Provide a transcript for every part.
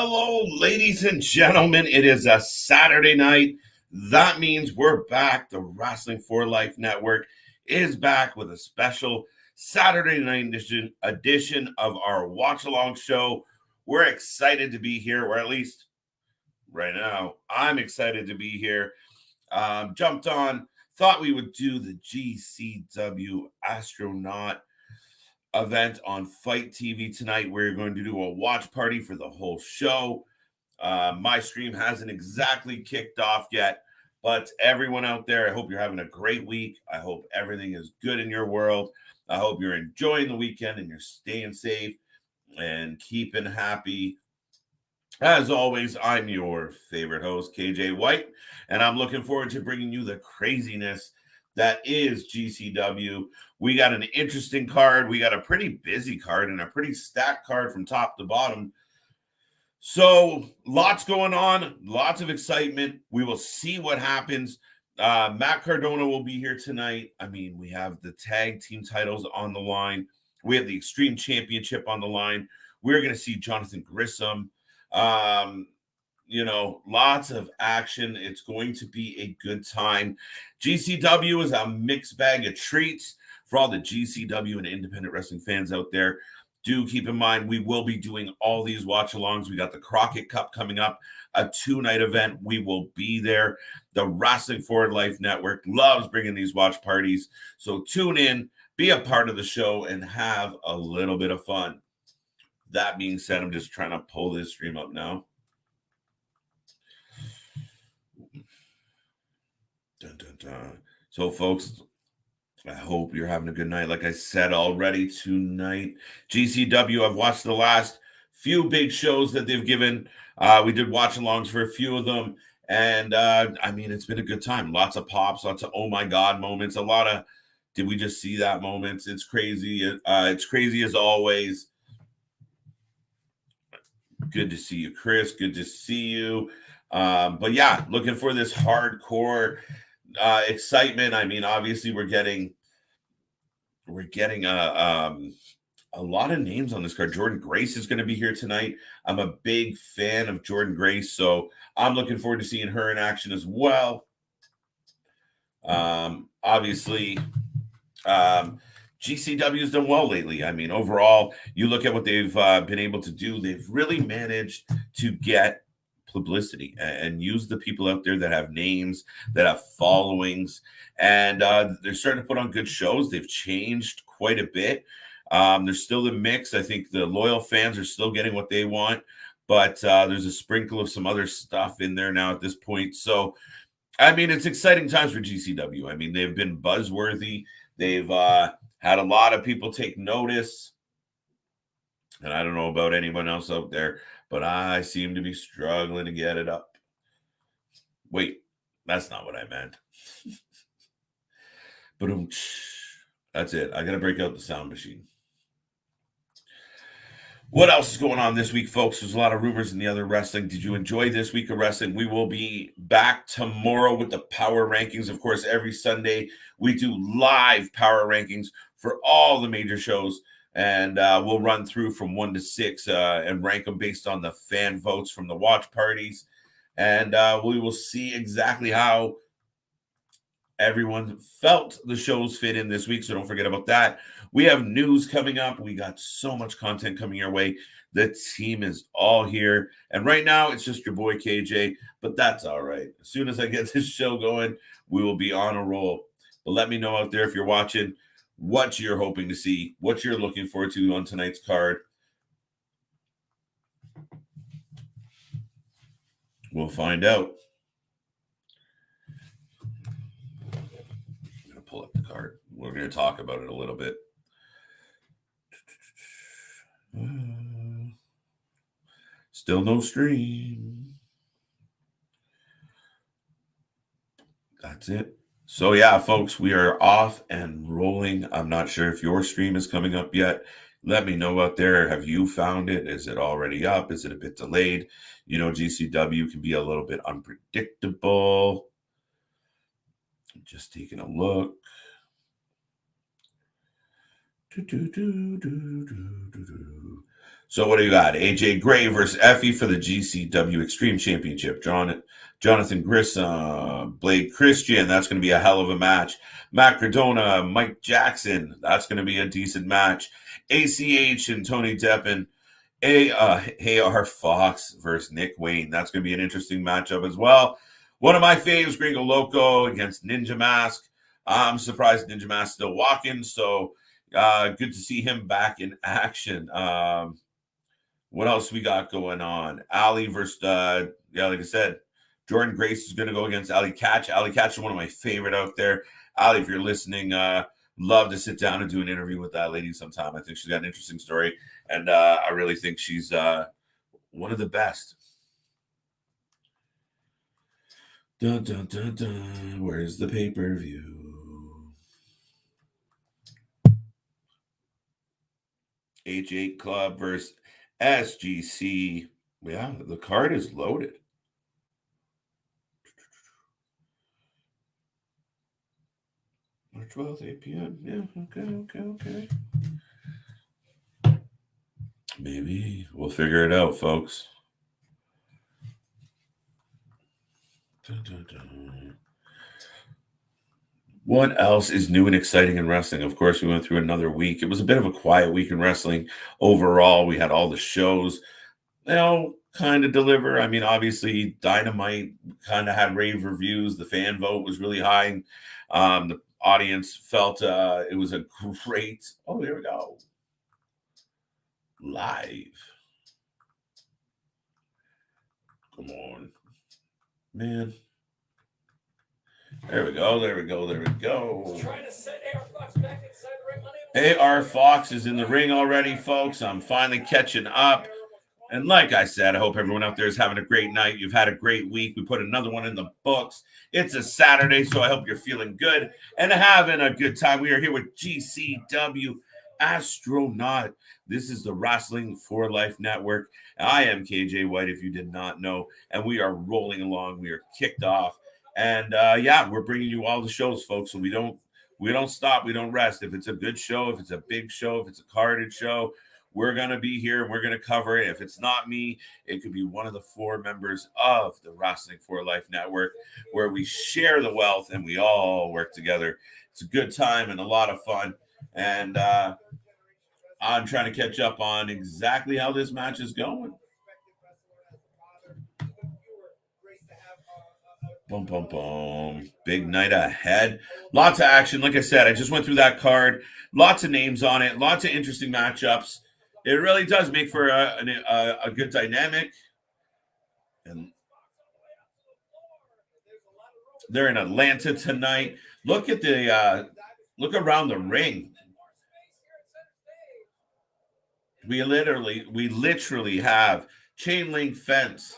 Hello, ladies and gentlemen. It is a Saturday night. That means we're back. The Wrestling for Life Network is back with a special Saturday night edition of our watch along show. We're excited to be here, or at least right now, I'm excited to be here. Jumped on, thought we would do the Gcw Astronaut event on Fight TV tonight. We're going to do a watch party for the whole show. My stream hasn't exactly kicked off yet, but everyone out there, I hope you're having a great week. I hope everything is good in your world. I hope you're enjoying the weekend and you're staying safe and keeping happy. As always, I'm your favorite host, KJ White, and I'm looking forward to bringing you the craziness that is GCW. We got an interesting card. We got a pretty busy card and a pretty stacked card from top to bottom. So lots going on, lots of excitement. We will see what happens. Matt Cardona will be here tonight. I mean, we have the tag team titles on the line. We have the Extreme Championship on the line. We're going to see Jonathan Grissom. Lots of action. It's going to be a good time. GCW is a mixed bag of treats for all the GCW and independent wrestling fans out there. Do keep in mind, we will be doing all these watch-alongs. We got the Crockett Cup coming up, a 2-night event. We will be there. The Wrestling for Life Network loves bringing these watch parties. So tune in, be a part of the show, and have a little bit of fun. That being said, I'm just trying to pull this stream up now. Dun, dun, dun. So, folks, I hope you're having a good night. Like I said already tonight, GCW, I've watched the last few big shows that they've given. We did watch-alongs for a few of them. And, it's been a good time. Lots of pops, lots of oh my God moments, a lot of did we just see that moments. It's crazy. It's crazy as always. Good to see you, Chris. Good to see you. But yeah, looking for this hardcore excitement. I mean, obviously we're getting a lot of names on this card. Jordan Grace is going to be here tonight. I'm a big fan of Jordan Grace, so I'm looking forward to seeing her in action as well. Obviously, GCW has done well lately. I mean, overall, you look at what they've been able to do. They've really managed to get publicity and use the people out there that have names, that have followings, and they're starting to put on good shows. They've changed quite a bit. They're still the mix. I think the loyal fans are still getting what they want, but there's a sprinkle of some other stuff in there now at this point. So, I mean, it's exciting times for GCW. I mean, they've been buzzworthy. They've had a lot of people take notice. And I don't know about anyone else out there, but I seem to be struggling to get it up. Wait, that's not what I meant. But that's it. I got to break out the sound machine. What else is going on this week, folks? There's a lot of rumors in the other wrestling. Did you enjoy this week of wrestling? We will be back tomorrow with the power rankings. Of course, every Sunday we do live power rankings for all the major shows. And we'll run through from 1 to 6 and rank them based on the fan votes from the watch parties. And we will see exactly how everyone felt the shows fit in this week. So don't forget about that. We have news coming up. We got so much content coming your way. The team is all here. And right now, it's just your boy KJ. But that's all right. As soon as I get this show going, we will be on a roll. But let me know out there if you're watching what you're hoping to see, what you're looking forward to on tonight's card. We'll find out. I'm going to pull up the card. We're going to talk about it a little bit. Still no stream. That's it. So yeah, folks, we are off and rolling. I'm not sure if your stream is coming up yet. Let me know out there. Have you found it? Is it already up? Is it a bit delayed? You know, GCW can be a little bit unpredictable. Just taking a look. So what do you got? AJ Gray versus Effie for the GCW Extreme Championship. Jonathan Grissom, Blake Christian. That's going to be a hell of a match. Matt Cardona, Mike Jackson. That's going to be a decent match. ACH and Tony Deppen. AR Fox versus Nick Wayne. That's going to be an interesting matchup as well. One of my faves, Gringo Loco against Ninja Mask. I'm surprised Ninja Mask still walking, so good to see him back in action. What else we got going on? Ali versus, like I said, Jordan Grace is going to go against Ali Catch. Ali Catch is one of my favorite out there. Ali, if you're listening, love to sit down and do an interview with that lady sometime. I think she's got an interesting story, and I really think she's one of the best. Dun, dun, dun, dun. Where's the pay-per-view? H8 Club versus SGC. Yeah, the card is loaded. March 12th, 8 p.m. Yeah, okay. Maybe we'll figure it out, folks. Dun, dun, dun. What else is new and exciting in wrestling? Of course, we went through another week. It was a bit of a quiet week in wrestling overall. We had all the shows, kind of deliver. I mean, obviously, Dynamite kind of had rave reviews. The fan vote was really high. The audience felt it was a great. Oh, here we go. Live. Come on, man. There we go. Trying to set AR Fox back inside the ring. AR Fox is in the ring already, folks. I'm finally catching up. And like I said, I hope everyone out there is having a great night. You've had a great week. We put another one in the books. It's a Saturday, so I hope you're feeling good and having a good time. We are here with GCW Astronaut. This is the Wrestling for Life Network. I am KJ White, if you did not know, and we are rolling along. We are kicked off. And we're bringing you all the shows, folks. So we don't stop. We don't rest. If it's a good show, if it's a big show, if it's a carded show, we're going to be here and we're going to cover it. If it's not me, it could be one of the 4 members of the Wrestling for Life Network, where we share the wealth and we all work together. It's a good time and a lot of fun. And I'm trying to catch up on exactly how this match is going. Boom, boom, boom. Big night ahead. Lots of action. Like I said, I just went through that card. Lots of names on it. Lots of interesting matchups. It really does make for a good dynamic. And they're in Atlanta tonight. Look at look around the ring. We literally have chain link fence.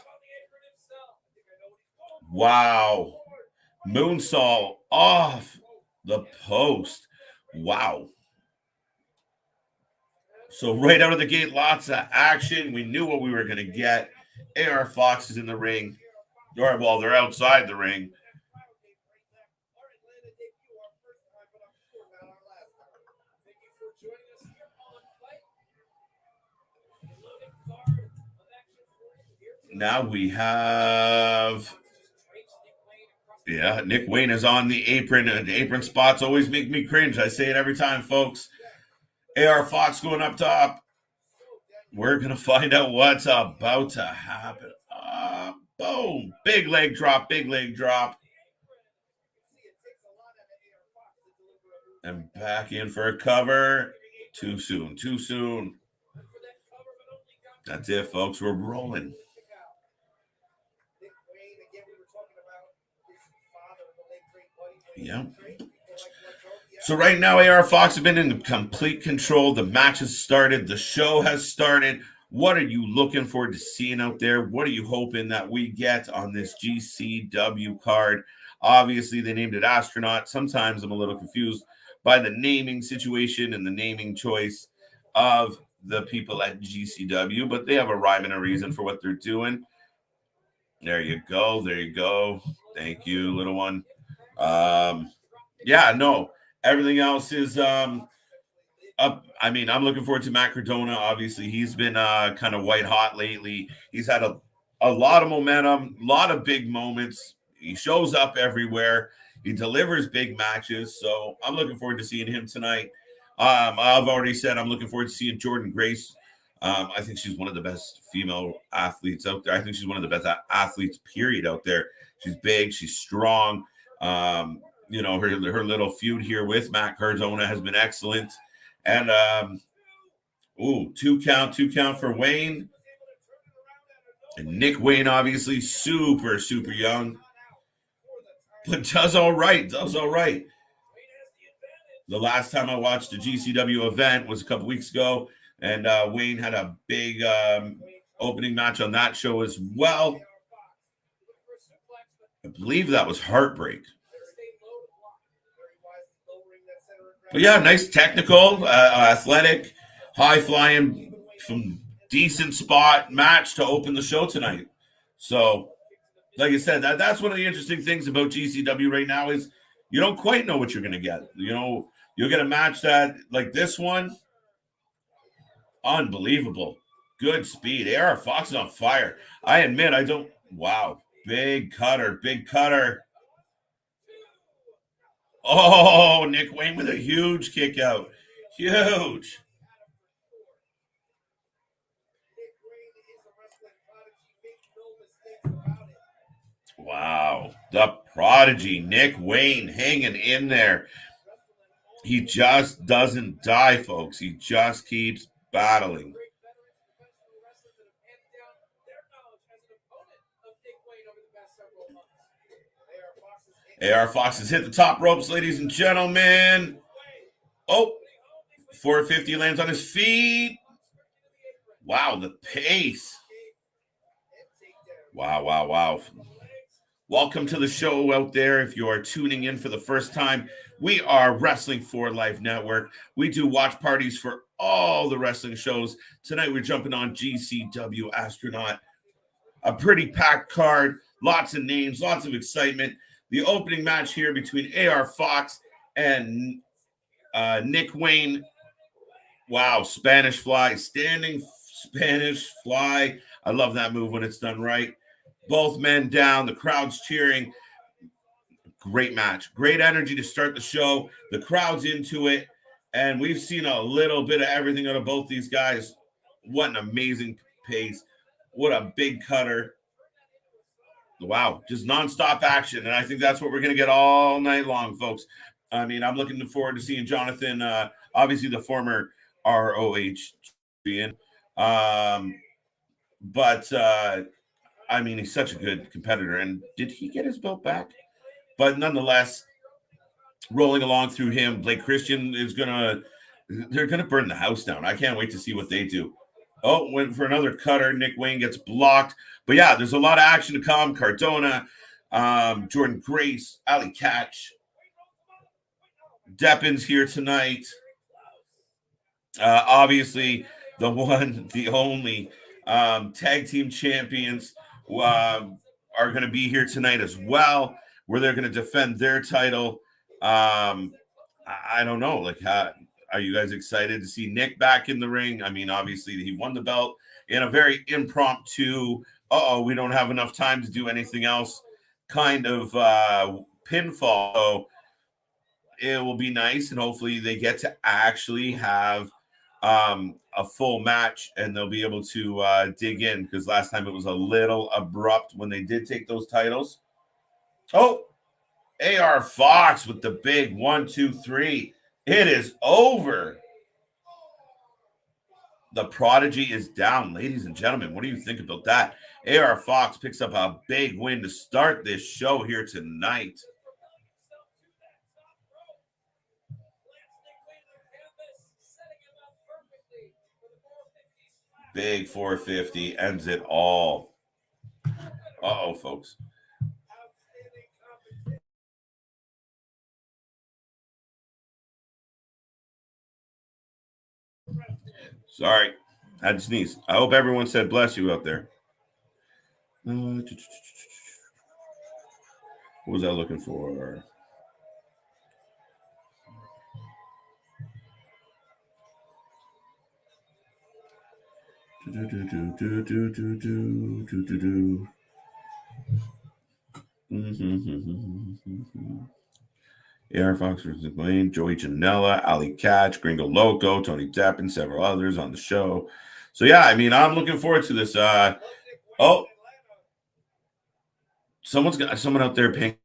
Wow. Moonsault off the post. Wow. So right out of the gate, lots of action. We knew what we were going to get. AR Fox is in the ring. They're outside the ring. Now we have... Yeah, Nick Wayne is on the apron. And the apron spots always make me cringe. I say it every time, folks. AR Fox going up top. We're going to find out what's about to happen. Boom. Big leg drop. And back in for a cover. Too soon. That's it, folks. We're rolling. Yeah. So right now, AR Fox have been in complete control. The match has started. The show has started. What are you looking forward to seeing out there? What are you hoping that we get on this GCW card? Obviously, they named it Astronaut. Sometimes I'm a little confused by the naming situation and the naming choice of the people at GCW, but they have a rhyme and a reason for what they're doing. There you go. Thank you, little one. Everything else is I'm looking forward to Matt Cardona. Obviously, he's been kind of white hot lately. He's had a lot of momentum, a lot of big moments. He shows up everywhere. He delivers big matches. So I'm looking forward to seeing him tonight. I've already said I'm looking forward to seeing Jordan Grace. I think she's one of the best female athletes out there. I think she's one of the best athletes, period, out there. She's big. She's strong. Her little feud here with Matt Cardona has been excellent. And two count for Wayne. And Nick Wayne, obviously, super, super young. But does all right. The last time I watched a GCW event was a couple weeks ago, and Wayne had a big opening match on that show as well. I believe that was Heartbreak. But yeah, nice technical, athletic, high flying, from decent spot match to open the show tonight. So, like I said, that's one of the interesting things about GCW right now is you don't quite know what you're going to get. You'll get a match that, like this one, unbelievable. Good speed. AR Fox is on fire. I admit, I don't. Wow. Big cutter. Oh, Nick Wayne with a huge kick out. Huge. Wow. The Prodigy, Nick Wayne, hanging in there. He just doesn't die, folks. He just keeps battling. AR Fox has hit the top ropes, ladies and gentlemen. Oh, 450 lands on his feet. Wow, the pace. Wow. Welcome to the show out there. If you are tuning in for the first time, we are Wrestling for Life Network. We do watch parties for all the wrestling shows. Tonight we're jumping on GCW Astronaut. A pretty packed card, lots of names, lots of excitement. The opening match here between AR Fox and Nick Wayne. Wow, Spanish Fly, standing Spanish Fly. I love that move when it's done right. Both men down, the crowd's cheering. Great match, great energy to start the show. The crowd's into it, and we've seen a little bit of everything out of both these guys. What an amazing pace. What a big cutter. Wow, just nonstop action. And I think that's what we're going to get all night long, folks. I mean, I'm looking forward to seeing Jonathan, obviously the former ROH champion. I mean, he's such a good competitor. And did he get his belt back? But nonetheless, rolling along through him, Blake Christian they're going to burn the house down. I can't wait to see what they do. Oh, went for another cutter. Nick Wayne gets blocked. But yeah, there's a lot of action to come. Cardona, Jordan Grace, Ali Catch, Deppin's here tonight. Obviously, the one, the only tag team champions are going to be here tonight as well, where they're going to defend their title. I don't know. Like, are you guys excited to see Nick back in the ring? I mean, obviously, he won the belt in a very impromptu, we don't have enough time to do anything else kind of pinfall. So it will be nice, and hopefully they get to actually have a full match, and they'll be able to dig in, because last time it was a little abrupt when they did take those titles. Oh, AR Fox with the big 1, 2, 3. It is over. The Prodigy is down, ladies and gentlemen. What do you think about that? AR Fox picks up a big win to start this show here tonight. Big 450 ends it all. Uh-oh, folks. Sorry, I had to sneeze. I hope everyone said bless you out there. What was I looking for? Air Fox versus Wayne, Joey Janela, Ali Catch, Gringo Loco, Tony Depp, and several others on the show. So yeah, I mean, I'm looking forward to this. Oh, someone out there paying.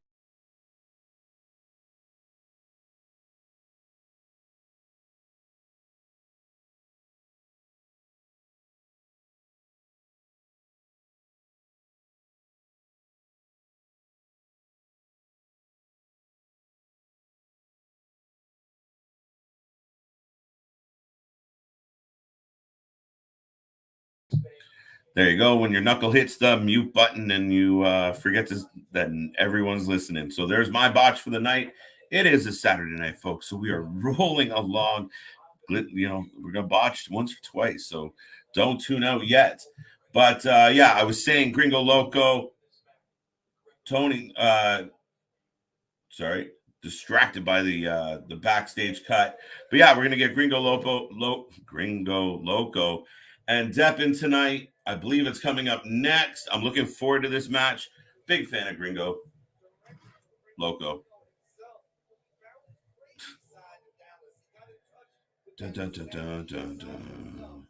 There you go. When your knuckle hits the mute button and you forget that everyone's listening. So there's my botch for the night. It is a Saturday night, folks. So we are rolling along. You know, we're gonna botch once or twice, so don't tune out yet. But yeah, I was saying Gringo Loco, Tony. Sorry, distracted by the backstage cut. But yeah, we're gonna get Gringo Loco, and Deppin tonight. I believe it's coming up next. I'm looking forward to this match. Big fan of Gringo Loco. Dun, dun, dun, dun, dun, dun.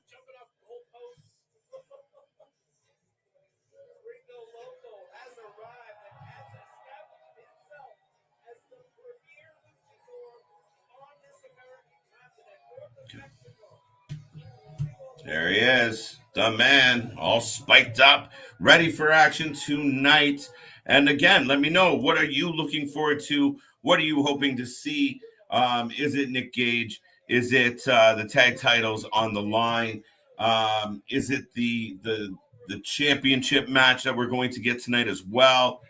There he is, the man, all spiked up, ready for action tonight. And again, let me know, what are you looking forward to? What are you hoping to see? Is it Nick Gage? Is it the tag titles on the line? Is it the championship match that we're going to get tonight as well?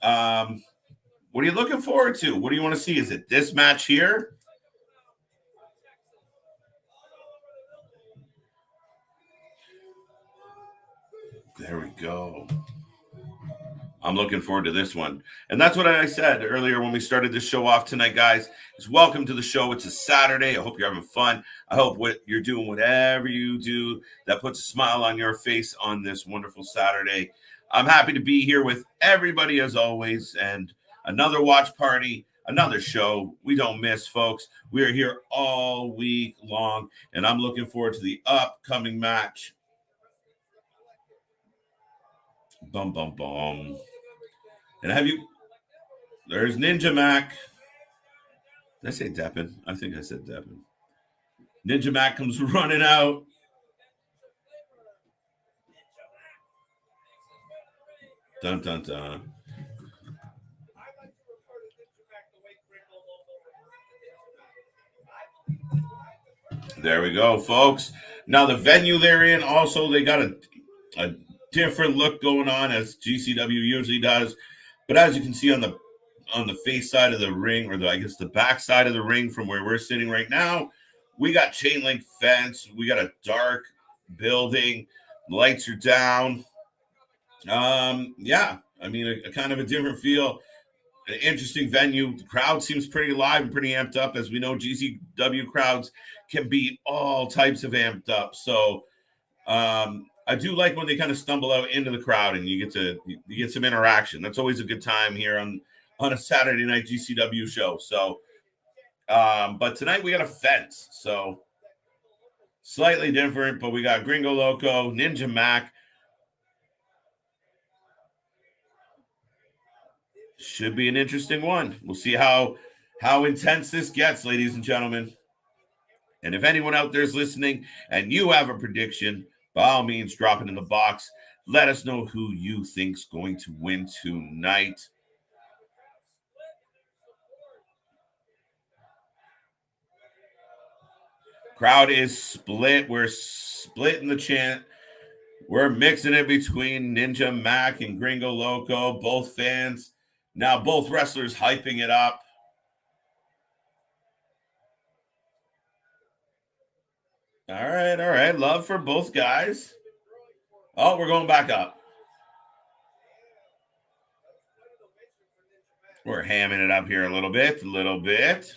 What are you looking forward to? What do you want to see? Is it this match here? There we go. I'm looking forward to this one. And that's what I said earlier when we started this show off tonight, guys. Is welcome to the show. It's a Saturday. I hope you're having fun. I hope what you're doing, whatever you do, that puts a smile on your face on this wonderful Saturday. I'm happy to be here with everybody as always. And another watch party, another show. We don't miss, folks. We are here all week long. And I'm looking forward to the upcoming match. Bum, bum, bum. And have you? There's Ninja Mac. Did I say Deppin? I think I said Deppin. Ninja Mac comes running out. Dun, dun, dun. There we go, folks. Now the venue they're in, also they got a different look going on as GCW usually does. But as you can see on the face side of the ring, or I guess the back side of the ring from where we're sitting right now, we got chain link fence. We got a dark building. Lights are down. Yeah, I mean a kind of a different feel. An interesting venue. The crowd seems pretty live and pretty amped up. As we know, GCW crowds can be all types of amped up. So I do like when they kind of stumble out into the crowd and you get some interaction. That's always a good time here on a Saturday night GCW show. So, but tonight we got a fence, so slightly different. But we got Gringo Loco, Ninja Mac. Should be an interesting one. We'll see how intense this gets, ladies and gentlemen. And if anyone out there is listening and you have a prediction, by all means, drop it in the box. Let us know who you think's going to win tonight. Crowd is split. We're splitting the chant. We're mixing it between Ninja Mac and Gringo Loco. Both fans. Now both wrestlers hyping it up. All right. Love for both guys. Oh, we're going back up. We're hamming it up here a little bit.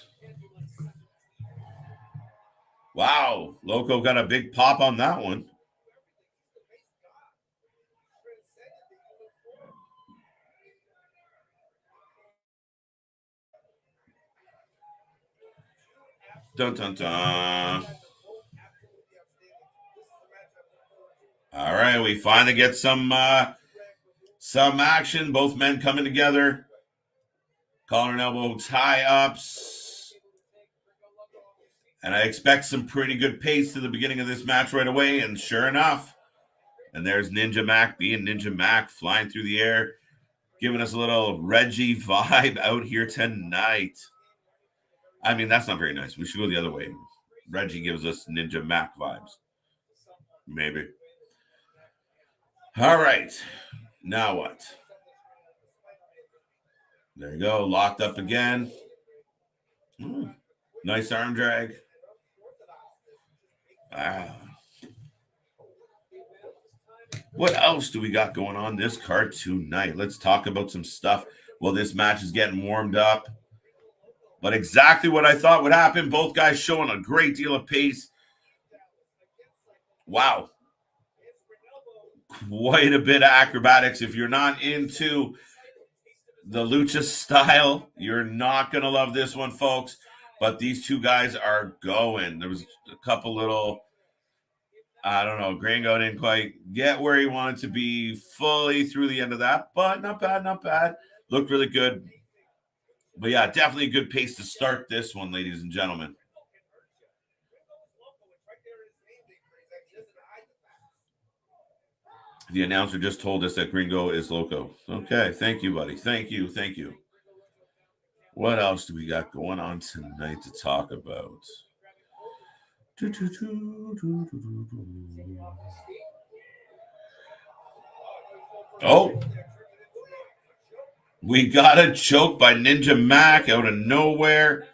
Wow, Loco got a big pop on that one. Dun dun dun. All right, we finally get some action. Both men coming together. Collar and elbow tie ups. And I expect some pretty good pace to the beginning of this match right away. And sure enough, and there's Ninja Mac being Ninja Mac, flying through the air, giving us a little Reggie vibe out here tonight. I mean, that's not very nice. We should go the other way. Reggie gives us Ninja Mac vibes. Maybe. All right. Now what? There you go. Locked up again. Nice arm drag. What else do we got going on this card tonight? Let's talk about some stuff. Well, this match is getting warmed up. But exactly what I thought would happen. Both guys showing a great deal of pace. Wow. Quite a bit of acrobatics. If you're not into the lucha style, you're not going to love this one, folks. But these two guys are going. There was a couple little, I don't know, Gringo didn't quite get where he wanted to be fully through the end of that, but not bad, not bad. Looked really good. But yeah, definitely a good pace to start this one, ladies and gentlemen. The announcer just told us that Gringo is loco. Okay, thank you, buddy. Thank you, thank you. What else do we got going on tonight to talk about? Oh, we got a choke by Ninja Mac out of nowhere.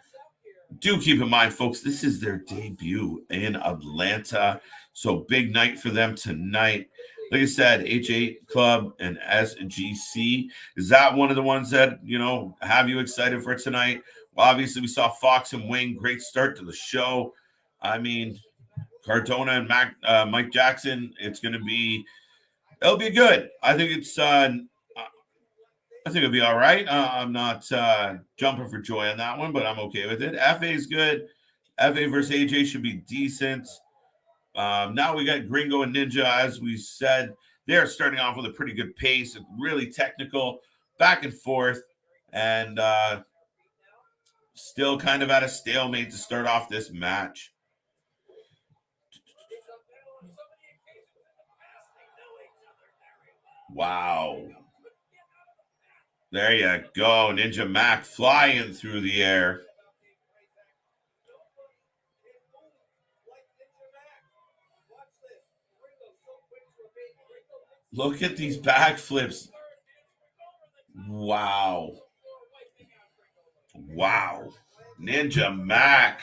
Do keep in mind, folks, this is their debut in Atlanta. So big night for them tonight. Like I said, H8 Club and SGC. Is that one of the ones that, have you excited for tonight? Well, obviously, we saw Fox and Wayne. Great start to the show. I mean, Cardona and Mike Jackson, it'll be good. I think it'll be all right. I'm not jumping for joy on that one, but I'm okay with it. FA is good. FA versus AJ should be decent. Now we got Gringo and Ninja, as we said. They're starting off with a pretty good pace, really technical, back and forth, and still kind of at a stalemate to start off this match. Wow. There you go. Ninja Mac flying through the air. Look at these backflips. Wow. Wow. Ninja Mac.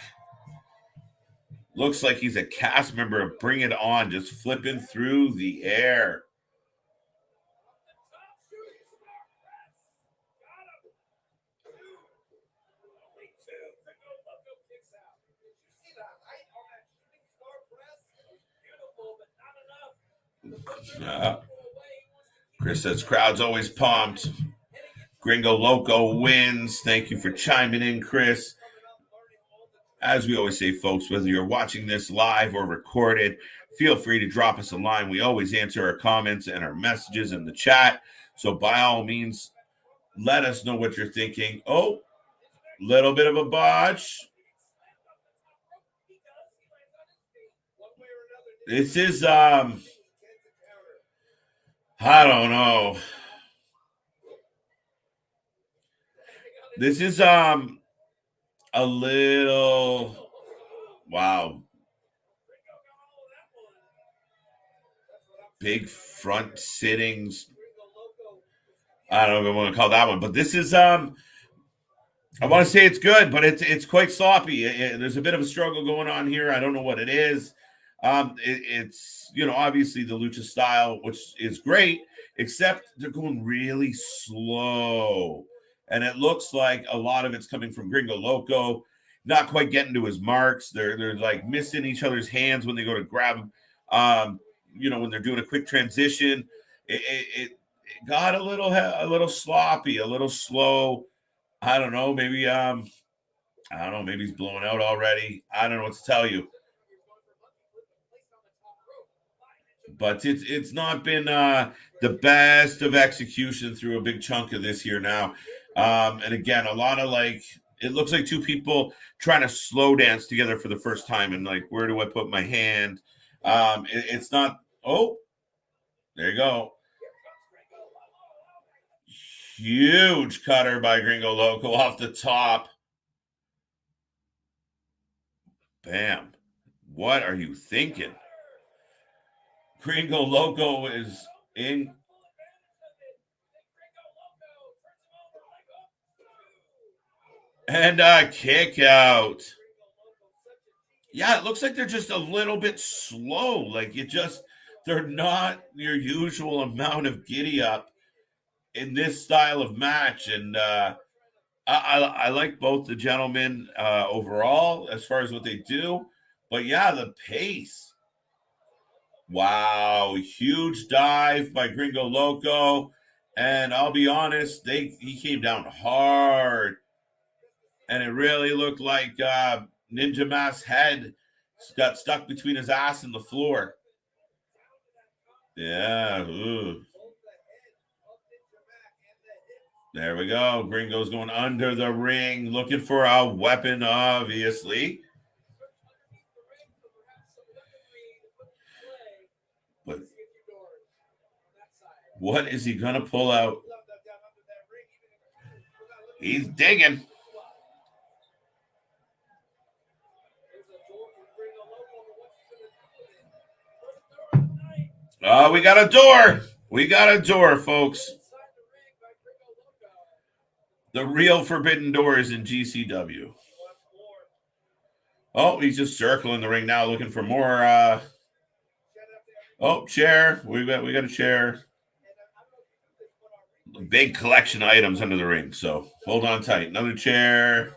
Looks like he's a cast member of Bring It On, just flipping through the air. Chris says, crowd's always pumped. Gringo Loco wins. Thank you for chiming in, Chris. As we always say, folks, whether you're watching this live or recorded, feel free to drop us a line. We always answer our comments and our messages in the chat. So by all means, let us know what you're thinking. Oh, little bit of a botch. This is I don't know. This is a little, wow. Big front sittings. I don't know if I want to call that one, but this is I want to say it's good, but it's quite sloppy. There's a bit of a struggle going on here. I don't know what it is. It's obviously the lucha style, which is great, except they're going really slow, and it looks like a lot of it's coming from Gringo Loco, not quite getting to his marks. They're like missing each other's hands when they go to grab him. When they're doing a quick transition, it got a little sloppy, a little slow. I don't know, maybe I don't know. Maybe he's blowing out already. I don't know what to tell you. But it's not been the best of execution through a big chunk of this year now. And again, a lot of like, it looks like two people trying to slow dance together for the first time. And like, where do I put my hand? It's not, oh, there you go. Huge cutter by Gringo Loco off the top. Bam. What are you thinking? Gringo Loco is in. And a kick out. Yeah, it looks like they're just a little bit slow. Like they're not your usual amount of giddy up in this style of match. And I like both the gentlemen overall as far as what they do. But yeah, the pace. Wow, huge dive by Gringo Loco. And I'll be honest, he came down hard. And it really looked like Ninja Mask's head got stuck between his ass and the floor. Yeah. Ooh. There we go. Gringo's going under the ring, looking for a weapon, obviously. But what is he going to pull out? He's digging. Oh, we got a door. We got a door, folks. The real forbidden door is in GCW. Oh, he's just circling the ring now, looking for more. Oh, chair. We got a chair. Big collection of items under the ring, so hold on tight. Another chair.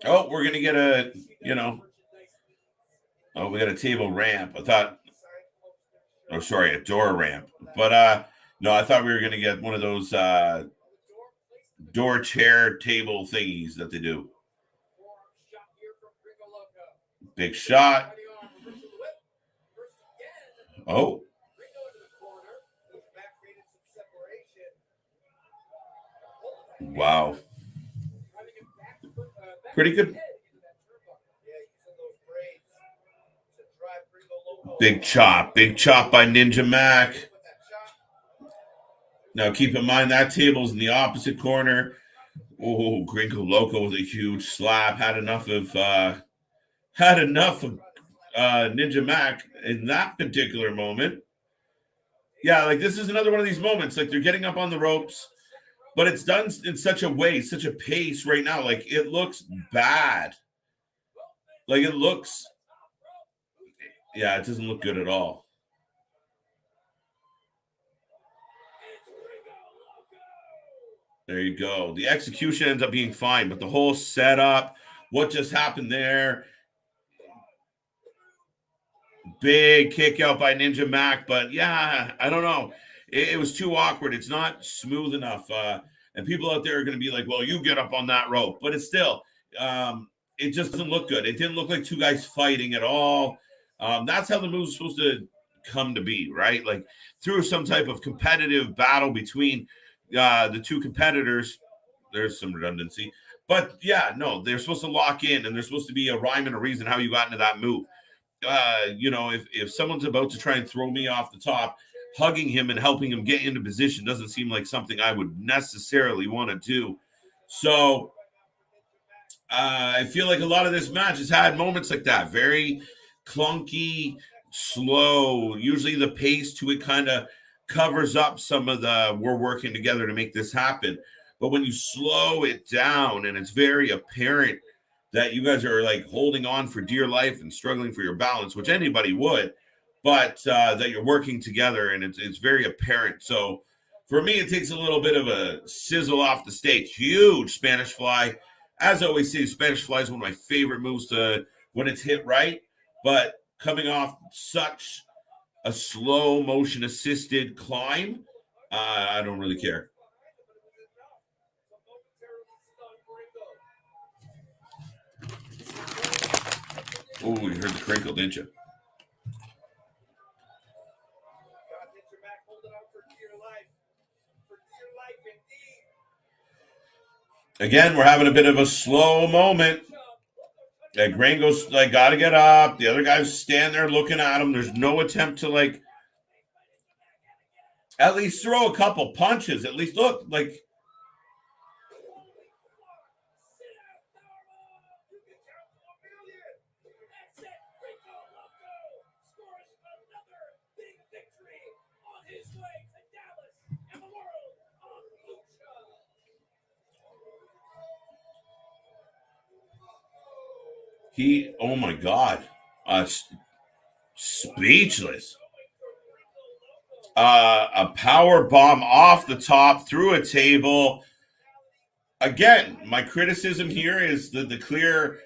Oh, we're gonna get a, oh, we got a table ramp. I thought, oh, sorry, a door ramp. But no, I thought we were gonna get one of those door chair table thingies that they do. Big shot. Oh. Wow. Pretty good. Big chop by Ninja Mac. Now keep in mind that table's in the opposite corner. Oh, Gringo Loco with a huge slap. Had enough of Ninja Mac in that particular moment. Yeah, like this is another one of these moments. Like they're getting up on the ropes, but it's done in such a way, such a pace right now. Like it looks bad. Like it looks, yeah, it doesn't look good at all. There you go. The execution ends up being fine, but the whole setup, what just happened there? Big kick out by Ninja Mac, but yeah, I don't know. It was too awkward. It's not smooth enough. And people out there are going to be like, well, you get up on that rope. But it's still, it just doesn't look good. It didn't look like two guys fighting at all. That's how the move's supposed to come to be, right? Like through some type of competitive battle between the two competitors. There's some redundancy. But yeah, no, they're supposed to lock in and there's supposed to be a rhyme and a reason how you got into that move. If someone's about to try and throw me off the top, hugging him and helping him get into position doesn't seem like something I would necessarily want to do. So I feel like a lot of this match has had moments like that, very clunky, slow. Usually the pace to it kind of covers up some of the we're working together to make this happen. But when you slow it down and it's very apparent that you guys are like holding on for dear life and struggling for your balance, which anybody would, but that you're working together and it's very apparent. So for me, it takes a little bit of a sizzle off the steak. Huge Spanish fly. As I always say, Spanish fly is one of my favorite moves to when it's hit right. But coming off such a slow motion assisted climb, I don't really care. Oh, you heard the crinkle, didn't you? Again, we're having a bit of a slow moment. Like Grango's like gotta get up. The other guys stand there looking at him. There's no attempt to like at least throw a couple punches. At least look like. Oh my God, speechless. A power bomb off the top through a table. Again, my criticism here is the clear,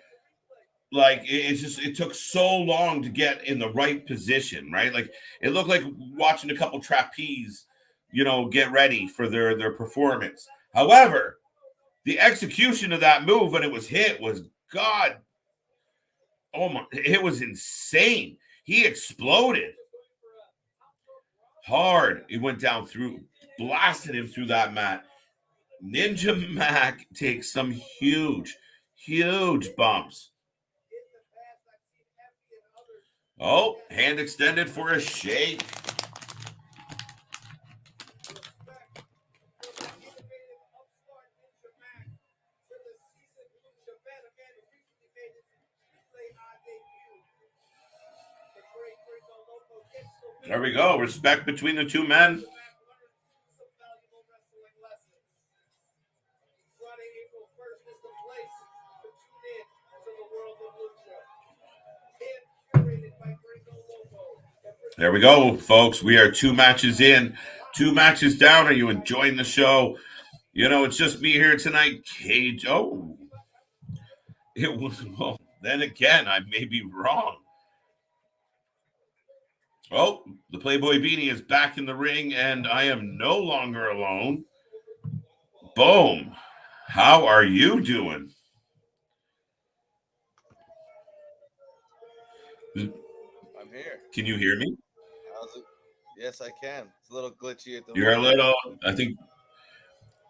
like it's just it took so long to get in the right position, right? Like it looked like watching a couple trapeze, get ready for their performance. However, the execution of that move when it was hit was God. Oh my! It was insane. He exploded hard. It went down through, blasted him through that mat. Ninja Mac takes some huge, huge bumps. Oh, hand extended for a shake. There we go. Respect between the two men. There we go, folks. We are 2 matches in, 2 matches down. Are you enjoying the show? It's just me here tonight. Cage. Oh, it was. Well, then again, I may be wrong. Oh, the Playboy Beanie is back in the ring, and I am no longer alone. Boom. How are you doing? I'm here. Can you hear me? How's it? Yes, I can. It's a little glitchy at the You're moment. a little. I think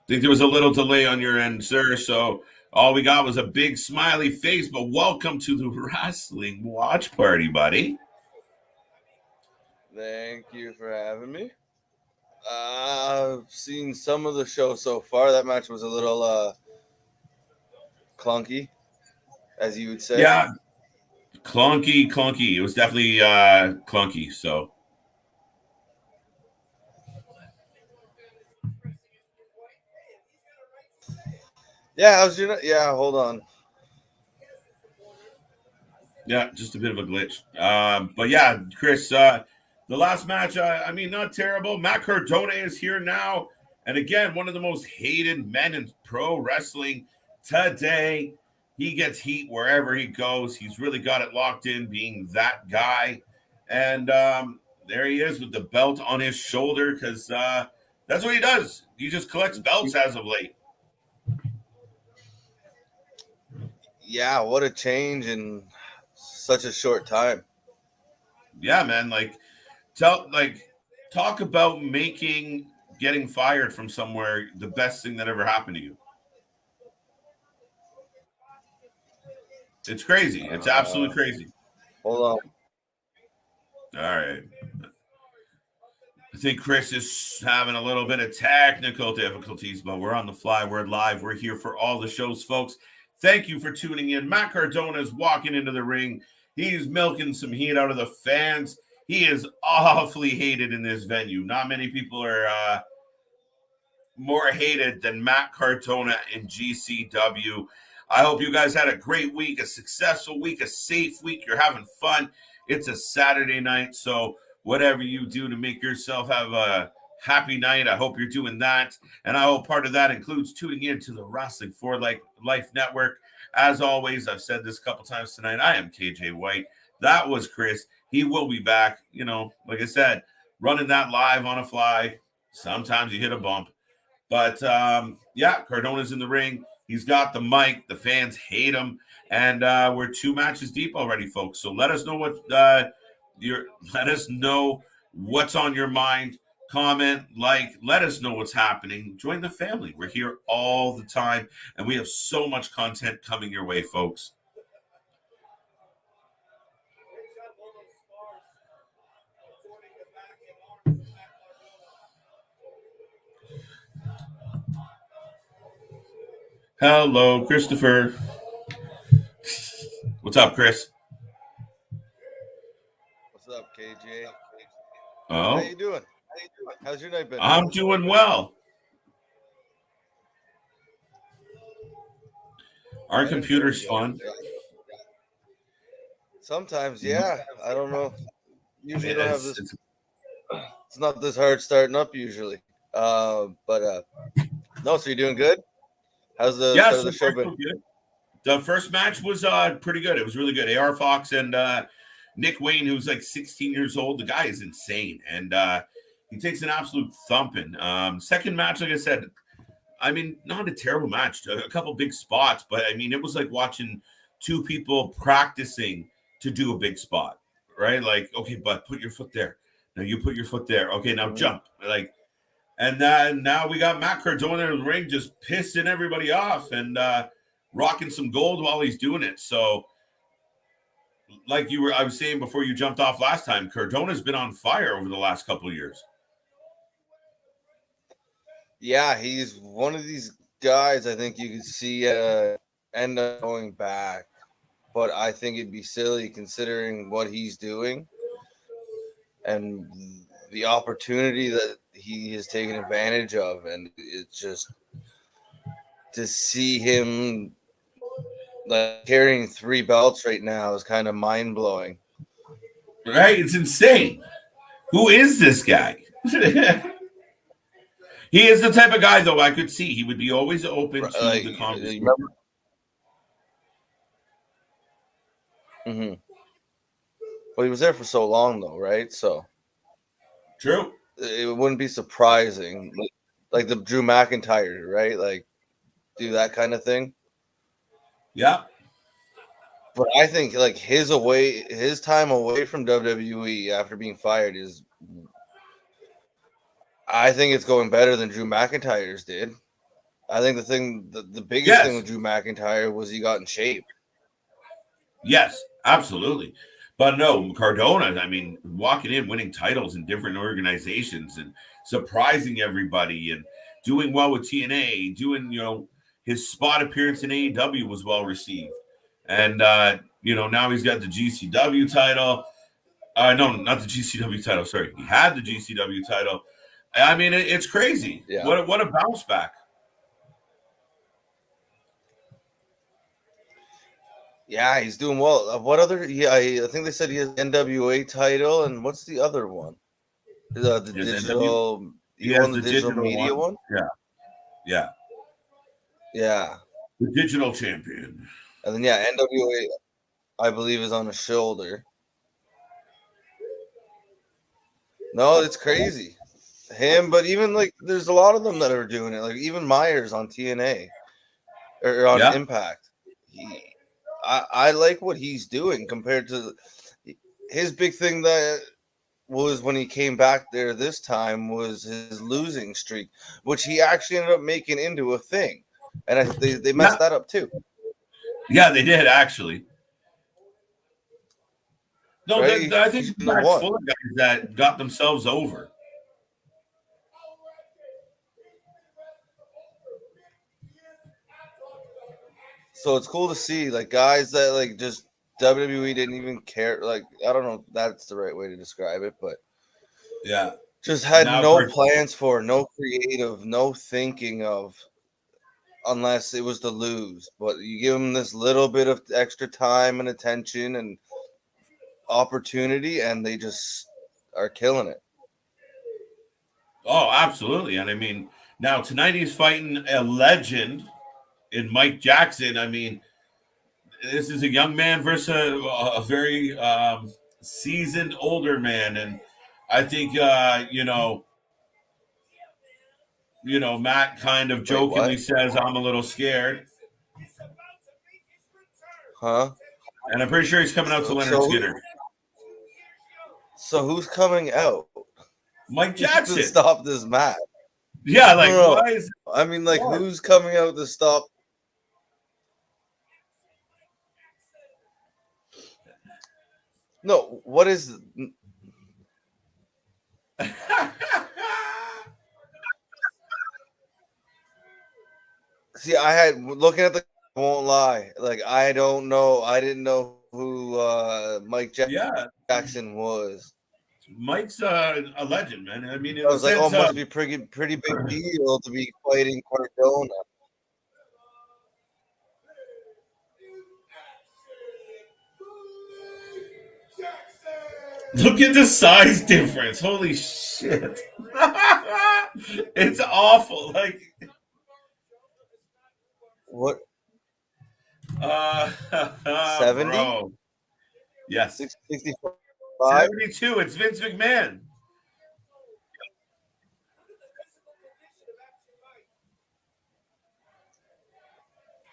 there was a little delay on your end, sir. So all we got was a big smiley face. But welcome to the wrestling watch party, buddy. Thank you for having me. I've seen some of the show so far. That match was a little clunky, as you would say. Yeah, clunky. It was definitely clunky. So Yeah, Yeah, hold on. yeah, just a bit of a glitch. But yeah, Chris, the last match, I mean, not terrible. Matt Cardona is here now. And again, one of the most hated men in pro wrestling today. He gets heat wherever he goes. He's really got it locked in being that guy. And there he is with the belt on his shoulder because that's what he does. He just collects belts as of late. Yeah, what a change in such a short time. Yeah, man. Talk about getting fired from somewhere the best thing that ever happened to you. It's crazy. It's absolutely crazy. Hold on. All right. I think Chris is having a little bit of technical difficulties, but we're on the fly. We're live. We're here for all the shows, folks. Thank you for tuning in. Matt Cardona is walking into the ring. He's milking some heat out of the fans. He is awfully hated in this venue. Not many people are more hated than Matt Cardona in GCW. I hope you guys had a great week, a successful week, a safe week. You're having fun. It's a Saturday night, so whatever you do to make yourself have a happy night, I hope you're doing that. And I hope part of that includes tuning in to the Wrestling for Life Network. As always, I've said this a couple times tonight, I am KJ White. That was Chris. He will be back. Like I said, running that live on a fly. Sometimes you hit a bump. But yeah, Cardona's in the ring. He's got the mic. The fans hate him, and we're 2 matches deep already, folks. So let us know what let us know what's on your mind. Comment, like, let us know what's happening. Join the family. We're here all the time, and we have so much content coming your way, folks. Hello, Christopher. What's up, Chris? What's up, KJ? How Oh, you doing? How's your night been? I'm doing well. Our computer's fun. Sometimes, yeah. I don't know. Usually don't have this. It's It's not this hard starting up usually. But no. So you're doing good. How's the yeah, start of so the show far so been? good. The first match was pretty good. It was really good. AR Fox and Nick Wayne, who's like 16 years old. The guy is insane, and he takes an absolute thumping. Second match, like I said, I mean, not a terrible match. A couple big spots, but I mean, it was like watching two people practicing to do a big spot, right? Like, okay, but put your foot there. Now you put your foot there. Okay, now jump. Like, and then now we got Matt Cardona in the ring just pissing everybody off and rocking some gold while he's doing it. So, like I was saying before you jumped off last time, Cardona's been on fire over the last couple of years. Yeah, he's one of these guys. I think you could see end up going back, but I think it'd be silly considering what he's doing and the opportunity that he has taken advantage of, and it's just to see him like carrying 3 belts right now is kind of mind blowing. Right? It's insane. Who is this guy? He is the type of guy, though, I could see he would be always open to Like, the conversation. Mm-hmm. Well, he was there for so long, though, right? So True. it wouldn't be surprising, like the Drew McIntyre, right? Like do that kind of thing. Yeah. But I think like his time away from WWE after being fired is, I think it's going better than Drew McIntyre's did. I think the biggest thing Yes. with Drew McIntyre was he got in shape. Yes, absolutely. But no, Cardona, I mean, walking in, winning titles in different organizations and surprising everybody and doing well with TNA, his spot appearance in AEW was well received. And, now he's got the GCW title. No, not the GCW title. Sorry. He had the GCW title. I mean, it's crazy. Yeah. What a bounce back. Yeah, he's doing well. What other? Yeah, I think they said he has NWA title, and what's the other one? The digital. He won the digital media one. Yeah. Yeah. The digital champion. And then NWA, I believe, is on his shoulder. No, it's crazy. Him, but even like there's a lot of them that are doing it. Like even Myers on TNA or on Impact. I like what he's doing compared to his big thing that was when he came back there this time was his losing streak, which he actually ended up making into a thing. And they messed that up too. Yeah, they did actually. No, right? I think that's full of guys that got themselves over. So it's cool to see like guys that like just WWE didn't even care. Like I don't know if that's the right way to describe it, but yeah, just had no plans for, no creative, no thinking of, unless it was to lose. But you give them this little bit of extra time and attention and opportunity, and they just are killing it. Oh, absolutely. And I mean, now tonight he's fighting a legend in Mike Jackson. I mean, this is a young man versus a very seasoned older man, and I think Matt kind of jokingly says, "I'm a little scared." Huh? And I'm pretty sure he's coming out to Leonard Skinner. So who's coming out? Mike To Jackson. stop this match. Yeah, like why is I mean, like, who's coming out to stop? No, what is? See, I had looking at the. Won't lie, like I don't know. I didn't know who Mike Jackson was. Mike's a legend, man. I mean, in I the was like, sense oh, it must of be pretty big deal to be fighting Cardona. look at the size difference. Holy shit. It's awful. Like What? 70? Bro. Yes. 65? 72. It's Vince McMahon.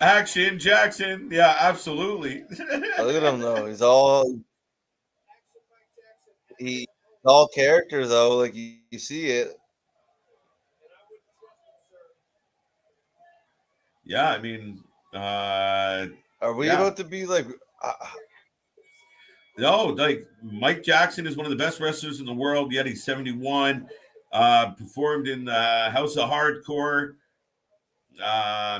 Action Jackson. Yeah, absolutely. Look at him though. He's all character though. Like you see it. Yeah, I mean, are we about to be like? No, like Mike Jackson is one of the best wrestlers in the world. Yet he's 71. Performed in the House of Hardcore.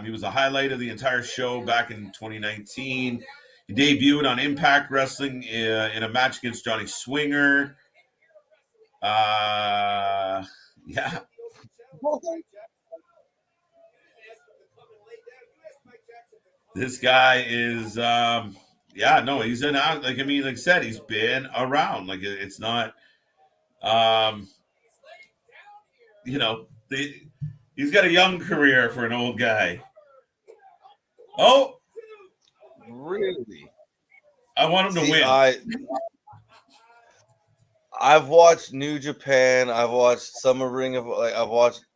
He was a highlight of the entire show back in 2019. He debuted on Impact Wrestling in a match against Johnny Swinger. Yeah. This guy is, he's an out. Like I mean, like I said, he's been around. Like it's not, he's got a young career for an old guy. Oh, really? I want him to win. I've watched New Japan. I've watched Summer Ring of. Like I've watched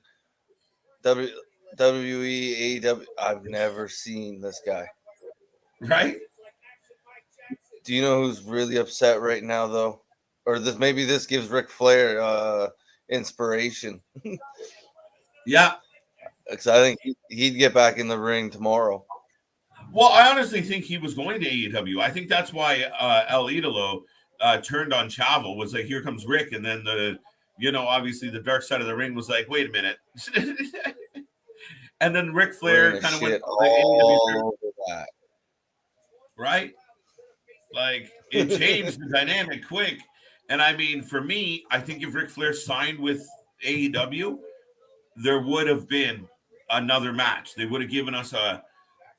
WWE, AEW. I've never seen this guy. Right? Do you know who's really upset right now, though? Or maybe this gives Ric Flair inspiration. Yeah, because I think he'd get back in the ring tomorrow. Well, I honestly think he was going to AEW. I think that's why El Idolo turned on Chavo. Was like, here comes Rick, and then obviously the dark side of the ring was like, wait a minute. And then Ric Flair kind of went all over that. Right? Like it changed the dynamic quick. And I mean, for me, I think if Ric Flair signed with AEW, there would have been another match. They would have given us a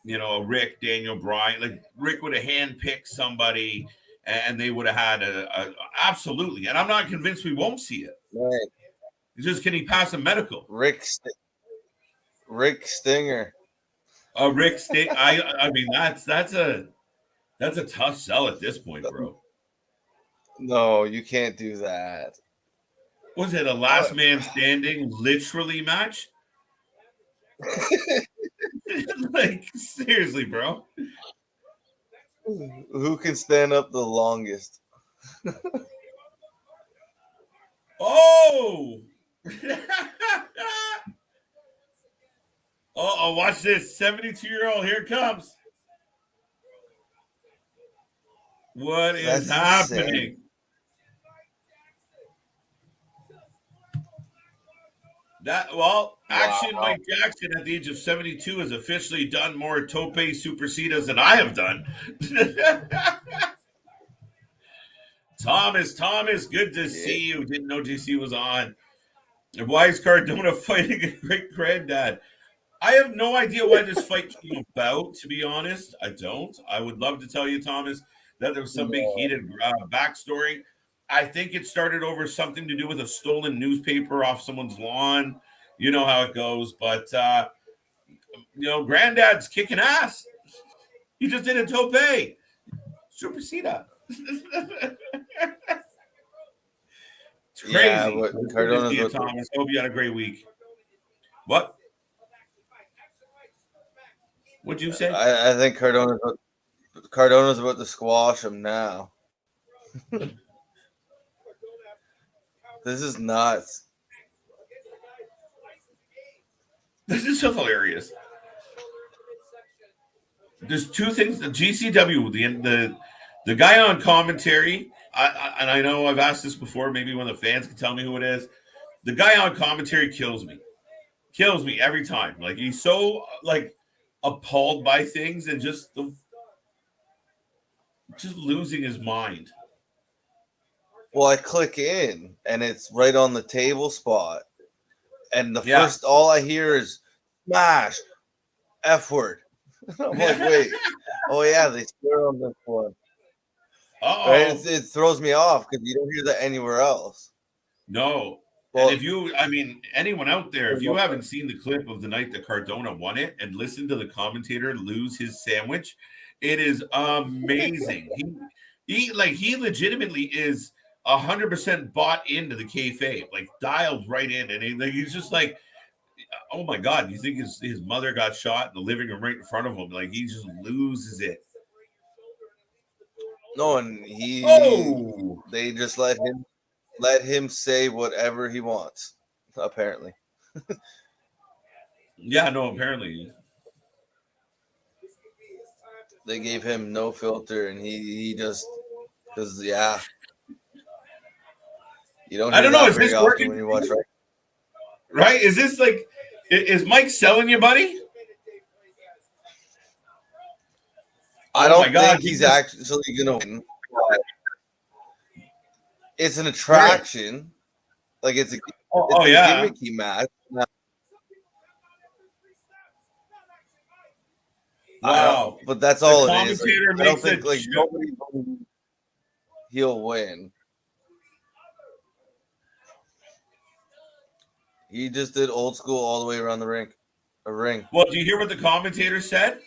Rick, Daniel Bryan. Like Rick would have handpicked somebody, and they would have had a absolutely. And I'm not convinced we won't see it. Right. It's just, can he pass a medical? Rick Stinger. Rick Stinger. I mean that's a tough sell at this point, bro. No, you can't do that. Was it a last man standing literally match? Like seriously, bro. Who can stand up the longest? Oh! Oh, watch this. 72-year-old, here it comes. What is happening? Insane. Action Mike Jackson at the age of 72 has officially done more tope supersedas than I have done. Thomas, good to see you. Didn't know GC was on. Why is Cardona fighting a great granddad? I have no idea why this fight came about, to be honest. I don't. I would love to tell you, Thomas, that there was some big heated backstory. I think it started over something to do with a stolen newspaper off someone's lawn. You know how it goes. But, granddad's kicking ass. He just did a tope. Superseda. It's crazy. Yeah, but Cardona's Thomas. Hope you had a great week. What? What'd you say? I think Cardona's Cardona's about to squash him now. This is nuts. This is so hilarious. There's two things. The GCW, the guy on commentary, and I know I've asked this before. Maybe one of the fans can tell me who it is. The guy on commentary kills me every time. Like he's so like appalled by things and just losing his mind. Well, I click in and it's right on the table spot, and the Yeah. first all I hear is smash, F word. I'm like, wait, oh yeah, they swear on this one. Right? Uh-oh. It throws me off because you don't hear that anywhere else. No. Well, And if you, I mean, anyone out there, if you haven't seen the clip of the night that Cardona won it and listened to the commentator lose his sandwich, it is amazing. he legitimately is 100% bought into the kayfabe, like dialed right in, and he's just like, oh my god, you think his mother got shot in the living room right in front of him? Like he just loses it. no, and Oh, they just let him say whatever he wants. Apparently, yeah, no, apparently. they gave him no filter, and he just because yeah, you don't I hear don't know. that Is very this often working? when you watch. Right? Is this like, is Mike selling you, buddy? I Oh don't my God, think he's actually gonna win. It's an Where? attraction, like it's a Oh yeah. gimmicky match. I Wow. don't, but that's The all it is. Like, commentator I don't makes think a like nobody believes he'll win. He just did old school all the way around the ring. A ring. Well, do you hear what the commentator said?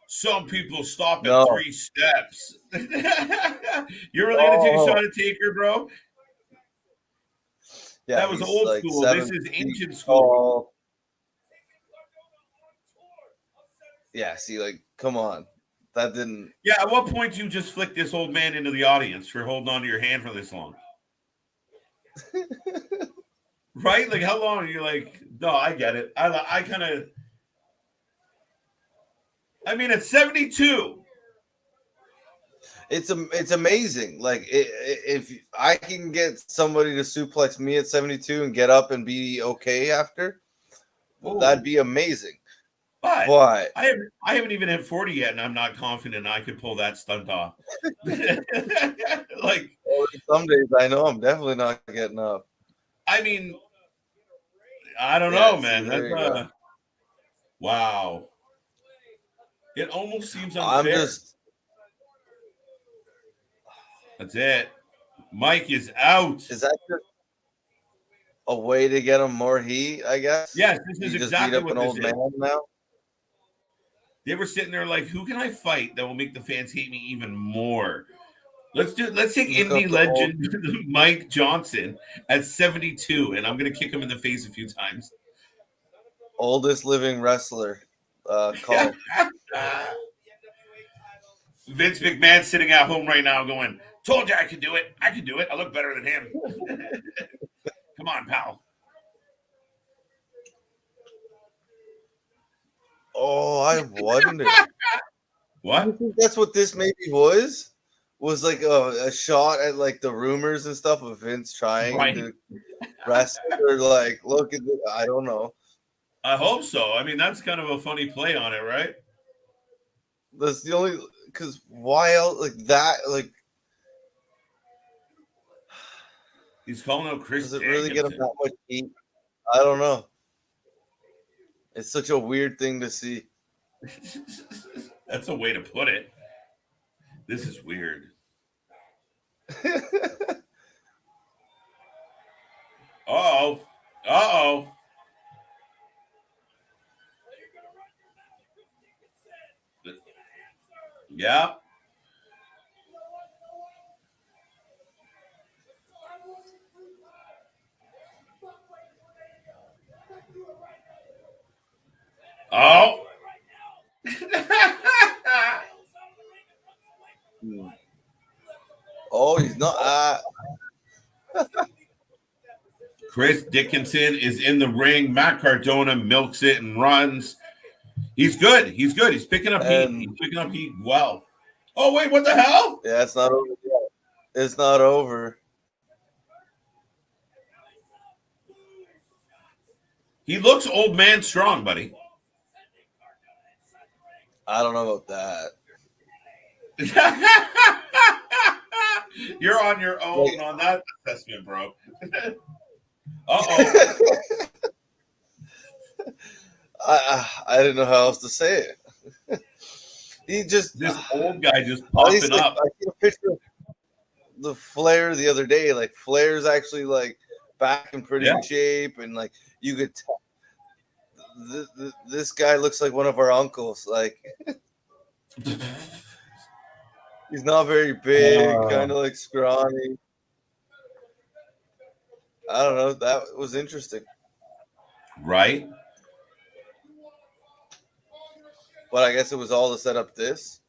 Some people stop at No. 3 steps. You're really gonna take a Oh. shot at Taker, bro? Yeah, That was he's old like school. This 7 is feet ancient school. tall. Yeah, see, like, come on. That didn't. Yeah, at what point do you just flick this old man into the audience for holding on to your hand for this long? Right? Like, how long are you like, no, I get it. I kind of, I mean, it's 72. It's amazing. Like, if I can get somebody to suplex me at 72 and get up and be okay after, that'd Oh, be amazing. but But I haven't even hit 40 yet, and I'm not confident I could pull that stunt off. Like, some days I know I'm definitely not getting up. I mean, I don't Yeah, know, see, man. That's there you go. wow. It almost seems I'm unfair. just That's it. Mike is out. is that just a way to get him more heat, I guess? Yes, this is You just beat exactly up what an this old is. man now? They were sitting there like, who can I fight that will make the fans hate me even more? Let's take Look up indie the old legend Mike Johnson at 72, and I'm gonna kick him in the face a few times. oldest living wrestler. Call him. Vince McMahon sitting at home right now going, told you I could do it. I could do it. I look better than him. Come on, pal. Oh, I wonder. What? You think that's what this maybe was? Was like a shot at like the rumors and stuff of Vince trying Right. to wrestle or like look at the, I don't know. I hope so. I mean, that's kind of a funny play on it, right? That's the only because why else like that like He's calling out Chris does it really get him Danielson. that much heat? I don't know. It's such a weird thing to see. That's a way to put it. This is weird. Uh-oh. Uh-oh. Yeah. Oh. He's not. Chris Dickinson is in the ring. Matt Cardona milks it and runs. He's good. He's good. He's picking up heat. He's picking up heat well. Oh, wait, what the hell? Yeah, it's not over yet. It's not over. He looks old man strong, buddy. I don't know about that. You're on your own on that assessment, bro. Uh-oh. I didn't know how else to say it. He just this old guy just popping up. I see a picture of the Flair the other day. Like Flair's actually like back in pretty good shape, and like you could tell this guy looks like one of our uncles. Like he's not very big, kind of like scrawny. I don't know. That was interesting, right? But I guess it was all to set up this.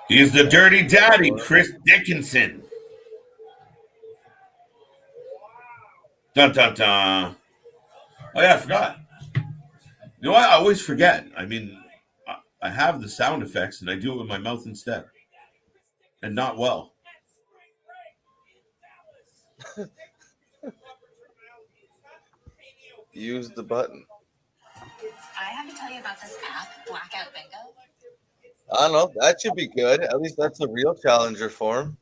He's the dirty daddy, Chris Dickinson. Dun, dun, dun. Oh, yeah, I forgot. You know what? I always forget. I mean, I have the sound effects, and I do it with my mouth instead. And not well. Use the button. I have to tell you about this app, Blackout Bingo. I don't know. That should be good. At least that's a real challenger for him.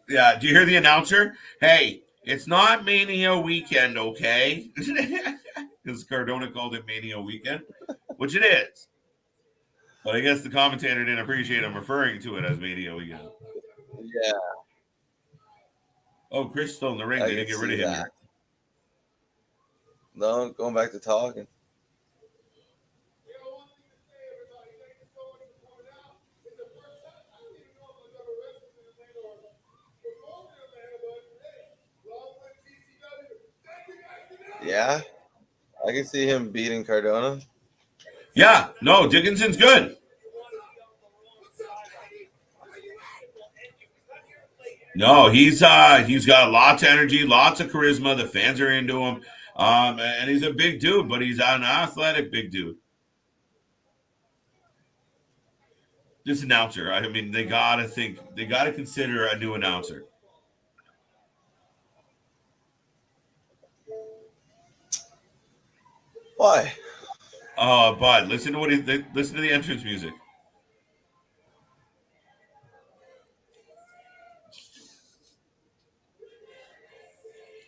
Yeah. Do you hear the announcer? Hey, it's not Mania Weekend, okay? Because Cardona called it Mania Weekend, which it is. But I guess the commentator didn't appreciate him referring to it as Mania Weekend. Yeah. Oh, Chris still in the ring. They didn't get rid of him here. No, going back to talking. Yeah, I can see him beating Cardona. Yeah, no, Dickinson's good. No, he's got lots of energy, lots of charisma. The fans are into him, and he's a big dude, but he's an athletic big dude. This announcer, I mean, they gotta consider a new announcer. Why? Oh, Bud, listen to listen to the entrance music.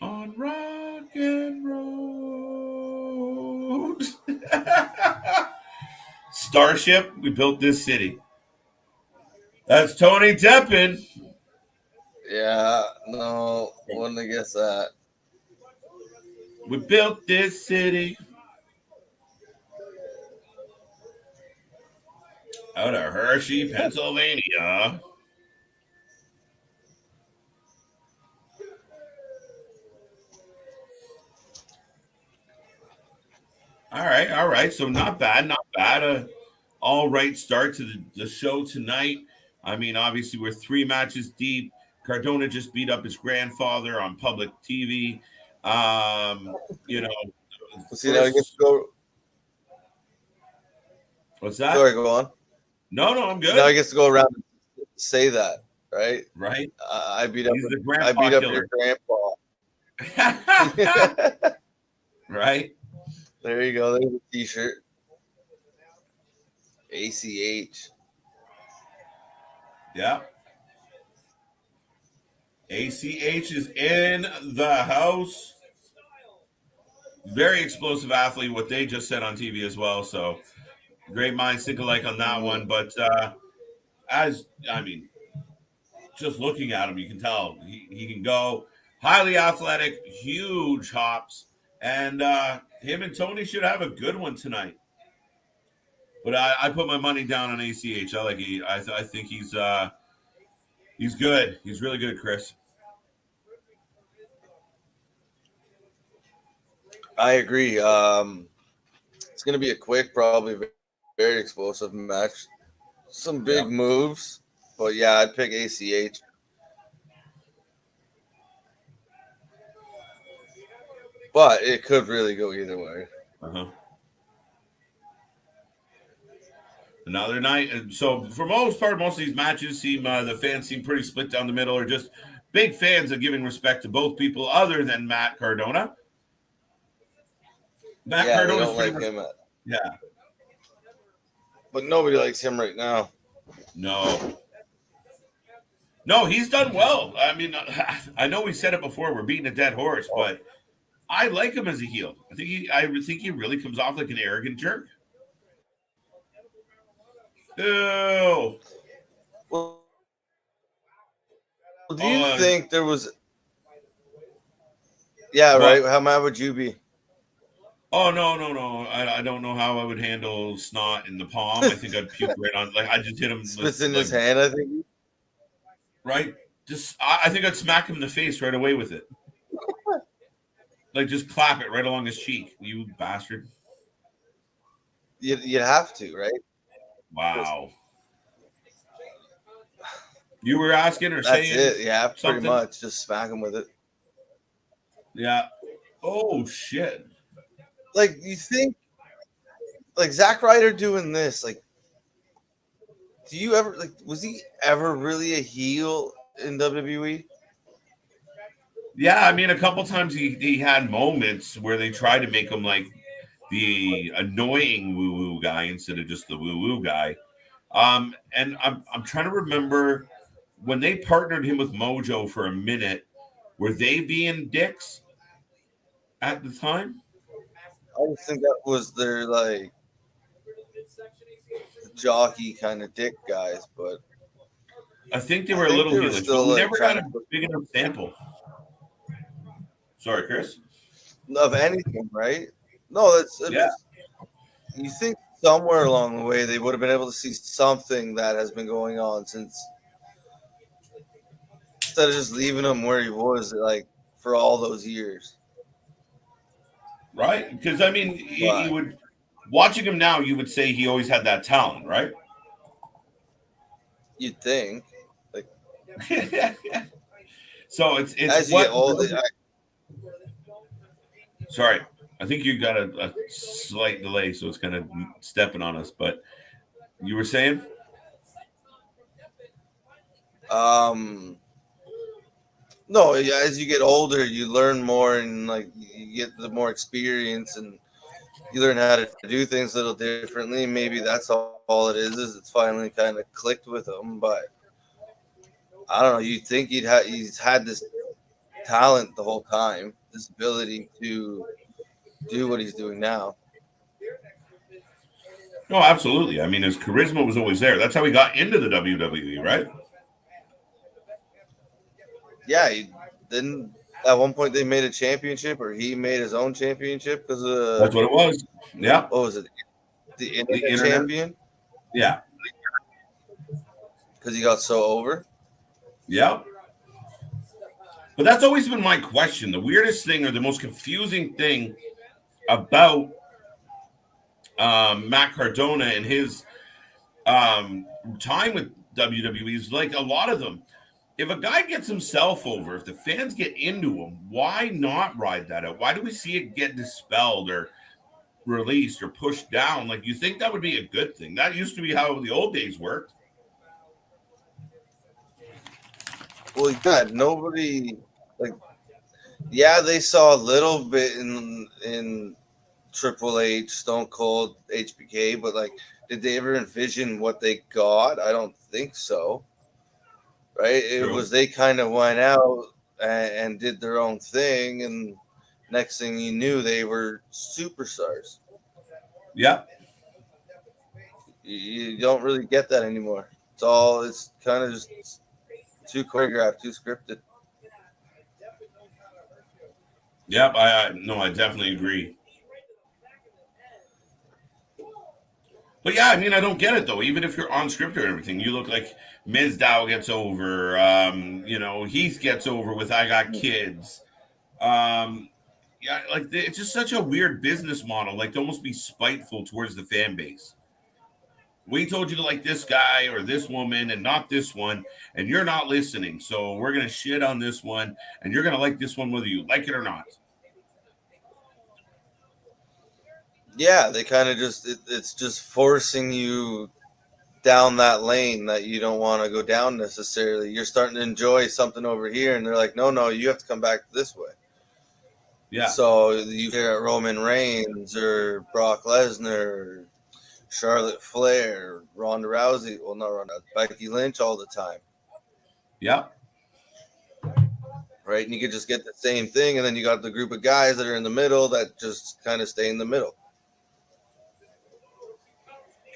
On rock and roll. Starship, we built this city. That's Tony Deppen. Yeah, no, wouldn't have guessed that. We built this city. Out of Hershey, Pennsylvania. All right. So not bad. All right start to the show tonight. I mean, obviously we're 3 matches deep. Cardona just beat up his grandfather on public TV. You know. See, now he gets to go. What's that? Sorry, go on. No, I'm good. Now he gets to go around and say that, right? Right. I beat up killer. your grandpa. Right. There you go. There's a t-shirt. ACH. Yeah. ACH is in the house. Very explosive athlete, what they just said on TV as well. So great minds think alike on that one. But just looking at him, you can tell he can go. Highly athletic, huge hops. And him and Tony should have a good one tonight. But I put my money down on ACH. I think he's good. He's really good, Chris. I agree. It's going to be a quick, probably very explosive match. Some big moves, but yeah, I'd pick ACH. But it could really go either way. Uh-huh. Another night. And so for most part, most of these matches seem the fans seem pretty split down the middle, or just big fans of giving respect to both people other than Matt Cardona. Matt Yeah, they Cardona's don't pretty like much, him, yeah. but nobody likes him right now. No. No, he's done well. I mean, I know we said it before. We're beating a dead horse, but I like him as a heel. I think he really comes off like an arrogant jerk. Ew. Well, do you Oh, think there was? Yeah, what? right. How mad would you be? Oh no! I don't know how I would handle snot in the palm. I think I'd puke right on. Like I just hit him Spits with in like his hand, I think. right. Just I think I'd smack him in the face right away with it. Like just clap it right along his cheek. You bastard! You'd have to, right? Wow. You were asking or That's saying it. Yeah, pretty something? much. Just smack him with it. Yeah. Oh shit. Like you think, like Zack Ryder doing this, like. Do you ever like? Was he ever really a heel in WWE? Yeah, I mean, a couple times he had moments where they tried to make him like the annoying woo woo guy instead of just the woo woo guy. And I'm trying to remember when they partnered him with Mojo for a minute. Were they being dicks at the time? I just think that was their like jockey kind of dick guys, but I think they I were a think little they were heelish, but still we like never got trying a to put big enough sample. Sorry, Chris. of anything, right? No, that's I'm Yeah, just you think somewhere along the way they would have been able to see something that has been going on since instead of just leaving him where he was like for all those years. right. Because I mean, you But would watching him now, you would say he always had that talent, right? you'd think like So it's as you get what. old, Sorry, I think you got a slight delay, so it's kind of stepping on us. But you were saying, um, no, yeah, as you get older, you learn more and like you get the more experience and you learn how to do things a little differently. Maybe that's all it is it's finally kind of clicked with him. But I don't know. You think he's had this talent the whole time, this ability to do what he's doing now. no, absolutely. I mean, his charisma was always there. That's how he got into the WWE, right? Yeah, he didn't. At one point, they made a championship, or he made his own championship because That's what it was. Yeah, what was it, the the internet internet. champion? Yeah, Because he got so over. yeah. But that's always been my question. The weirdest thing or the most confusing thing about Matt Cardona and his time with WWE is like a lot of them. If a guy gets himself over, if the fans get into him, why not ride that out? Why do we see it get dispelled or released or pushed down? Like you think that would be a good thing? That used to be how the old days worked. Well, yeah, nobody like. Yeah, they saw a little bit in Triple H, Stone Cold, HBK, but like, did they ever envision what they got? I don't think so. Right? It True. was they kind of went out and did their own thing, and next thing you knew, they were superstars. Yeah. You don't really get that anymore. It's kind of just too choreographed, too scripted. Yep. I no, I definitely agree. But yeah, I mean, I don't get it though. Even if you're on script or everything, you look like Ms. Dow gets over. Heath gets over with I got kids. Um, Yeah, like it's just such a weird business model, like to almost be spiteful towards the fan base. We told you to like this guy or this woman and not this one, and you're not listening. So we're gonna shit on this one, and you're gonna like this one whether you like it or not. Yeah, they kind of just it's just forcing you down that lane that you don't want to go down necessarily. You're starting to enjoy something over here, and they're like, no, you have to come back this way. Yeah. So you hear Roman Reigns or Brock Lesnar, Charlotte Flair, Ronda Rousey. Well, not Ronda, Becky Lynch all the time, Yeah. right? And you could just get the same thing, and then you got the group of guys that are in the middle that just kind of stay in the middle.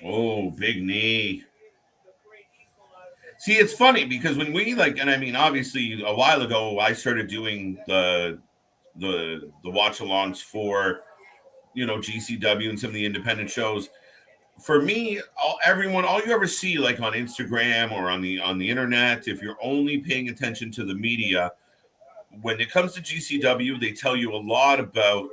Oh, big knee. See, it's funny because when we like, and I mean, obviously, a while ago, I started doing the watch alongs for GCW and some of the independent shows. For me, all you ever see like on Instagram or on the internet, if you're only paying attention to the media, when it comes to GCW, they tell you a lot about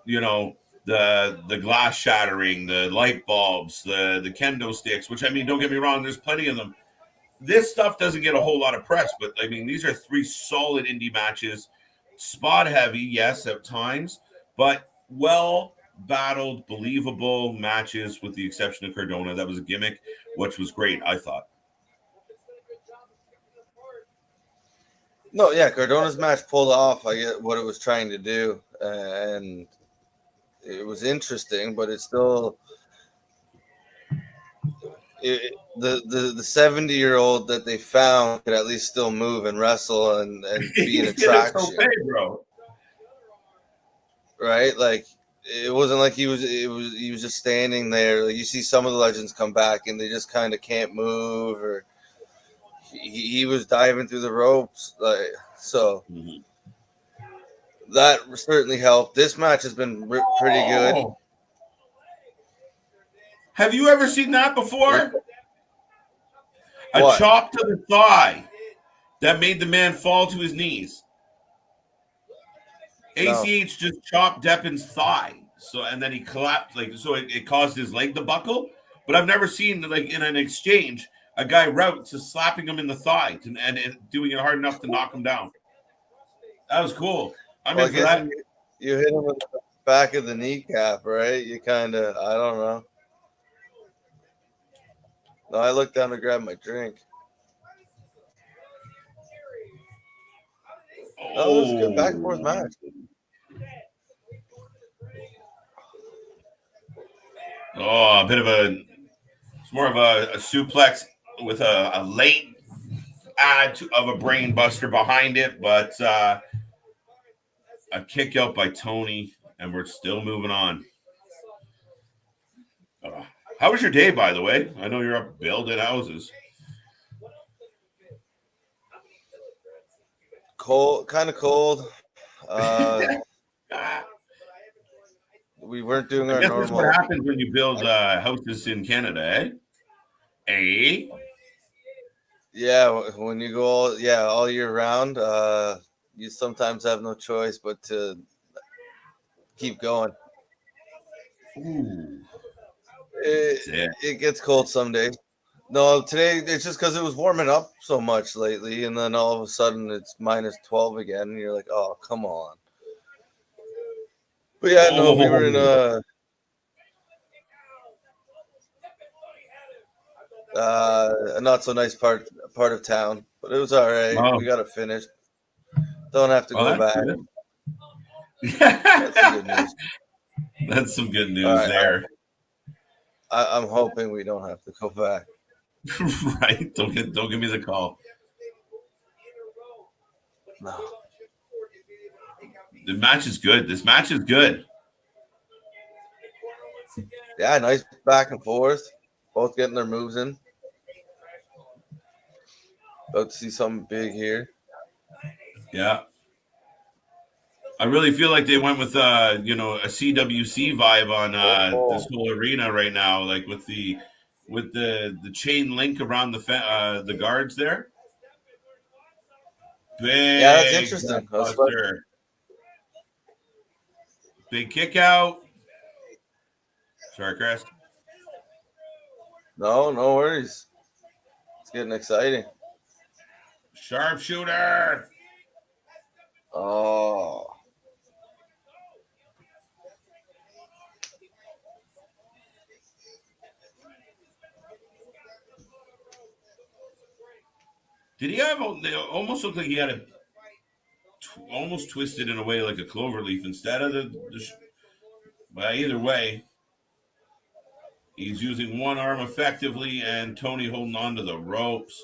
you know the glass shattering, the light bulbs, the kendo sticks. Which I mean, don't get me wrong, there's plenty of them. This stuff doesn't get a whole lot of press, but I mean, these are three solid indie matches. Spot heavy, yes, at times, but well battled, believable matches with the exception of Cardona. That was a gimmick, which was great, I thought. No, yeah, Cardona's match pulled off. I get what it was trying to do, and it was interesting, but it's still the 70-year-old that they found could at least still move and wrestle and be an attraction, okay, bro. right? Like it wasn't like he was just standing there. Like you see some of the legends come back and they just kind of can't move, or he was diving through the ropes, like so. Mm-hmm. That certainly helped. This match has been pretty good. Have you ever seen that before? A What? chop to the thigh that made the man fall to his knees. No. ACH just chopped Deppin's thigh, and then he collapsed, so it caused his leg to buckle. But I've never seen like in an exchange a guy route to slapping him in the thigh and doing it hard enough to knock him down. That was cool. I'm in for that. You hit him with the back of the kneecap, right? You kind of, I don't know. No, I looked down to grab my drink. Oh, it was a good back and forth match. Oh, it's more of a suplex with a late add of a brain buster behind it, but a kick out by Tony, and we're still moving on. How was your day, by the way? I know you're up building houses. Cold, kind of cold. We weren't doing our normal. This is what happens when you build houses in Canada, eh? Eh? Yeah, when you go all year round, you sometimes have no choice but to keep going. Ooh. It gets cold some days. No, today it's just because it was warming up so much lately, and then all of a sudden it's minus 12 again, and you're like, oh, come on. But yeah, no, we were in a not so nice part of town, but it was all right. Wow. We got it finished. Don't have to go back. That's some good news. That's some good news there. I'm hoping we don't have to go back. Right? Don't give me the call. No. The match is good. This match is good. Yeah, nice back and forth. Both getting their moves in. About to see something big here. Yeah. I really feel like they went with a CWC vibe on this whole arena right now, like with the chain link around the guards there. Big yeah, that's interesting. Big kick out. Sorry, Chris. No worries. It's getting exciting. Sharpshooter. Oh. Did he have? They almost looked like he had it almost twisted in a way like a clover leaf instead of but either way, he's using one arm effectively, and Tony holding on to the ropes.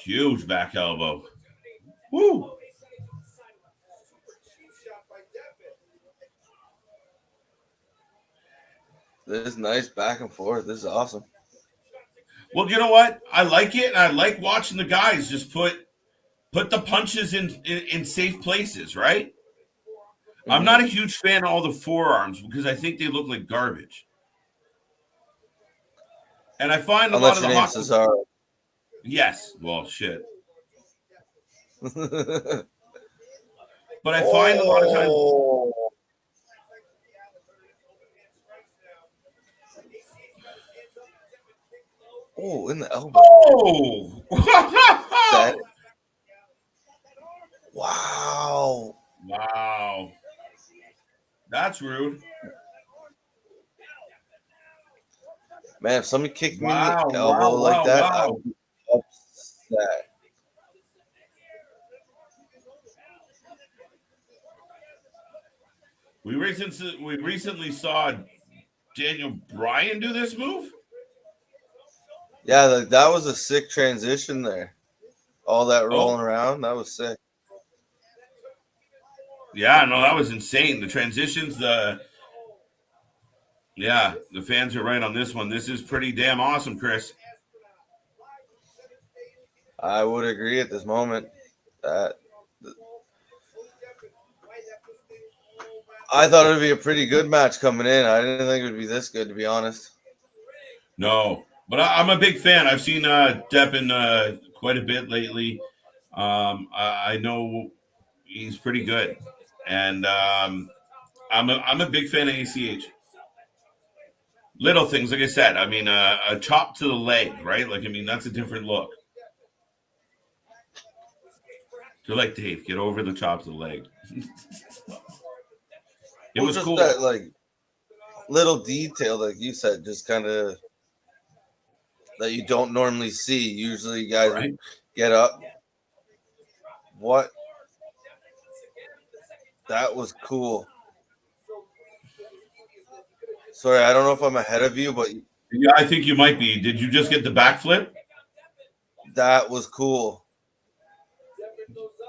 Huge back elbow. Woo! This is nice back and forth. This is awesome. Well, you know what? I like it. I like watching the guys just put the punches in safe places, right? Mm-hmm. I'm not a huge fan of all the forearms because I think they look like garbage. And I find a lot of the Cesaro. Yes. Well, shit. But I find a lot of times. Oh, in the elbow. Oh! Wow. Wow. That's rude. Man, if somebody kicked me in the elbow like that, I would be upset. We recently saw Daniel Bryan do this move. Yeah, that was a sick transition there. All that rolling around, that was sick. Yeah, no, that was insane. The transitions, the fans are right on this one. This is pretty damn awesome, Chris. I would agree at this moment. I thought it would be a pretty good match coming in. I didn't think it would be this good, to be honest. No, but I'm a big fan. I've seen Deppen quite a bit lately. I know he's pretty good, and I'm a big fan of ACH. Little things, like I said. I mean, a chop to the leg, right? Like, I mean, that's a different look. They're like, Dave, get over the chop to the leg. It was just cool. That, like, little detail, like you said, just kind of that you don't normally see. Usually, guys get up. What? That was cool. Sorry, I don't know if I'm ahead of you, but yeah, I think you might be. Did you just get the backflip? That was cool.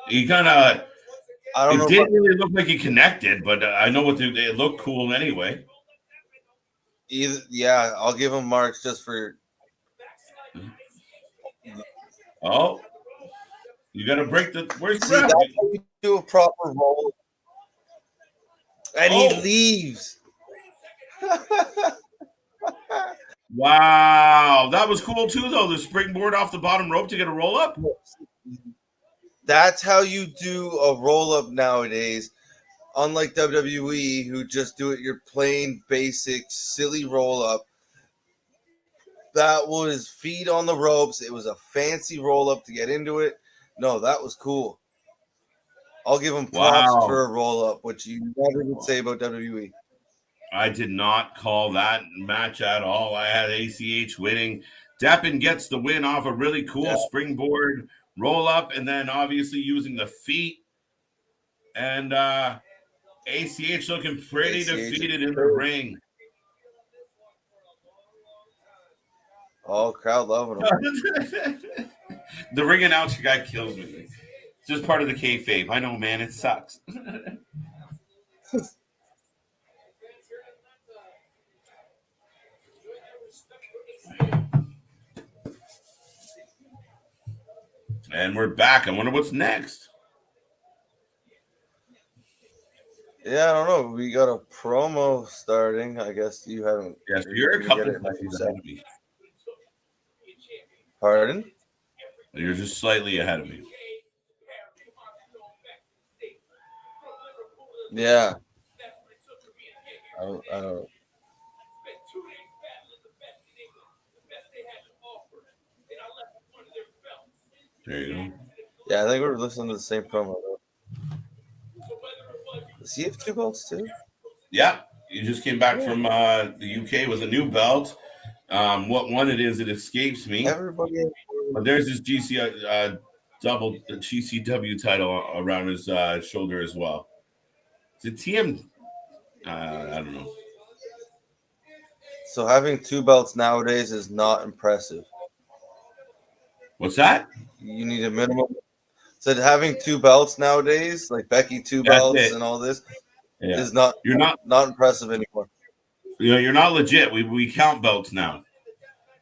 He kind of. I don't know. It didn't really look like he connected, but I know what it looked cool anyway. Yeah, I'll give him marks just for. Oh, you got to break the. Where's the ref? That's how you do a proper roll. And he leaves. Wow, that was cool too, though. The springboard off the bottom rope to get a roll up. That's how you do a roll up nowadays. Unlike WWE, who just do it your plain, basic, silly roll up. That was feet on the ropes. It was a fancy roll up to get into it. No, that was cool. I'll give him props for a roll up, which you never would say about WWE. I did not call that match at all. I had ACH winning. Deppen gets the win off a really cool springboard roll up, and then obviously using the feet. And ACH looking pretty defeated in the ring. Oh, crowd loving him. The ring announcer guy kills me. It's just part of the kayfabe. I know, man. It sucks. And we're back. I wonder what's next. Yeah, I don't know. We got a promo starting. I guess you haven't. Yes, you're a couple of seconds ahead of me. Pardon? You're just slightly ahead of me. Yeah. I don't. There you go. Yeah, I think we're listening to the same promo. Does he have two belts too? Yeah, you just came back Yeah. from the UK with a new belt. What one it is, it escapes me. Everybody. But there's this double GCW title around his shoulder as well. Is it TM? I don't know. So having two belts nowadays is not impressive. What's that? You need a minimum. Said having two belts nowadays, like Becky two That's belts it. and all this, Yeah, is not you're not. not impressive anymore. You're not legit. We count belts now.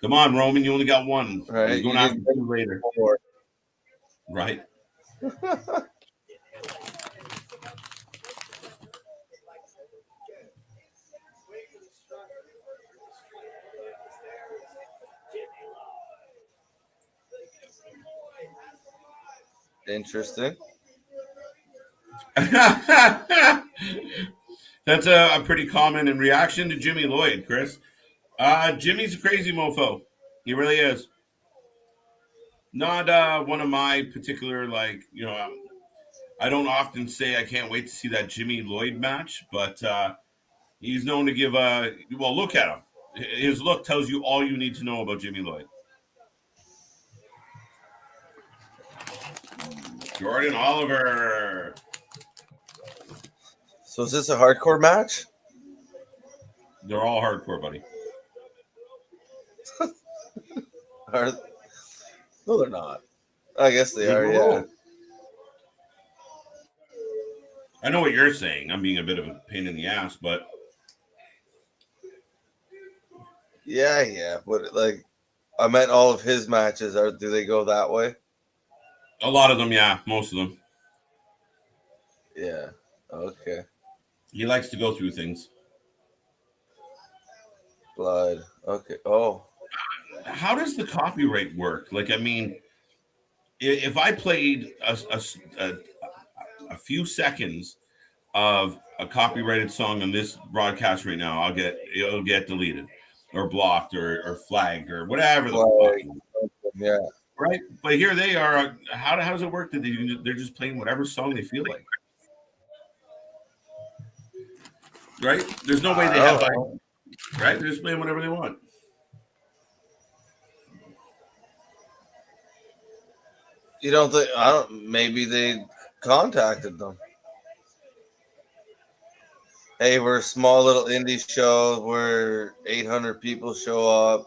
Come on, Roman. You only got one. He's Right? going You need after two later. more. Right. Interesting. That's a pretty common in reaction to Jimmy Lloyd, Chris. Jimmy's a crazy mofo. He really is. Not one of my particular, I don't often say I can't wait to see that Jimmy Lloyd match, but he's known to give well, look at him. His look tells you all you need to know about Jimmy Lloyd. Jordan Oliver. So is this a hardcore match? They're all hardcore, buddy. Are, no, they're not. I guess they are. Yeah. Whoa. I know what you're saying. I'm being a bit of a pain in the ass, but Yeah. But like, I meant all of his matches. Do they go that way? a lot of them, yeah, most of them. Yeah. Okay. He likes to go through things. Blood. Okay. Oh. How does the copyright work? Like, I mean, if I played a few seconds of a copyrighted song on this broadcast right now, it'll get deleted or blocked or flagged or whatever the fuck. Yeah. Right? But here they are. How does it work that they're just playing whatever song they feel like? Right? There's no way they have right? They're just playing whatever they want. You don't think? I don't. Maybe they contacted them. Hey, we're a small little indie show where 800 people show up.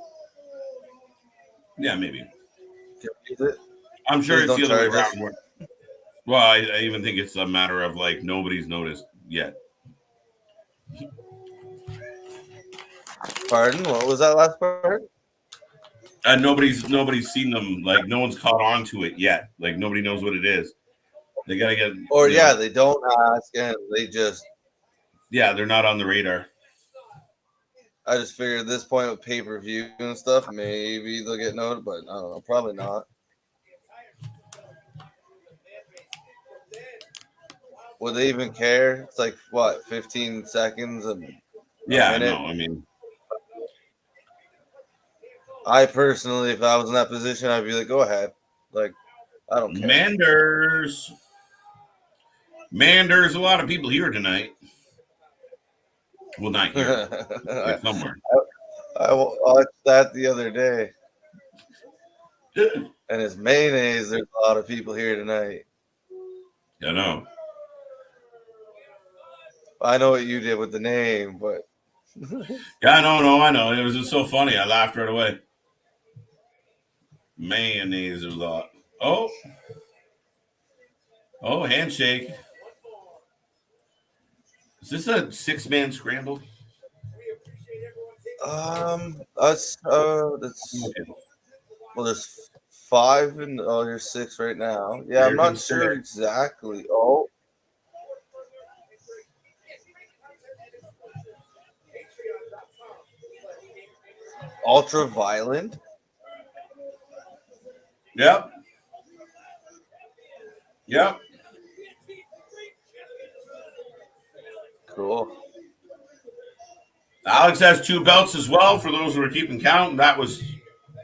Yeah, maybe. Can we do it? I'm sure Please it's don't the other way charge us. around. Well, I even think it's a matter of like nobody's noticed yet. Pardon? What was that last part? And nobody's seen them. Like no one's caught on to it yet. Like nobody knows what it is. They gotta get. Or You know, they don't ask and they just. yeah, they're not on the radar. I just figured at this point with pay per view and stuff, maybe they'll get noted, but I don't know. Probably not. Would they even care? It's like what, 15 seconds a Yeah, minute? no, I mean, I personally, if I was in that position, I'd be like, go ahead. Like, I don't care. Manders, a lot of people here tonight. Well, not here, like somewhere. I watched that the other day. And his mayonnaise, there's a lot of people here tonight. I know. I know what you did with the name, but Yeah, no, I know. It was just so funny. I laughed right away. Mayonnaise a lot. Oh, handshake. Is this a 6-man scramble? that's well, there's 5 and there's 6 right now. Yeah, I'm not sure exactly. Oh, ultra violent. Yep. Cool. Alex has 2 belts as well. For those who are keeping count, that was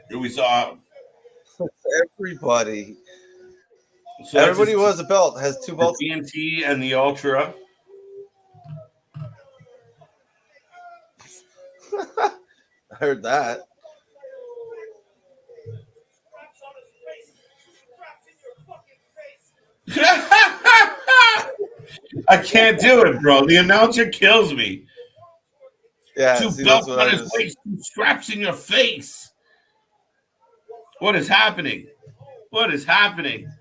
who we saw. Everybody. So that's Everybody who has a belt has 2 the belts. TNT and the Ultra. I heard that. I can't do it, bro. The announcer kills me. Yeah, 2 see, belts that's what on I his was. waist, 2 straps in your face. What is happening? What is happening?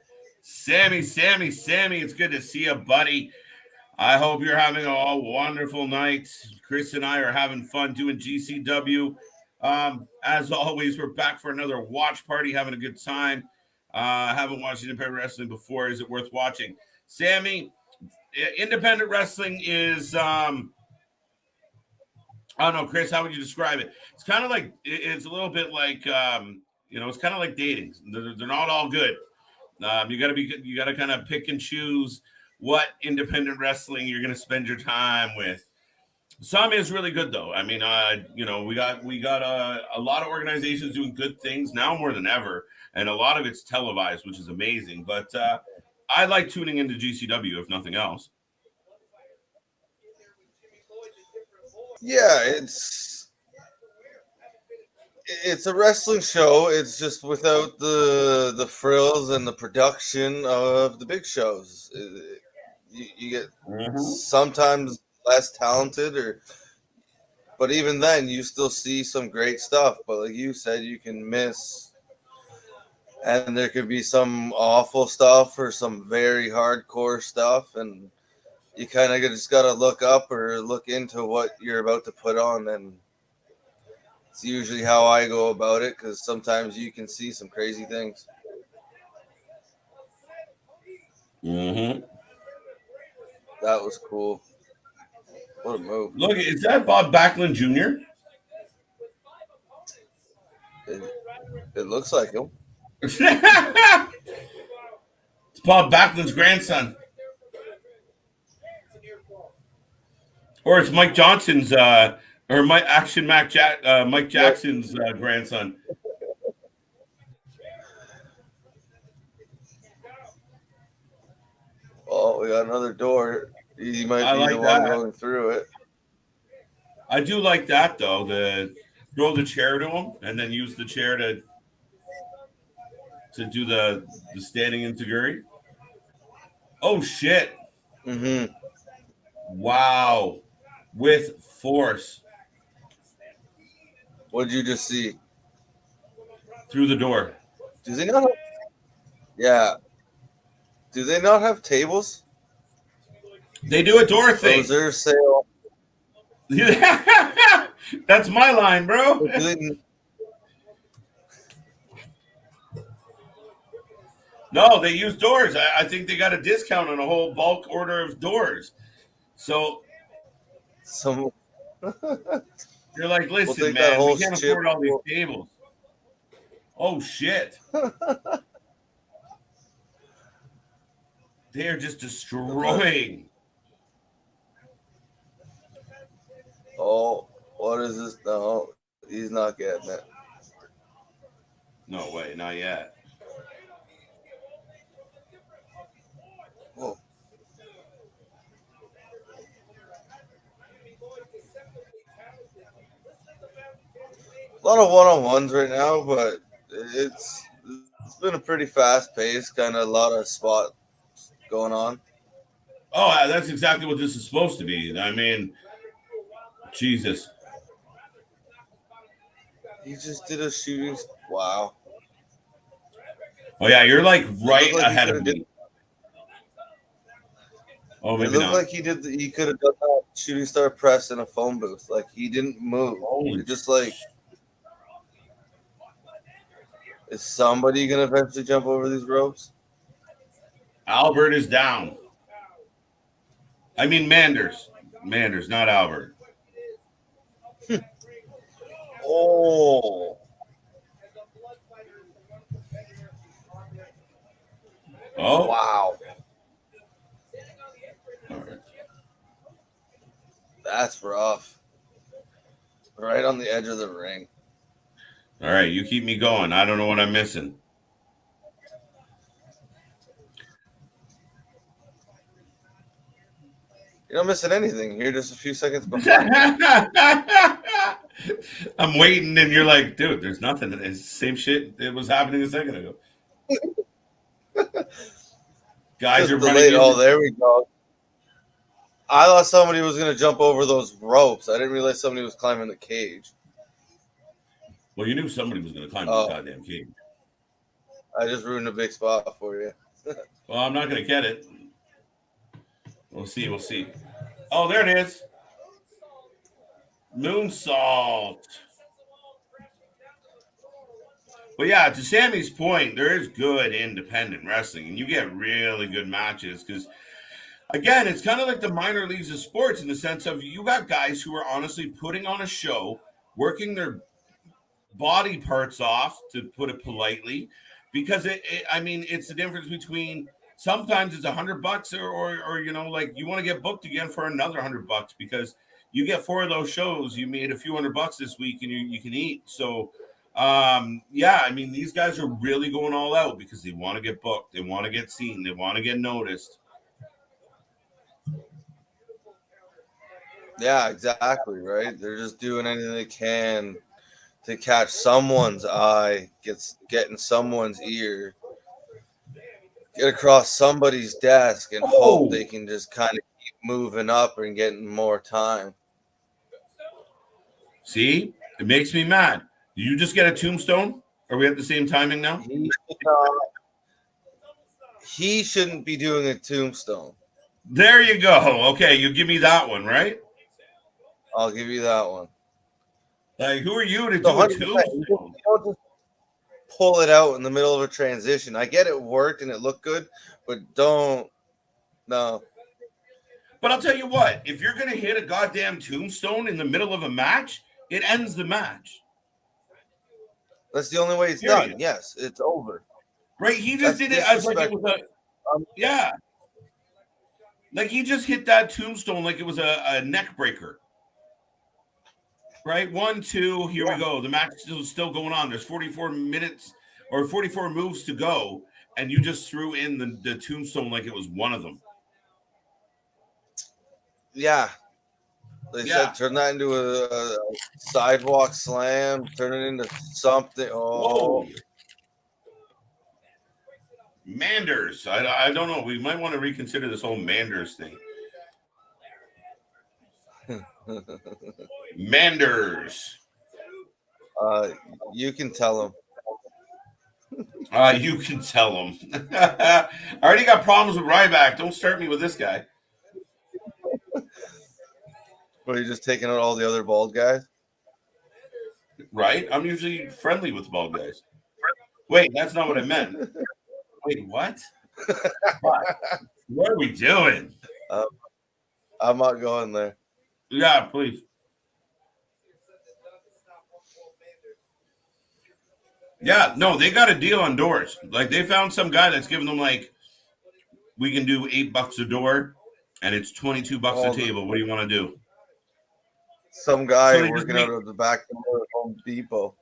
Sammy, it's good to see you, buddy. I hope you're having a wonderful night. Chris and I are having fun doing GCW. As always, we're back for another watch party, having a good time. Haven't watched independent wrestling before. Is it worth watching? Sammy, independent wrestling is I don't know, Chris, how would you describe it? It's kind of like it's a little bit like it's kind of like dating. They're not all good. You gotta kind of pick and choose what independent wrestling you're gonna spend your time with. Some is really good though. I mean, we got a lot of organizations doing good things now more than ever, and a lot of it's televised, which is amazing. But I like tuning into GCW if nothing else. Yeah, it's a wrestling show. It's just without the frills and the production of the big shows. You get sometimes less talented, but even then, you still see some great stuff. But like you said, you can miss, and there could be some awful stuff or some very hardcore stuff, and you kind of just got to look up or look into what you're about to put on, and it's usually how I go about it because sometimes you can see some crazy things. Mm-hmm. That was cool. What a move. Look, is that Bob Backlund Jr.? It looks like him. It's Bob Backlund's grandson. Or it's Mike Johnson's, or Mike Jackson's grandson. Oh, we got another door. He might I be like the one that. going through it. I do like that though. Throw the chair to him and then use the chair to do the standing enzuigiri. Oh shit! Mm-hmm. Wow, with force What did you just see? through the door. Do they not? Yeah. Do they not have tables? They do a door Or thing. was there a sale? That's my line, bro. No, they use doors. I think they got a discount on a whole bulk order of doors. So Some. you're like, We'll listen, take that man, we whole can't chip. afford all these tables. Oh shit. They are just destroying. Oh, what is this? No, he's not getting it. No way, not yet. Whoa. A lot of one-on-ones right now, but it's been a pretty fast-paced, kind of a lot of spots going on. Oh, that's exactly what this is supposed to be. I mean, Jesus. He just did a shooting. Wow. Oh yeah, you're like right Like ahead of me. Oh, It maybe looked not. like he did. He could have done that shooting star press in a phone booth. Like he didn't move. Holy It just like, is somebody gonna eventually jump over these ropes? Albert is down. I mean Manders. Manders, not Albert. Oh. Oh. Wow. All right. That's rough. Right on the edge of the ring. All right, you keep me going. I don't know what I'm missing. You're not missing anything. You're just a few seconds behind. I'm waiting, and you're like, dude, there's nothing. It's the same shit that was happening a second ago. Guys Just are running delayed. in. Oh, there we go. I thought somebody was going to jump over those ropes. I didn't realize somebody was climbing the cage. Well, you knew somebody was going to climb Oh. the goddamn cage. I just ruined a big spot for you. Well, I'm not going to get it. We'll see. We'll see. Oh, there it is. Moonsault. But yeah, to Sammy's point, there is good independent wrestling, and you get really good matches because, again, it's kind of like the minor leagues of sports in the sense of you got guys who are honestly putting on a show, working their body parts off, to put it politely, because I mean, it's the difference between sometimes it's $100 or you know, like you want to get booked again for another $100 because you get 4 of those shows, you made a few $100 this week, and you can eat. So, yeah, I mean, these guys are really going all out because they want to get booked, they want to get seen, they want to get noticed. Yeah, exactly, right? They're just doing anything they can to catch someone's eye, get in someone's ear, get across somebody's desk, and hope they can just kind of keep moving up and getting more time. See, it makes me mad. Did you just get a tombstone? Are we at the same timing now? He shouldn't be doing a tombstone. There you go. Okay, you give me that one, right? I'll give you that one. Like, who are you to do a tombstone? You don't just pull it out in the middle of a transition. I get it worked and it looked good, but don't. No. But I'll tell you what, if you're going to hit a goddamn tombstone in the middle of a match, it ends the match. That's the only way it's done. Yes, it's over. Right? He just did it as like it was a... Yeah. Like he just hit that tombstone like it was a neck breaker. Right? 1, 2, here we go. The match is still going on. There's 44 minutes or 44 moves to go, and you just threw in the tombstone like it was one of them. Yeah. They said turn that into a sidewalk slam, turn it into something. Oh. Whoa. Manders. I don't know. We might want to reconsider this whole Manders thing. Manders. You can tell him. You can tell him. I already got problems with Ryback. Don't start me with this guy. But you're just taking out all the other bald guys? Right? I'm usually friendly with bald guys. Wait, that's not what I meant. Wait, what? What are we doing? I'm not going there. Yeah, please. Yeah, no, they got a deal on doors. Like they found some guy that's giving them like, we can do $8 a door, and it's $22 a table. What do you want to do? Some guy working out of the back door of Home Depot.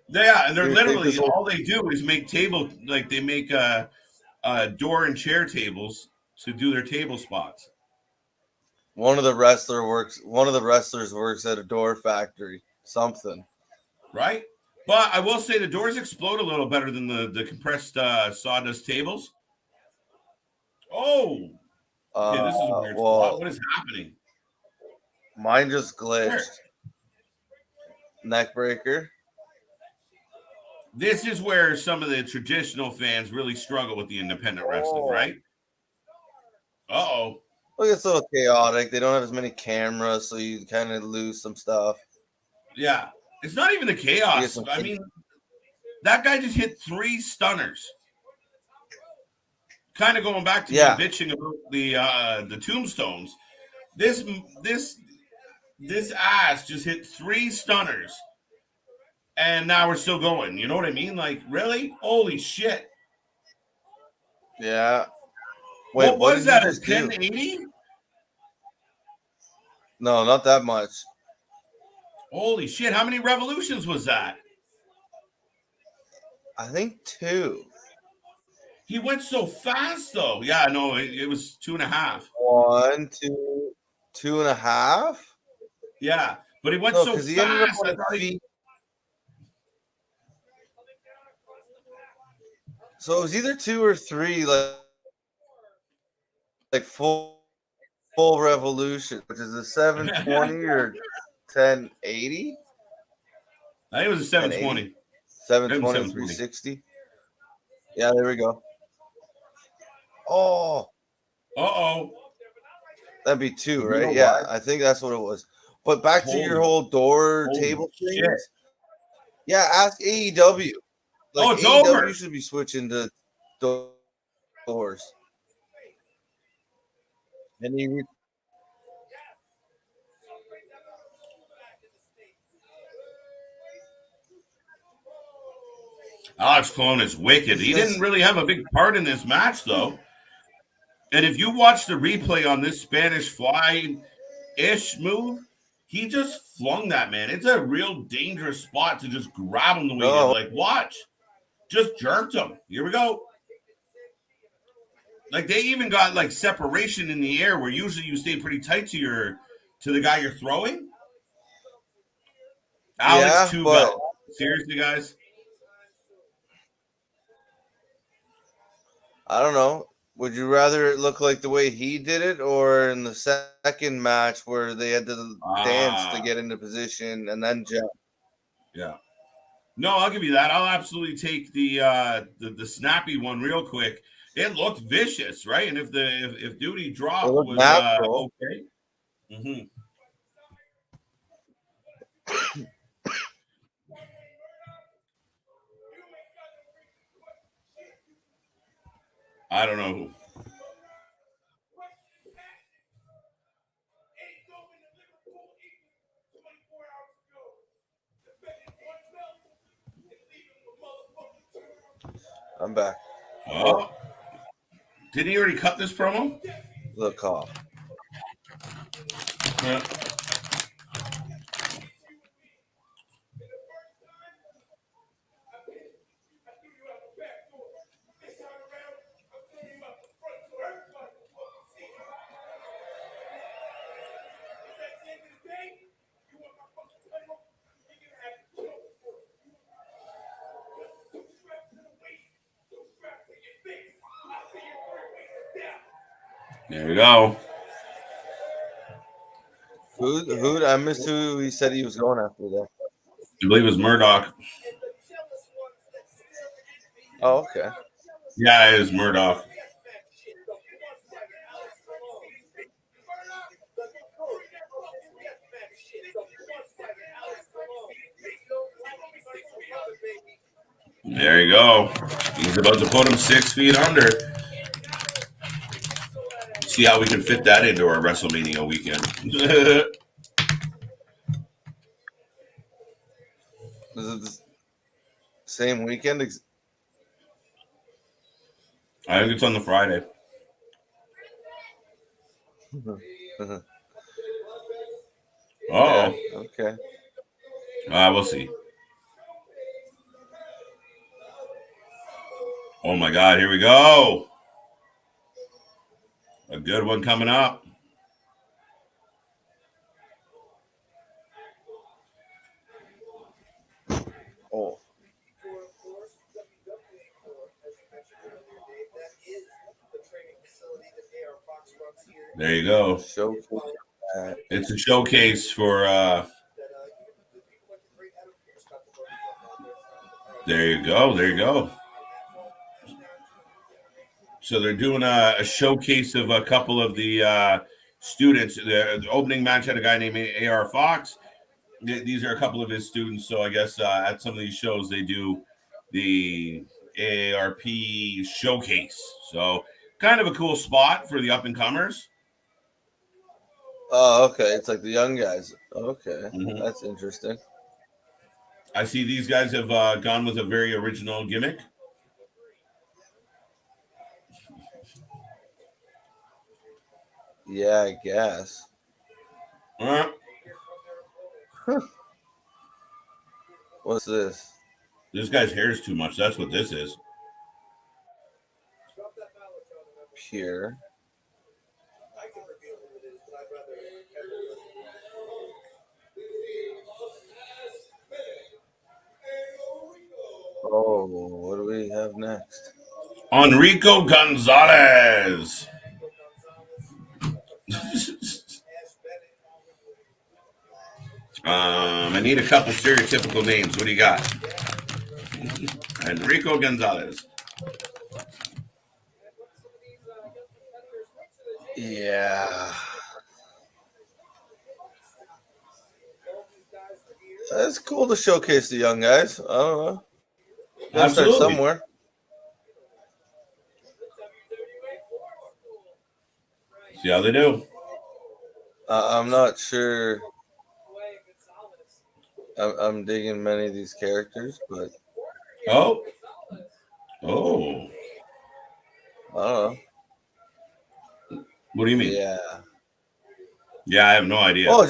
Yeah, and they're literally all they do is make table, like they make door and chair tables to do their table spots. One of the wrestlers works at a door factory. Something. Right? But I will say the doors explode a little better than the compressed sawdust tables. Oh. Okay, this is a weird spot. What is happening? Mine just glitched. Neck breaker. This is where some of the traditional fans really struggle with the independent wrestling, right? Uh-oh. Look, it's a little chaotic. They don't have as many cameras, so you kind of lose some stuff. Yeah. It's not even the chaos. I mean, that guy just hit 3 stunners. Kind of going back to me bitching about the tombstones. This ass just hit 3 stunners. And now we're still going. You know what I mean? Like, really? Holy shit. Yeah. Wait, what was that? A 1080? No, not that much. Holy shit! How many revolutions was that? I think 2. He went so fast, though. Yeah, no, it was 2.5. 1, 2, 2.5. Yeah, but he went No, so because he ended up fast. on I his thought he. feet. So it was either 2 or 3, like full revolution, which is a 720 or 1080. I think it was a 720. 720, 720. 360. Yeah, there we go. Oh, Uh-oh. that'd be 2, You right? know Yeah, what? I think that's what it was. But back to your whole door Holy table shit. things. Yeah, ask AEW. Like Oh, it's AEW over. should be switching to doors. And you Alex Colon is wicked. He didn't just really have a big part in this match, though. And if you watch the replay on this Spanish fly-ish move, he just flung that, man. It's a real dangerous spot to just grab him the way he did. no. Like, watch. Just jerked him. Here we go. Like, they even got, like, separation in the air where usually you stay pretty tight to the guy you're throwing. Alex Yeah, but Tubel. Seriously, guys? I don't know. Would you rather it look like the way he did it, or in the second match where they had to dance to get into position and then jump? Yeah. No, I'll give you that. I'll absolutely take the snappy one real quick. It looked vicious, right? And if Duty It dropped looked was natural. okay. Mm-hmm. I don't know who. I'm back. Oh, did he already cut this promo? Look off. Yeah. There we go. Who? I missed who he said he was going after there. I believe it was Murdoch. Oh, okay. Yeah, it is Murdoch. There you go. He's about to put him 6 feet under. See how we can fit that into our WrestleMania weekend. Is it the same weekend? I think it's on the Friday. Yeah. Oh, Okay. we'll see. Oh my God, here we go. A good one coming up. Oh. There you go. Showcase. It's a showcase for there you go. There you go. So they're doing a showcase of a couple of the students. The opening match had a guy named AR Fox. These are a couple of his students. So I guess at some of these shows they do the AARP showcase. So kind of a cool spot for the up and comers. Oh, okay. It's like the young guys. Okay. Mm-hmm. That's interesting. I see these guys have gone with a very original gimmick. Yeah, I guess. Uh, What's this? this guy's hair is too much. That's what this is. Pure. Oh, what do we have next? Enrico Gonzalez. I need a couple stereotypical names. What do you got? Enrico Gonzalez. Yeah. It's cool to showcase the young guys. I don't know. Gotta start Absolutely. somewhere. See how they do. I'm not sure. I'm digging many of these characters, but Oh. I don't know. What do you mean? Yeah. Yeah, I have no idea. Oh,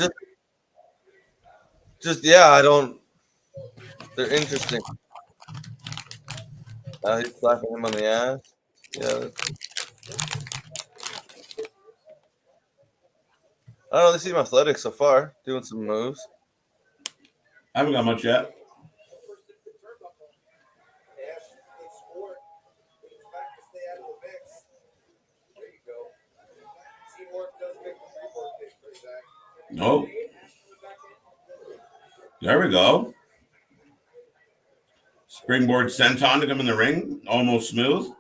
just yeah. I don't. They're interesting. He's slapping him on the ass. Yeah. I don't know. They seem athletic so far, doing some moves. I haven't got much yet. Nope. There we go. Springboard senton to come in the ring. Almost smooth.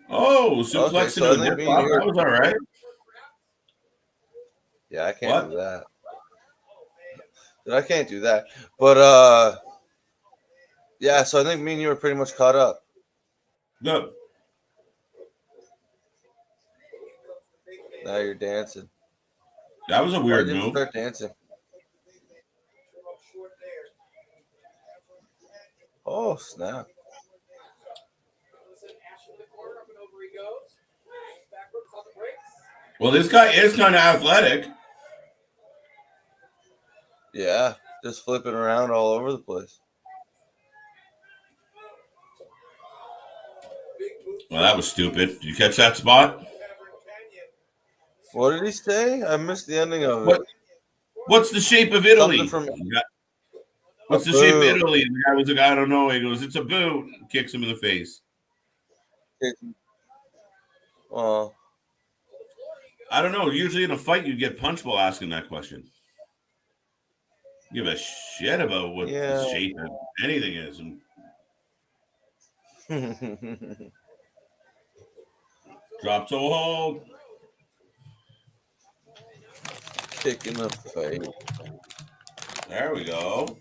Oh, suplex Okay, so into I a think dip flop. That was all right. Yeah, I can't What? do that. I can't do that. But yeah. So I think me and you were pretty much caught up. Good. Now you're dancing. That was a Why weird didn't you move. start dancing? Oh snap! Well, this guy is kind of athletic. Yeah, just flipping around all over the place. Well, that was stupid. Did you catch that spot? What did he say? I missed the ending of What? it. What's the shape of Something Italy? from What's the shape of Italy? And the guy was like, I don't know. He goes, it's a boot. Kicks him in the face. Well, I don't know. Usually in a fight, you get punched while asking that question. Give a shit about what the shape of anything is. And drop toe hold. kick in the face. There we go.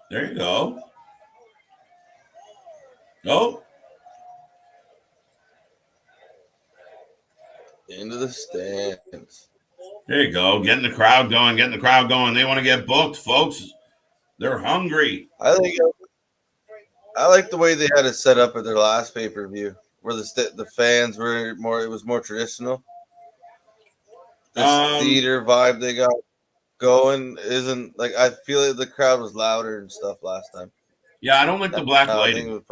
There you go. Oh. Into the stands. There you go. Getting the crowd going. Getting the crowd going. They want to get booked, folks. They're hungry. I like the way they had it set up at their last pay-per-view, where the fans were more. It was more traditional. This theater vibe they got going isn't like, I feel like the crowd was louder and stuff last time. Yeah, I don't like the black I think lighting. it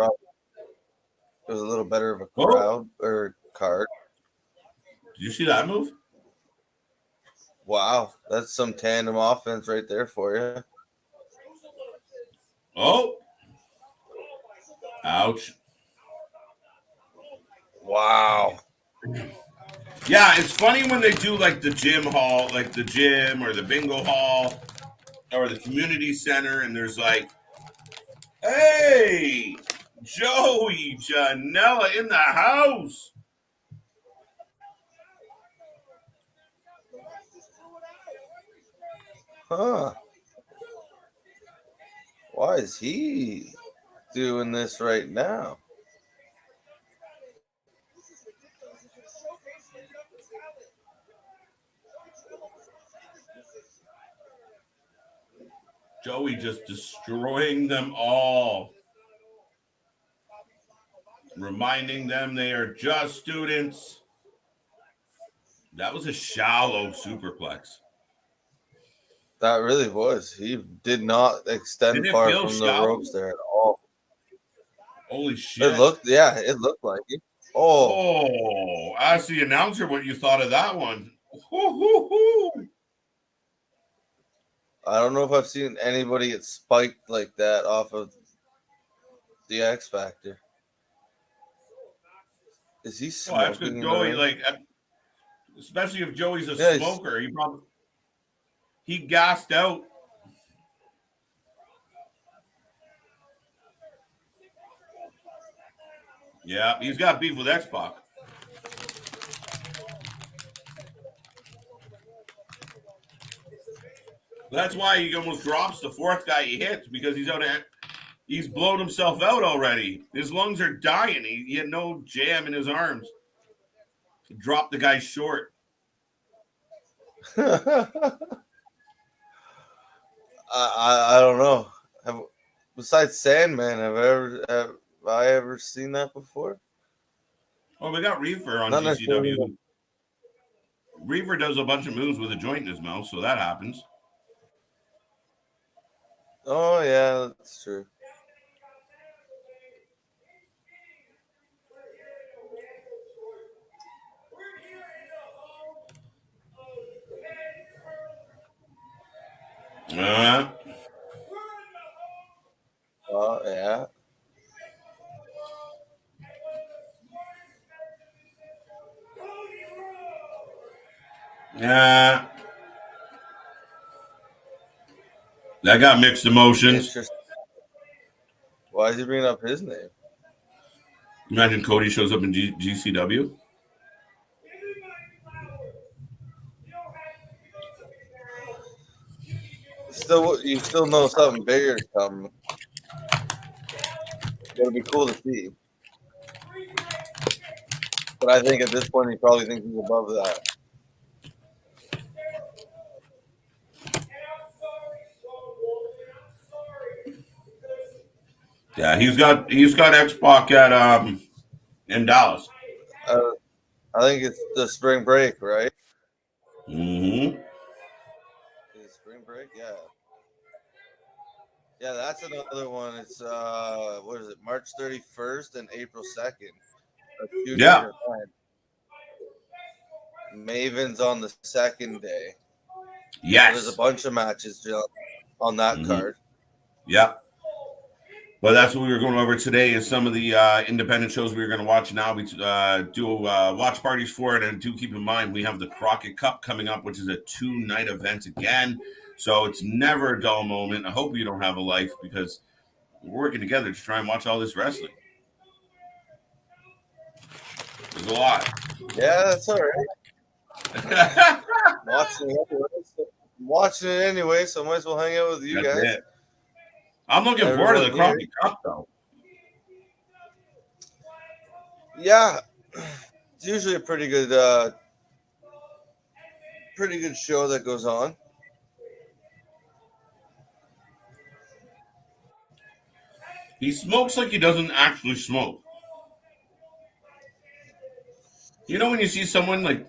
was a little better of a crowd or card. Did you see that move? Wow, that's some tandem offense right there for you. Oh. Ouch. Wow. Yeah, it's funny when they do like the gym hall, like the gym or the bingo hall or the community center, and there's like, hey, Joey Janela in the house. Huh. Why is he doing this right now? Joey just destroying them all, reminding them they are just students. That was a shallow superplex. That really was. He did not extend Did it far feel from the shallow? ropes there at all. Holy It shit. looked like it. Oh, Oh, ask the announcer what you thought of that one. Hoo-hoo-hoo. I don't know if I've seen anybody get spiked like that off of the X Factor. Is he Well, that's smoking because in the Joey, ring? like, especially if Joey's a Yeah, smoker, he gassed out. Yeah, he's got beef with X-Pac. That's why he almost drops the fourth guy he hits, because he's blown himself out already. His lungs are dying. He had no jam in his arms. He dropped the guy short. I don't know. Besides Sandman, have I ever seen that before? Oh, we got Reefer on Not necessarily. GCW. Reefer does a bunch of moves with a joint in his mouth, so that happens. Oh yeah, that's true. Uh, Oh yeah. yeah. That got mixed emotions. Interesting. Why is he bringing up his name? Imagine Cody shows up in GCW. You still know something bigger is coming. It'll be cool to see. But I think at this point he probably thinks he's above that. Yeah, he's got X-Pac at in Dallas. I think it's the spring break, right? Mm-hmm. Is it spring break? Yeah. Yeah, that's another one. It's what is it? March 31st and April 2nd. Two Yeah. different times. Maven's on the second day. Yes. So there's a bunch of matches on that card. Yeah. Well, that's what we were going over today is some of the independent shows we were going to watch now. We do watch parties for it. And do keep in mind, we have the Crockett Cup coming up, which is a 2-night event again. So it's never a dull moment. I hope you don't have a life because we're working together to try and watch all this wrestling. There's a lot. Yeah, that's all right. Watching it anyway, so I might as well hang out with you That's guys. it. I'm looking forward to the Crockett Cup, though. Yeah, it's usually a pretty good show that goes on. He smokes like he doesn't actually smoke. You know when you see someone like,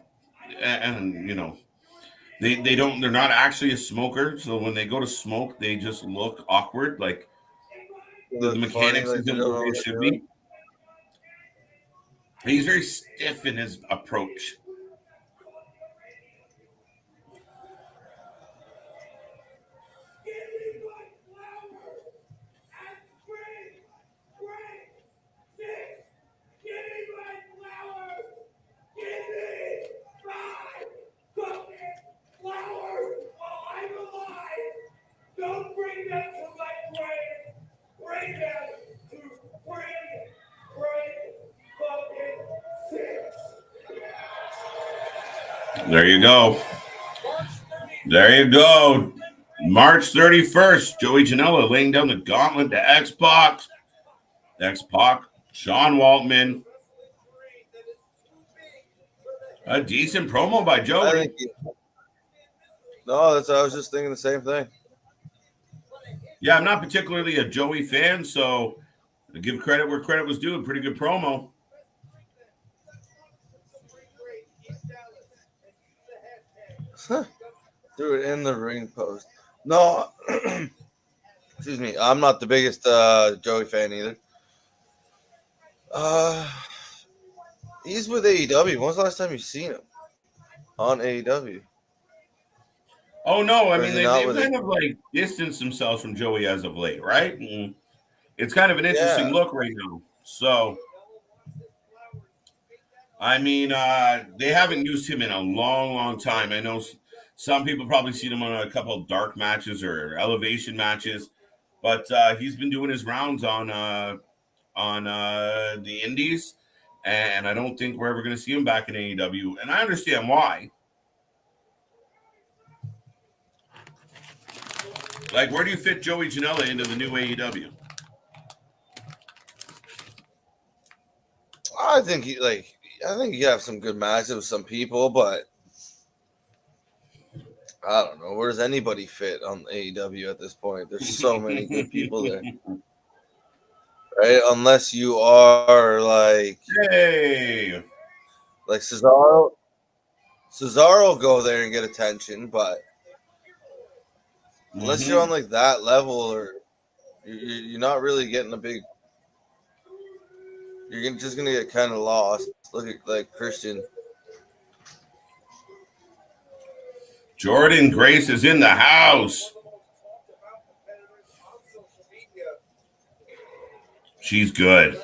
and you know, they're not actually a smoker. So when they go to smoke, they just look awkward. Like the mechanics Like isn't the way it should be. He's very stiff in his approach. Don't bring them to my grave. Bring them to grave fucking six. There you go. There you go. March 31st, Joey Janela laying down the gauntlet to X-Pac, Sean Waltman. A decent promo by Joey. No, I was just thinking the same thing. Yeah, I'm not particularly a Joey fan, so I give credit where credit was due. Pretty good promo. Threw it in the ring post. No, excuse me. I'm not the biggest Joey fan either. He's with AEW. When was the last time you seen him on AEW? Oh no, I Or is mean he not they've with it? kind of like distanced themselves from Joey as of late, right? And it's kind of an interesting Yeah. look right now. So I mean, they haven't used him in a long, long time. I know some people probably seen him on a couple of dark matches or elevation matches, but he's been doing his rounds on the Indies, and I don't think we're ever going to see him back in AEW. And I understand why. Like, where do you fit Joey Janela into the new AEW? I think I think you have some good matches with some people, but I don't know. Where does anybody fit on AEW at this point? There's so many good people there, right? Unless you are Hey, like Cesaro. Cesaro will go there and get attention, but unless you're on mm-hmm. like that level, or you're not really getting a big. Just gonna get kind of lost. Look at like Christian. Jordan Grace is in the house. She's good.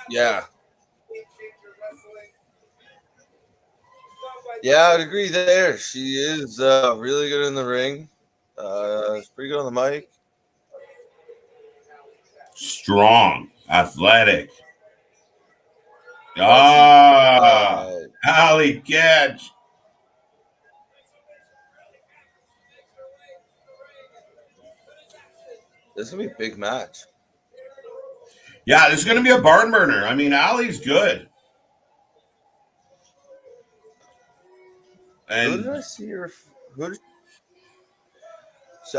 Yeah, yeah, I'd agree there. She is really good in the ring. She's pretty good on the mic. Strong, athletic. Oh, she. Ah, Alley catch. This is gonna be a big match. Yeah, this is going to be a barn burner. I mean, Allie's good. Who did And I see her? Who did,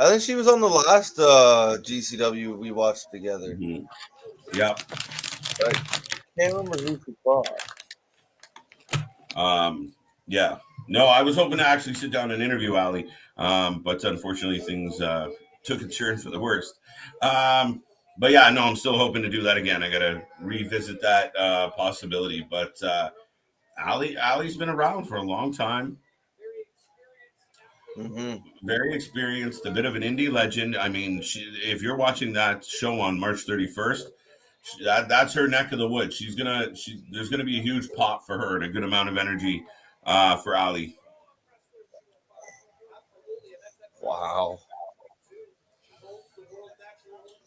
I think she was on the last GCW we watched together. mhm, yep. I can't remember who she fought. Yeah. No, I was hoping to actually sit down and interview Allie, but unfortunately things took a turn for the worst. But yeah, no, I'm still hoping to do that again. I got to revisit that possibility. But Allie's been around for a long time. Mm-hmm. Very experienced, a bit of an indie legend. I mean, if you're watching that show on March 31st, that's her neck of the woods. There's gonna be a huge pop for her and a good amount of energy for Ali. Wow.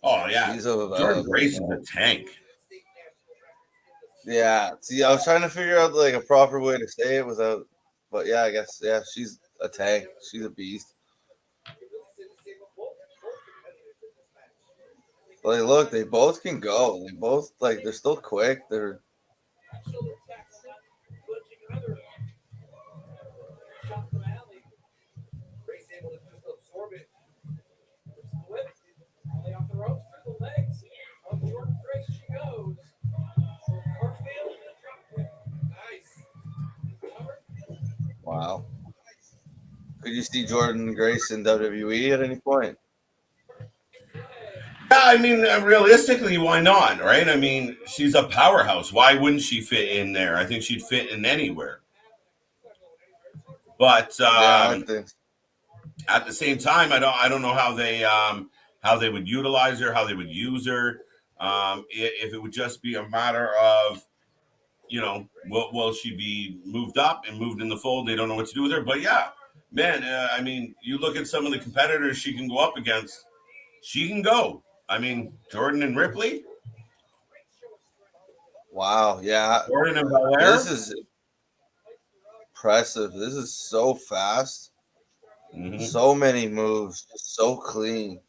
Oh yeah, She's a Jordan Grace is a tank. yeah. See, I was trying to figure out like a proper way to say it without, but yeah, I guess yeah, she's a tank. She's a beast. Like, look, they both can go. They both they're still quick. They're wow. Could you see Jordan Grace in WWE at any point? Yeah, I mean, realistically, why not? Right? I mean, she's a powerhouse. Why wouldn't she fit in there? I think she'd fit in anywhere. But Yeah, I think. at the same time, I don't know how they would utilize her, how they would use her. If it would just be a matter of will she be moved up and moved in the fold? They don't know what to do with her. But yeah, man, I mean, you look at some of the competitors she can go up against. She can go. I mean, Jordan and Ripley, Wow. Yeah. Jordan and This Belair. is impressive. This is so fast. Mm-hmm. So many moves. Just so clean.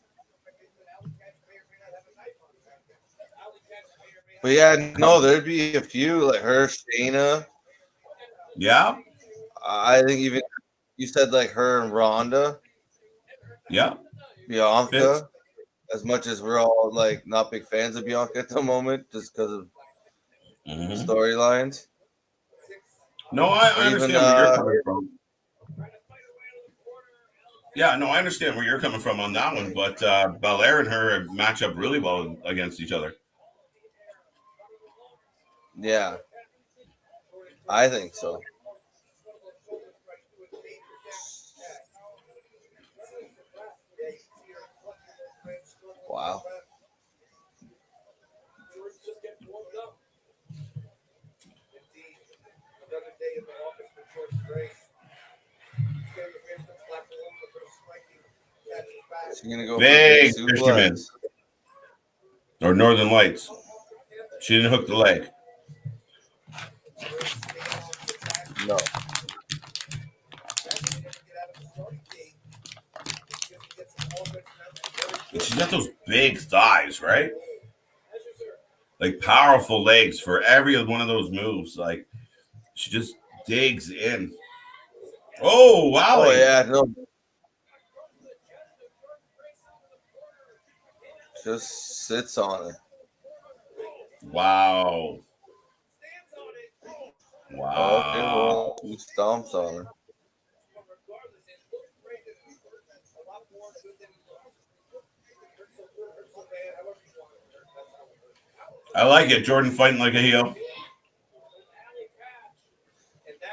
But yeah, no, there'd be a few like her, Shayna. Yeah. I think even you said like her and Ronda. Yeah. Bianca. Fits. As much as we're all like not big fans of Bianca at the moment, just because of storylines. No, I Or even understand where you're coming from. Yeah, no, I understand where you're coming from on that one, but Belair and her match up really well against each other. yeah, I think so. Wow. She's gonna go for a big Big fisherman suplex. or Northern Lights. She didn't hook the leg. No. And she's got those big thighs, right? Like powerful legs for every one of those moves. Like she just digs in. Oh, Oh Wally. yeah, no. Just sits on it. Wow. Okay, Wow. well, he stomps on her. I like it. Jordan fighting like a heel.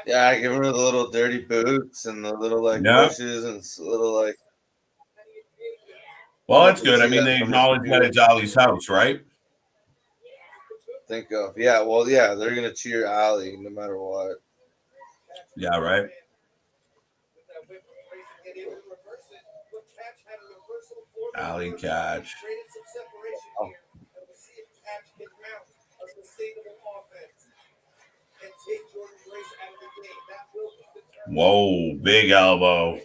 Yeah, giving her the little dirty boots and the little like Yeah. pushes and little like. Well, Love that's to good. I see mean, that they from her acknowledge that too. it's Ali's house, right? Think of yeah, well, yeah, they're gonna cheer Ali no matter what. Yeah, right. Ali catch. Oh, Whoa, big elbow.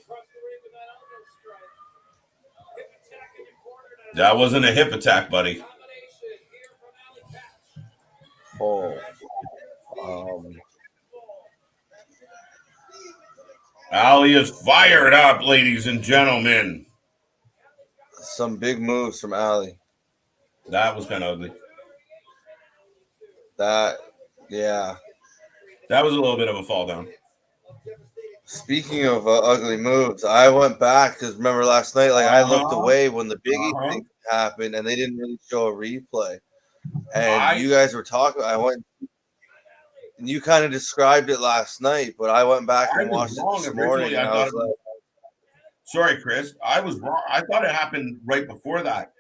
That wasn't a hip attack, buddy. oh, Ali is fired up, ladies and gentlemen. some big moves from Ali. That was kind of ugly. That, yeah. That was a little bit of a fall down. Speaking of ugly moves, I went back because remember last night, like I looked Uh-huh. away when the Biggie Uh-huh. thing happened, and they didn't really show a replay. And I you guys were talking. I went, and you kind of described it last night, but I went back and was watched it wrong this morning, originally. and I I thought was it like, was sorry, Chris. I was wrong. I thought it happened right before that.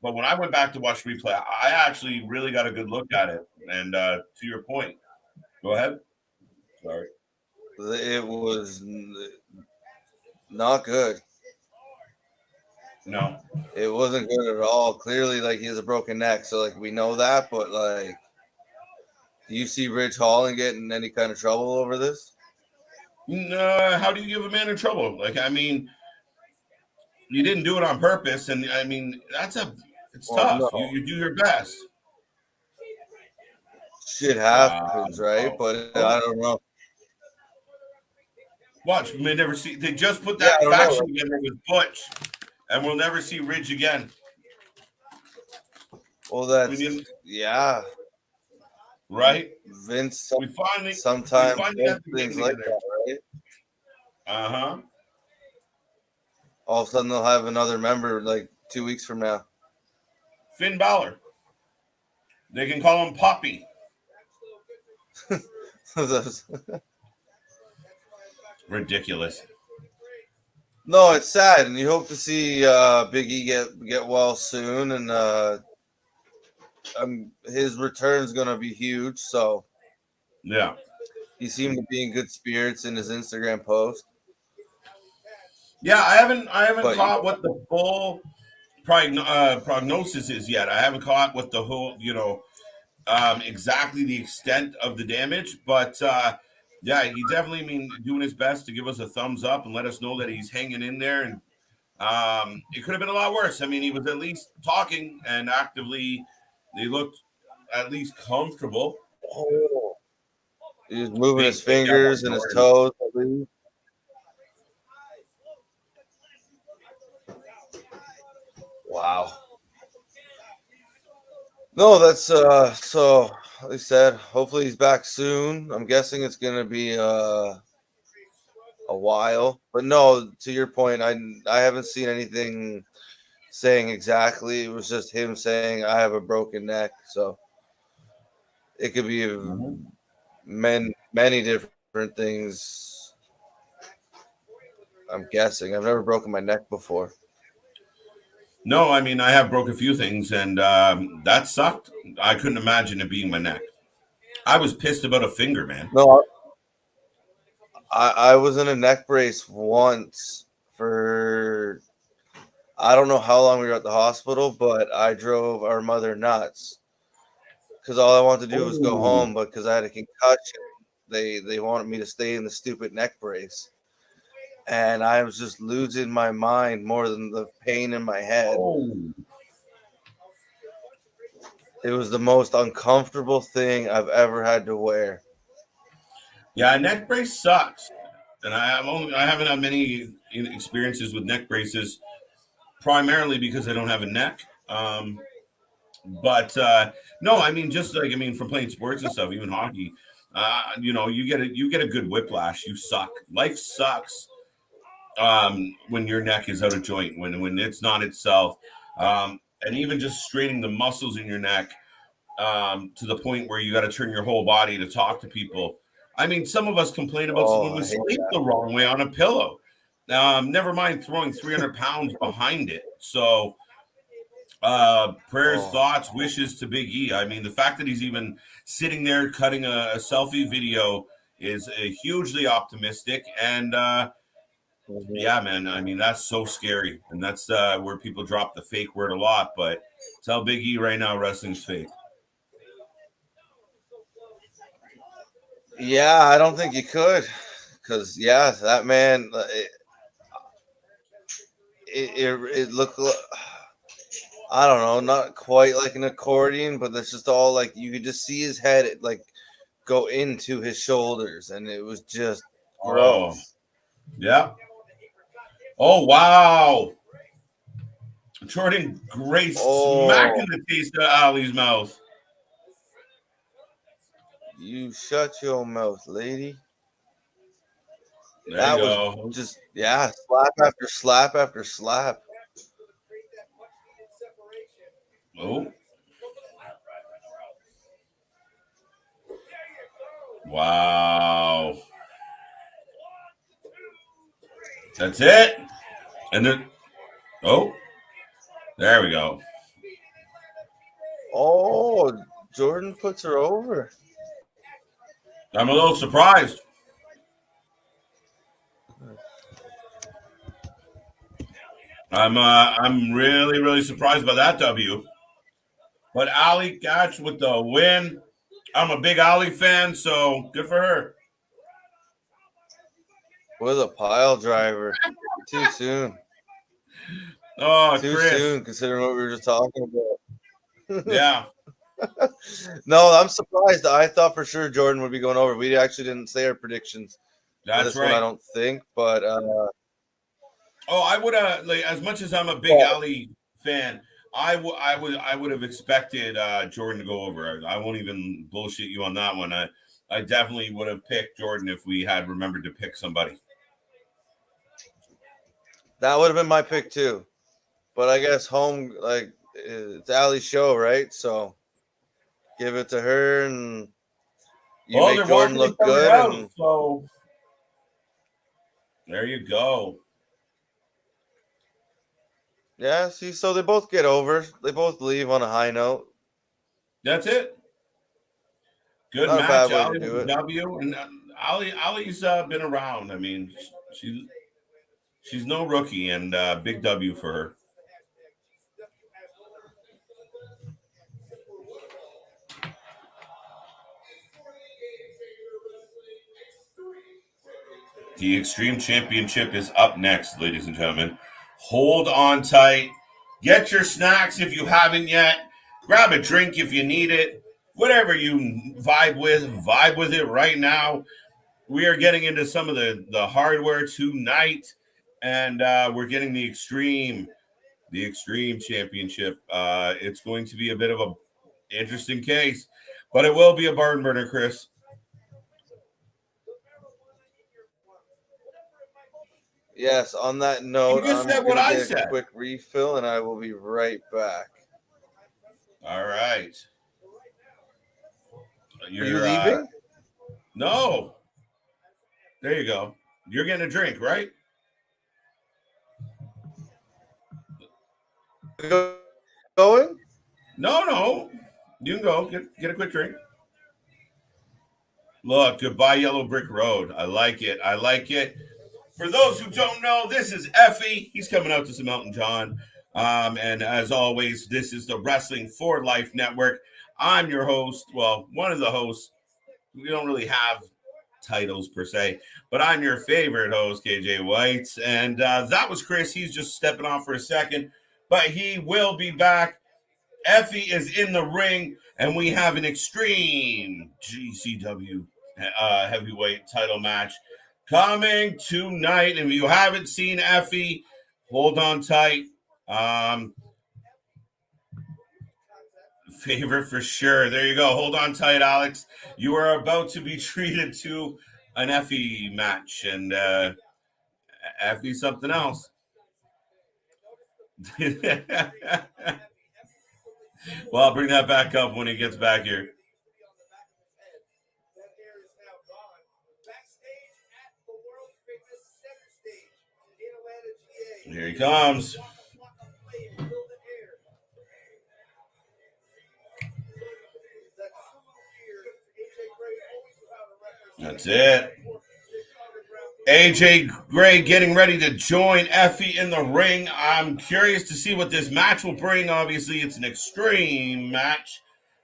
But when I went back to watch replay, I actually really got a good look at it. And to your point, go ahead. Sorry. it was not good. No. It wasn't good at all. Clearly, like he has a broken neck, so like we know that. But like, do you see Ridge Holland getting any kind of trouble over this? No, how do you give a man in trouble? Like, I mean, you didn't do it on purpose, and I mean, it's Well, tough. You no, you do your best. shit Wow. happens, right? But I don't know. Watch, we may never see. They just put Yeah, that I don't know. faction together with Butch, and we'll never see Ridge again. Well, We didn't, yeah. right? Vince We finally, we sometimes finally does got the game things like together. that, right? Uh huh. All of a sudden, they'll have another member like 2 weeks from now. Finn Balor. They can call him Poppy. Ridiculous. No, it's sad, and you hope to see Big E get well soon, and his return's gonna be huge. So Yeah. he seemed to be in good spirits in his Instagram post. Yeah, I haven't But caught what the full prognosis is yet. I haven't caught what the whole, exactly the extent of the damage, but yeah, he definitely, I mean, doing his best to give us a thumbs up and let us know that he's hanging in there. And it could have been a lot worse. I mean, he was at least talking and actively. They looked at least comfortable. oh, he was moving his Big elbow, fingers and his Jordan. toes. At least. Wow. No, that's so like I said, hopefully he's back soon. I'm guessing it's gonna be a while. But no, to your point, I haven't seen anything saying exactly. It was just him saying I have a broken neck. So it could be many different things. I'm guessing. I've never broken my neck before. No, I mean I have broke a few things, and that sucked. I couldn't imagine it being my neck. I was pissed about a finger, man. No, I was in a neck brace once for I don't know how long we were at the hospital, but I drove our mother nuts because all I wanted to do was go Oh, home, but because I had a concussion, they wanted me to stay in the stupid neck brace, and I was just losing my mind more than the pain in my head. oh, It was the most uncomfortable thing I've ever had to wear. yeah, a neck brace sucks, and I haven't had many experiences with neck braces, primarily because I don't have a neck. But no, I mean just like I mean from playing sports and stuff, even hockey. You get a good whiplash. You suck. Life sucks when your neck is out of joint, when it's not itself, and even just straining the muscles in your neck to the point where you got to turn your whole body to talk to people. I mean, some of us complain about Oh, when we I hate sleep that. the wrong way on a pillow. Never mind throwing 300 pounds behind it. So prayers, Oh, thoughts, wishes to Big E. I mean, the fact that he's even sitting there cutting a selfie video is hugely optimistic. And mhm. yeah, man, I mean, that's so scary. And that's where people drop the fake word a lot. But tell Big E right now, wrestling's fake. Yeah, I don't think you could, because yeah, that man, it looked. I don't know, not quite like an accordion, but that's just all like you could just see his head like go into his shoulders, and it was just Oh, gross. yeah. Oh, wow. Jordan Grace smacking Oh, the taste of Ali's mouth. you shut your mouth, lady. There you That was go. just yeah, slap after slap after slap. Oh, wow. That's it. And then, oh, there we go. Oh, Jordan puts her over. I'm a little surprised. I'm really really surprised by that W. But Ali Gotch with the win. I'm a big Ali fan, so good for her. With a pile driver. Too soon. Oh, Too Chris. soon, considering what we were just talking about. Yeah, No, I'm surprised. I thought for sure Jordan would be going over. We actually didn't say our predictions for that's this one, I right. don't think. But Oh, I would like as much as I'm a big Ali fan, I would have expected Jordan to go over. I won't even bullshit you on that one. I definitely would have picked Jordan if we had remembered to pick somebody. that would have been my pick too. But I guess home, like it's Ali's show, right? So give it to her, and you Well, make they're Jordan walking each look other good. out, And so there you go. yeah, see, so they both get over. They both leave on a high note. That's it. Good Not a match, bad way to Ali with do the it. W, and Ali's been around. I mean, she she's no rookie, and big W for her. The Extreme Championship is up next, ladies and gentlemen. Hold on tight. Get your snacks if you haven't yet. Grab a drink if you need it. Whatever you vibe with it right now. We are getting into some of the hardware tonight, and we're getting the Extreme the Extreme Championship. It's going to be a bit of a interesting case, but it will be a barn burner, Chris. Yes, on that note, just I'm said what going to I get said. a quick refill and I will be right back. All right. Are you leaving? No. There you go. You're getting a drink, right? Going? No. You can go. Get a quick drink. Look, goodbye, Yellow Brick Road. I like it. For those who don't know, this is Effie. He's coming out to some Elton John. And as always, this is the Wrestling for Life Network. I'm your host. Well, one of the hosts. We don't really have titles per se, but I'm your favorite host, KJ White. And that was Chris. He's just stepping off for a second, but he will be back. Effie is in the ring, and we have an extreme GCW heavyweight title match coming tonight. And if you haven't seen Effie, hold on tight. Favorite for sure. There you go. Hold on tight, Alex. You are about to be treated to an Effie match, and Effie something else. Well, I'll bring that back up when he gets back here. Here he comes. That's it. AJ Gray getting ready to join Effie in the ring. I'm curious to see what this match will bring. Obviously, it's an extreme match.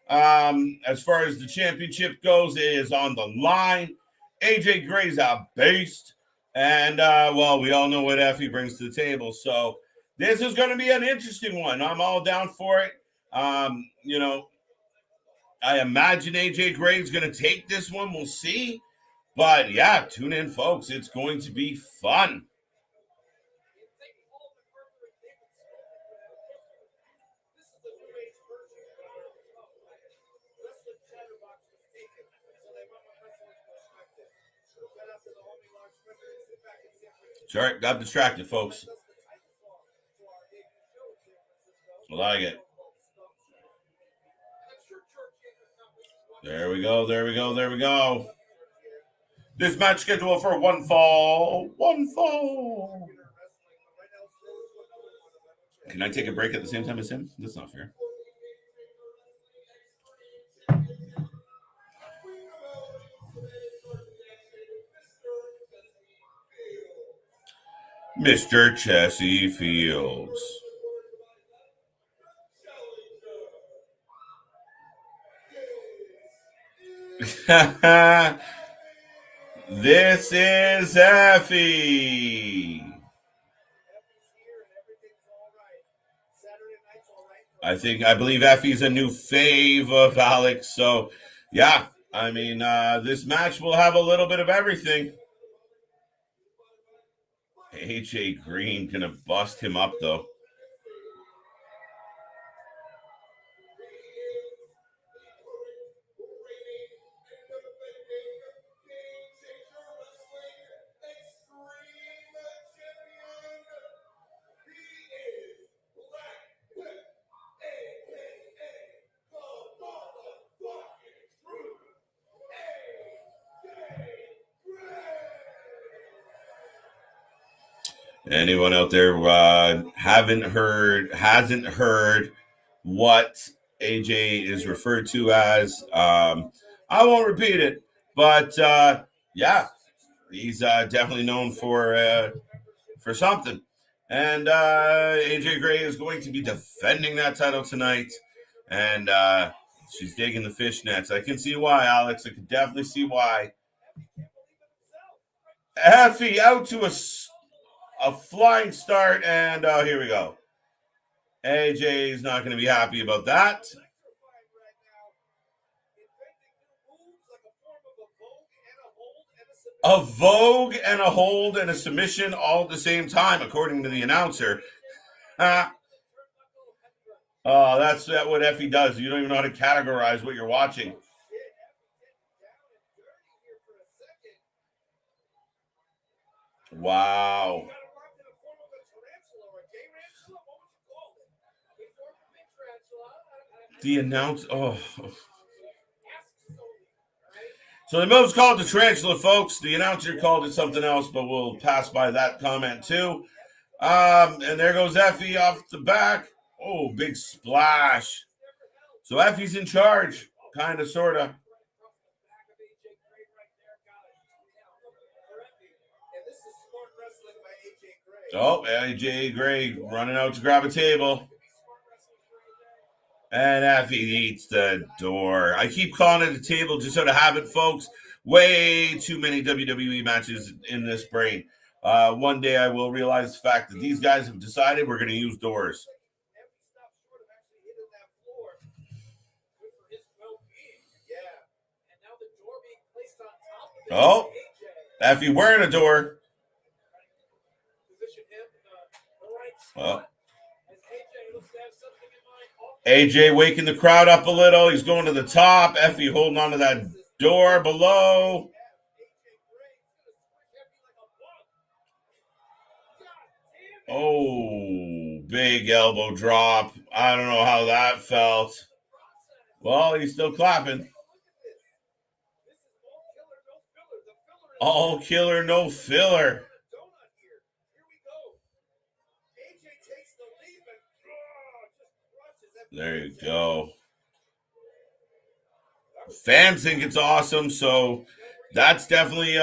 As far as the championship goes, it is on the line. AJ Gray's a beast. And, well, we all know what Effie brings to the table. So this is going to be an interesting one. I'm all down for it. I imagine AJ Gray's going to take this one. We'll see. But yeah, tune in, folks. It's going to be fun. Sorry, got distracted, folks. I like it. There we go. This match scheduled for one fall. Can I take a break at the same time as him? That's not fair. Mr. Jesse Fields. This is Effie. I believe Effie's a new fave of Alex. So, yeah, I mean, this match will have a little bit of everything. AJ Green gonna bust him up though. Anyone out there hasn't heard what AJ is referred to as? I won't repeat it, but yeah, he's definitely known for something. And AJ Gray is going to be defending that title tonight, and she's digging the fishnets. I can see why, Alex. I can definitely see why. Effie out to a flying start, and here we go. AJ is not going to be happy about that. A vogue and a hold and a submission all at the same time, according to the announcer. Oh, that's what Effie does. You don't even know how to categorize what you're watching. Wow. The announce. Oh. So the move's called the tarantula, folks. The announcer called it something else, but we'll pass by that comment too. And there goes Effie off the back. Oh, big splash. So Effie's in charge, kind of, sort of. Oh, AJ Gray running out to grab a table. And Effie eats the door. I keep calling it a table just out of habit, folks. Way too many WWE matches in this brain. One day I will realize the fact that these guys have decided we're going to use doors. Oh, Effie wearing a door. Oh. AJ waking the crowd up a little. He's going to the top. Effie holding on to that door below. Oh, big elbow drop. I don't know how that felt. Well, he's still clapping. All killer, no filler. There you go. Fans think it's awesome, so that's definitely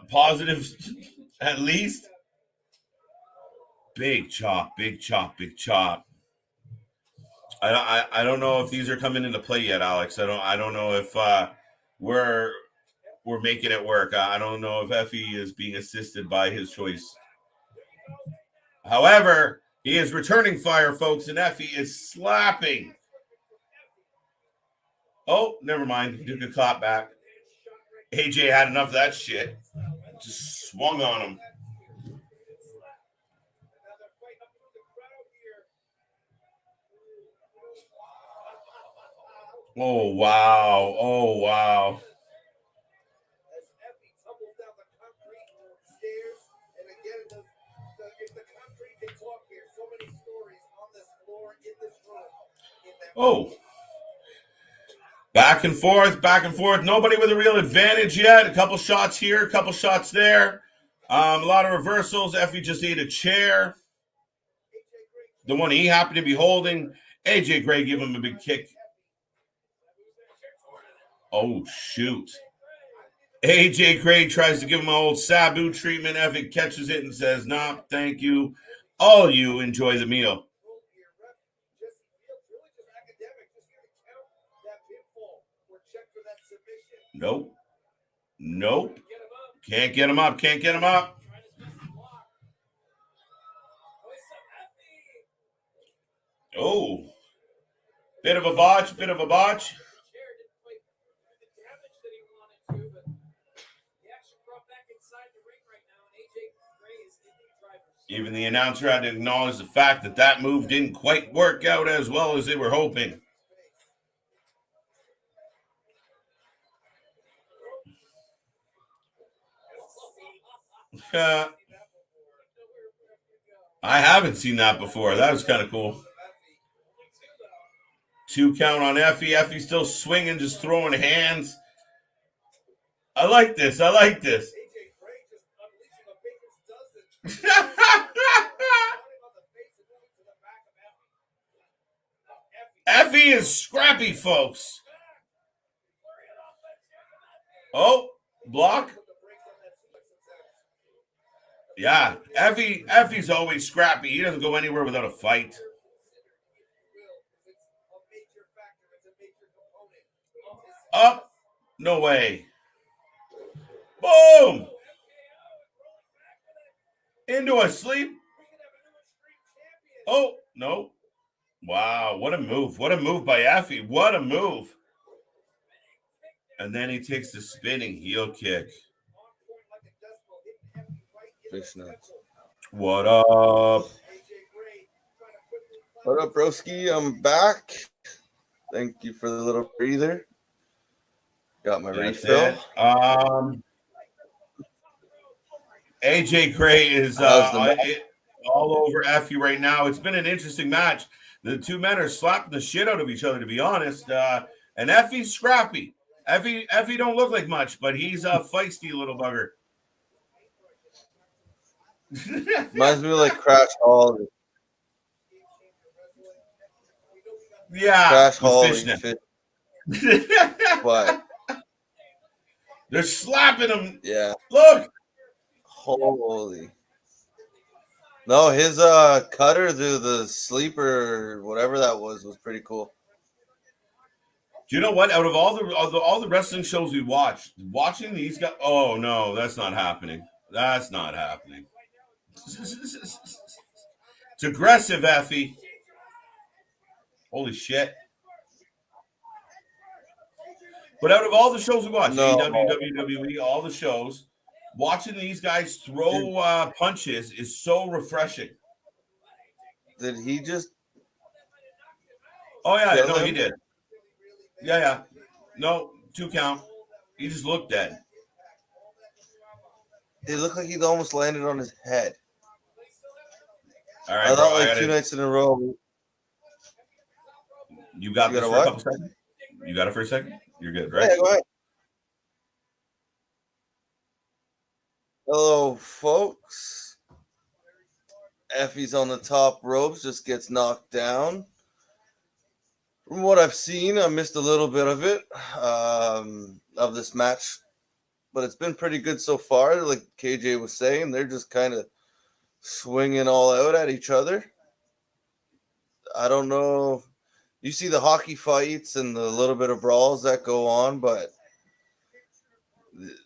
positive, at least. Big chop, big chop, big chop. I don't know if these are coming into play yet, Alex. I don't know if we're making it work. I don't know if Effie is being assisted by his choice. However, he is returning fire, folks, and Effie is slapping. Oh, never mind. He took a clap back. AJ had enough of that shit. Just swung on him. Oh, wow. Oh, wow. Oh. Back and forth, back and forth. Nobody with a real advantage yet. A couple shots here, a couple shots there. A lot of reversals. Effie just ate a chair. The one he happened to be holding. AJ Gray gave him a big kick. Oh, shoot. AJ Gray tries to give him an old Sabu treatment. Effie catches it and says, "Nah, thank you. All you enjoy the meal." Nope. Nope. Can't get him up. Can't get him up. Oh. Bit of a botch. Bit of a botch. Even the announcer had to acknowledge the fact that that move didn't quite work out as well as they were hoping. I haven't seen that before. That was kind of cool. 2 count on Effie. Effie's still swinging, just throwing hands. I like this. I like this. Effie is scrappy, folks. Oh, block. Yeah, Effie's always scrappy. He doesn't go anywhere without a fight. Up. No way. Boom. Into a sleep. Oh, no. Wow, what a move. What a move by Effie. What a move. And then he takes the spinning heel kick. Fish nuts. What up? What up, broski? I'm back. Thank you for the little breather. Got my That's refill. it. AJ Gray is How's the match? all over Effie right now. It's been an interesting match. The two men are slapping the shit out of each other, to be honest. And Effie's scrappy. Effie don't look like much, but he's a feisty little bugger. Reminds me of like Crash Holly. Yeah, Crash with Holly, fishnet. but They're slapping him. yeah, Look. holy. No, his cutter through the sleeper, whatever that was pretty cool. Do you know what? Out of all the wrestling shows we watched, watching these guys. Oh no, that's not happening. That's not happening. It's aggressive, Effie. Holy shit. But out of all the shows we watch, No, AEW, WWE, all the shows, watching these guys throw punches is so refreshing. did he just Oh yeah, kill no, he him? did. Yeah. No, 2 count. He just looked dead. It looked like he almost landed on his head. All I right, bro. thought like 2 nights in a row. You got You this got a for a what? couple seconds? You got it for a second? You're good, right? Yeah, go ahead. Hello, folks. Effie's on the top ropes, just gets knocked down. From what I've seen, I missed a little bit of it of this match, but it's been pretty good so far. Like KJ was saying, they're just kind of swinging all out at each other. I don't know. You see the hockey fights and the little bit of brawls that go on, but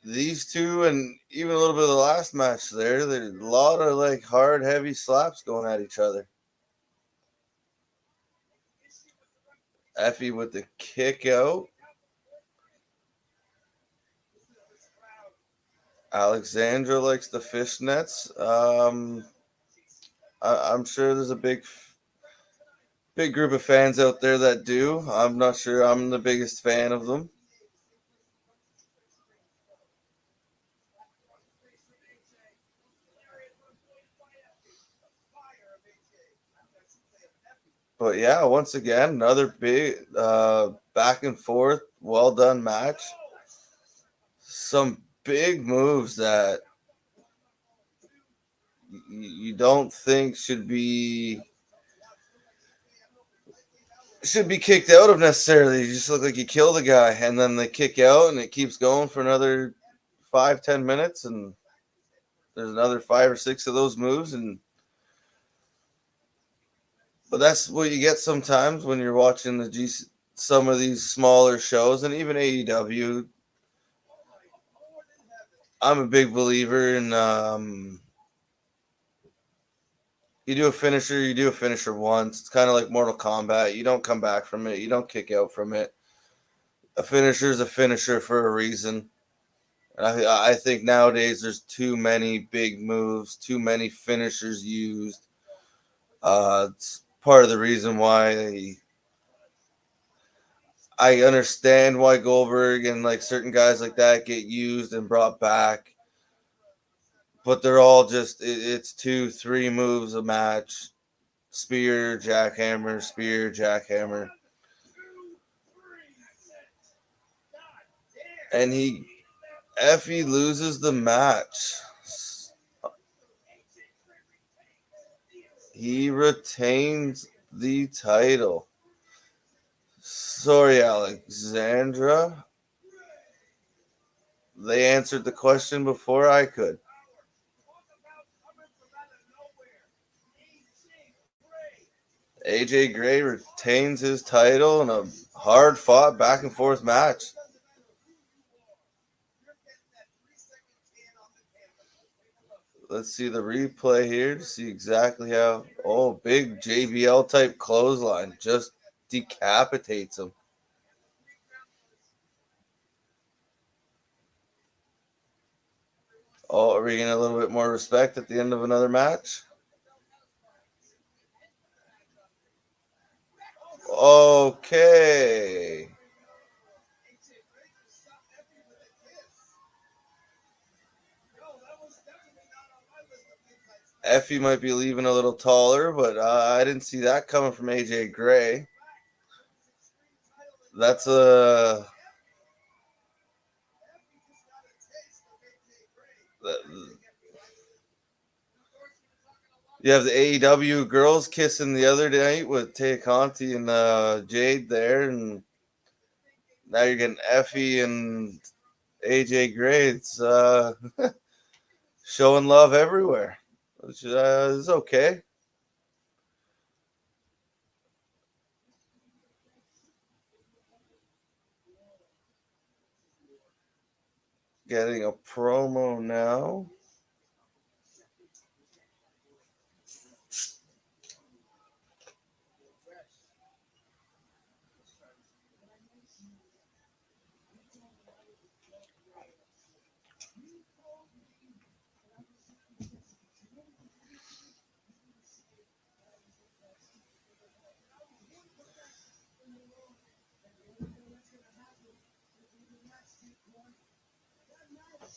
these two and even a little bit of the last match there's a lot of like hard, heavy slaps going at each other. Effie with the kick out. Alexandra likes the fishnets. I'm sure there's a big group of fans out there that do. I'm not sure I'm the biggest fan of them. But yeah, once again, another big back and forth, well done match. Some big moves that you don't think should be kicked out of necessarily. You just look like you kill the guy, and then they kick out, and it keeps going for another 5-10 minutes, and there's another 5 or 6 of those moves, and but that's what you get sometimes when you're watching some of these smaller shows, and even AEW. I'm a big believer in you do a finisher once. It's kind of like Mortal Kombat. You don't come back from it. You don't kick out from it. A finisher is a finisher for a reason. And I think nowadays there's too many big moves, too many finishers used. It's part of the reason why I understand why Goldberg and like certain guys like that get used and brought back. But they're all just, it's 2-3 moves a match. Spear, jackhammer, spear, jackhammer. And Effie loses the match. He retains the title. Sorry, Alexandra. They answered the question before I could. AJ Gray retains his title in a hard-fought back-and-forth match. Let's see the replay here to see exactly how. Oh, big JBL type clothesline just decapitates him. Oh, are we getting a little bit more respect at the end of another match? Okay. Effie might be leaving a little taller, but I didn't see that coming from AJ Gray. That's a. You have the AEW girls kissing the other night with Tay Conti and Jade there, and now you're getting Effie and AJ Gray. It's showing love everywhere, which is okay. Getting a promo now.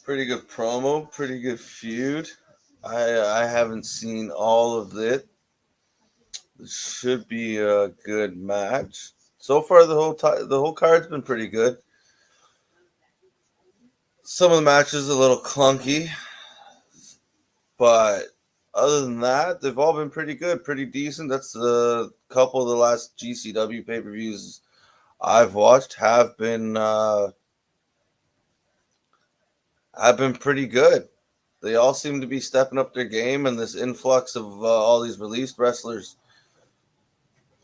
Pretty good promo, pretty good feud. I haven't seen all of it. This should be a good match. So far, the whole card's been pretty good. Some of the matches a little clunky, but other than that, they've all been pretty good, pretty decent. That's a couple of the last GCW pay-per-views I've watched have been pretty good. They all seem to be stepping up their game, and this influx of all these released wrestlers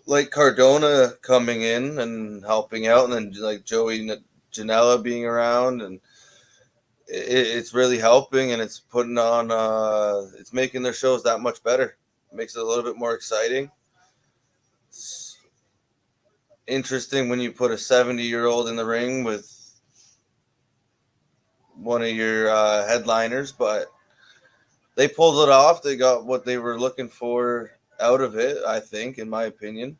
like Cardona coming in and helping out, and then like Joey Janela being around, and it's really helping, and it's putting on it's making their shows that much better. It makes it a little bit more exciting. It's interesting when you put a 70-year-old in the ring with one of your headliners, but they pulled it off. They got what they were looking for out of it, I think, in my opinion.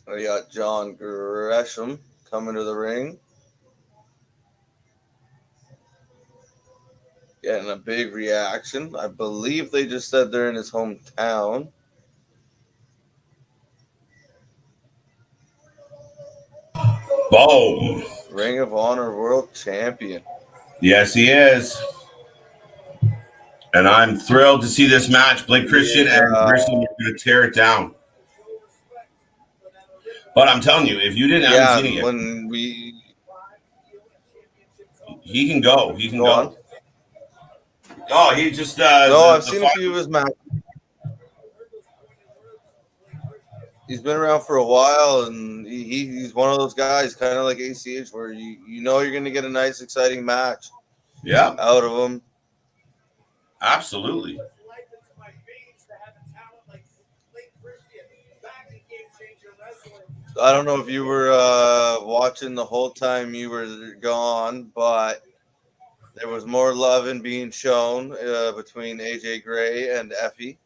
We got John Gresham coming to the ring. Getting a big reaction. I believe they just said they're in his hometown. Boom. Ring of Honor World Champion. Yes, he is. And I'm thrilled to see this match. Blake Christian and Grissom are going to tear it down. But I'm telling you, if you haven't seen it yet, when we he can go. He can go go. on. Oh, he just No, I've seen a few of his matches. He's been around for a while, and he's one of those guys, kind of like ACH, where you know you're going to get a nice, exciting match. Yeah, out of him. Absolutely. I don't know if you were watching the whole time you were gone, but there was more loving being shown between AJ Gray and Effie.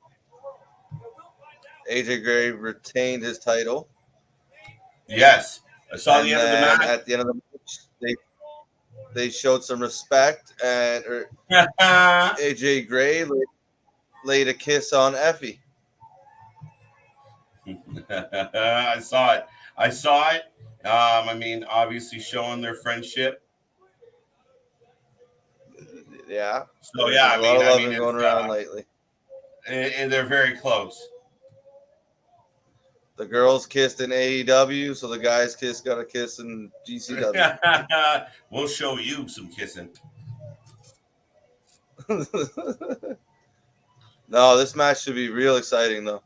AJ Gray retained his title. Yes, I saw the end of the match. At the end of the match, they showed some respect, and AJ Gray laid a kiss on Effie. I saw it. I mean, obviously showing their friendship. Yeah. So There's yeah, a lot of loving going around lately. And they're very close. The girls kissed in AEW, so the guys got a kiss in GCW. We'll show you some kissing. No, this match should be real exciting, though.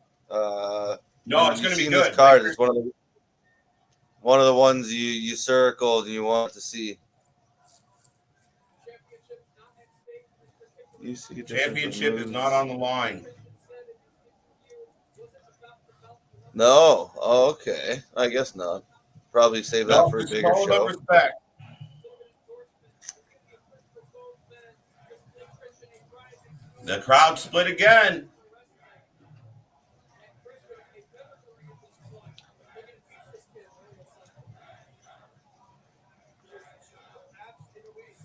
No, it's going to be good. This card is one of the ones you circled and you want to see. Championship is not on the line. No. Oh, okay. I guess not. Probably save that for a bigger show. Respect. The crowd split again.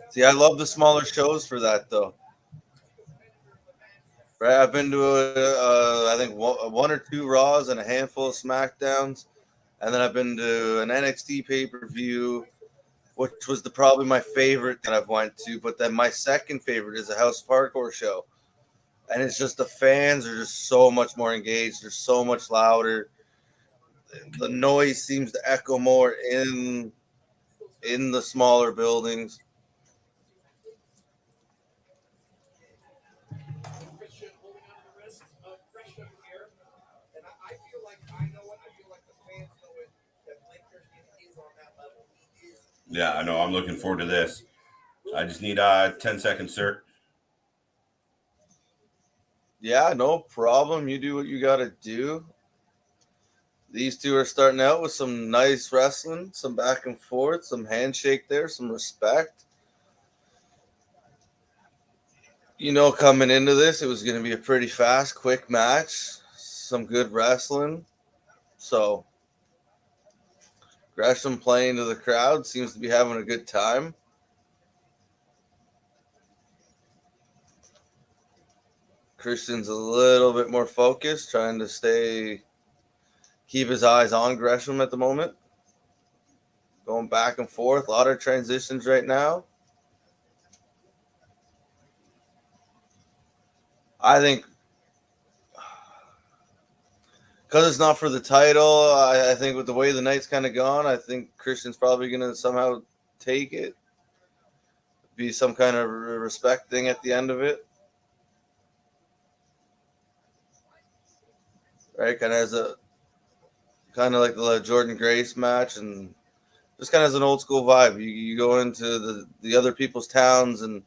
See, I love the smaller shows for that, though. Right, I've been to I think one or two Raws and a handful of SmackDowns, and then I've been to an NXT pay-per-view, which was probably my favorite that I've went to. But then my second favorite is a House of Hardcore show, and it's just the fans are just so much more engaged. They're so much louder. The noise seems to echo more in the smaller buildings. Christian holding on to the wrist of Gresham here. And I feel like I know it. I feel like the fans know it. That Blake Christian is on that level. He is. Yeah, I know. I'm looking forward to this. I just need 10 seconds, sir. Yeah, no problem. You do what you got to do. These two are starting out with some nice wrestling, some back and forth, some handshake there, some respect. You know, coming into this, it was going to be a pretty fast, quick match, some good wrestling. So, Gresham playing to the crowd seems to be having a good time. Christian's a little bit more focused, trying to keep his eyes on Gresham at the moment. Going back and forth, a lot of transitions right now. I think because it's not for the title, I think with the way the night's kind of gone, I think Christian's probably going to somehow take it. Be some kind of respect thing at the end of it. Right? Kind of like the Jordan Grace match, and just kind of has an old school vibe. You go into the other people's towns and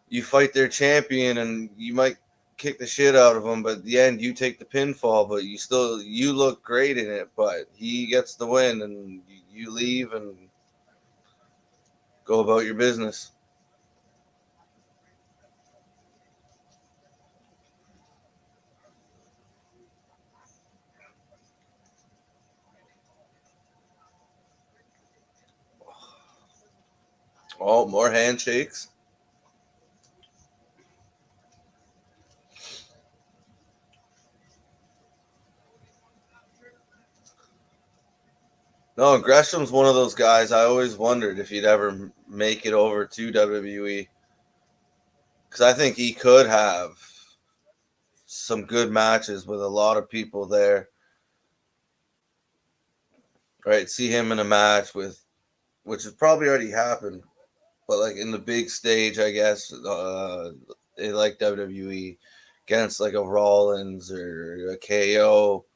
you fight their champion, and you might kick the shit out of him, but at the end you take the pinfall, but you look great in it, but he gets the win, and you leave and go about your business. Oh, more handshakes. No, Gresham's one of those guys. I always wondered if he'd ever make it over to WWE, because I think he could have some good matches with a lot of people there. Right, see him in a match which has probably already happened, but like in the big stage, I guess, like WWE against like a Rollins or a KO.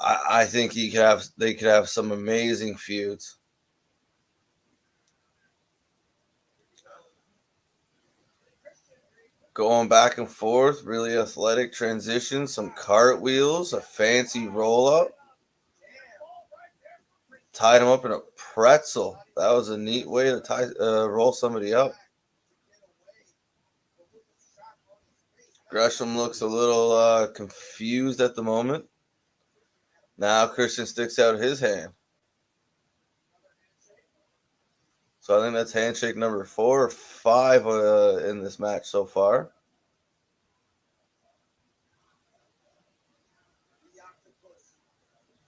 I think they could have some amazing feuds. Going back and forth, really athletic transitions, some cartwheels, a fancy roll up. Tied him up in a pretzel. That was a neat way to roll somebody up. Gresham looks a little confused at the moment. Now Christian sticks out his hand. So I think that's handshake number 4 or 5 in this match so far.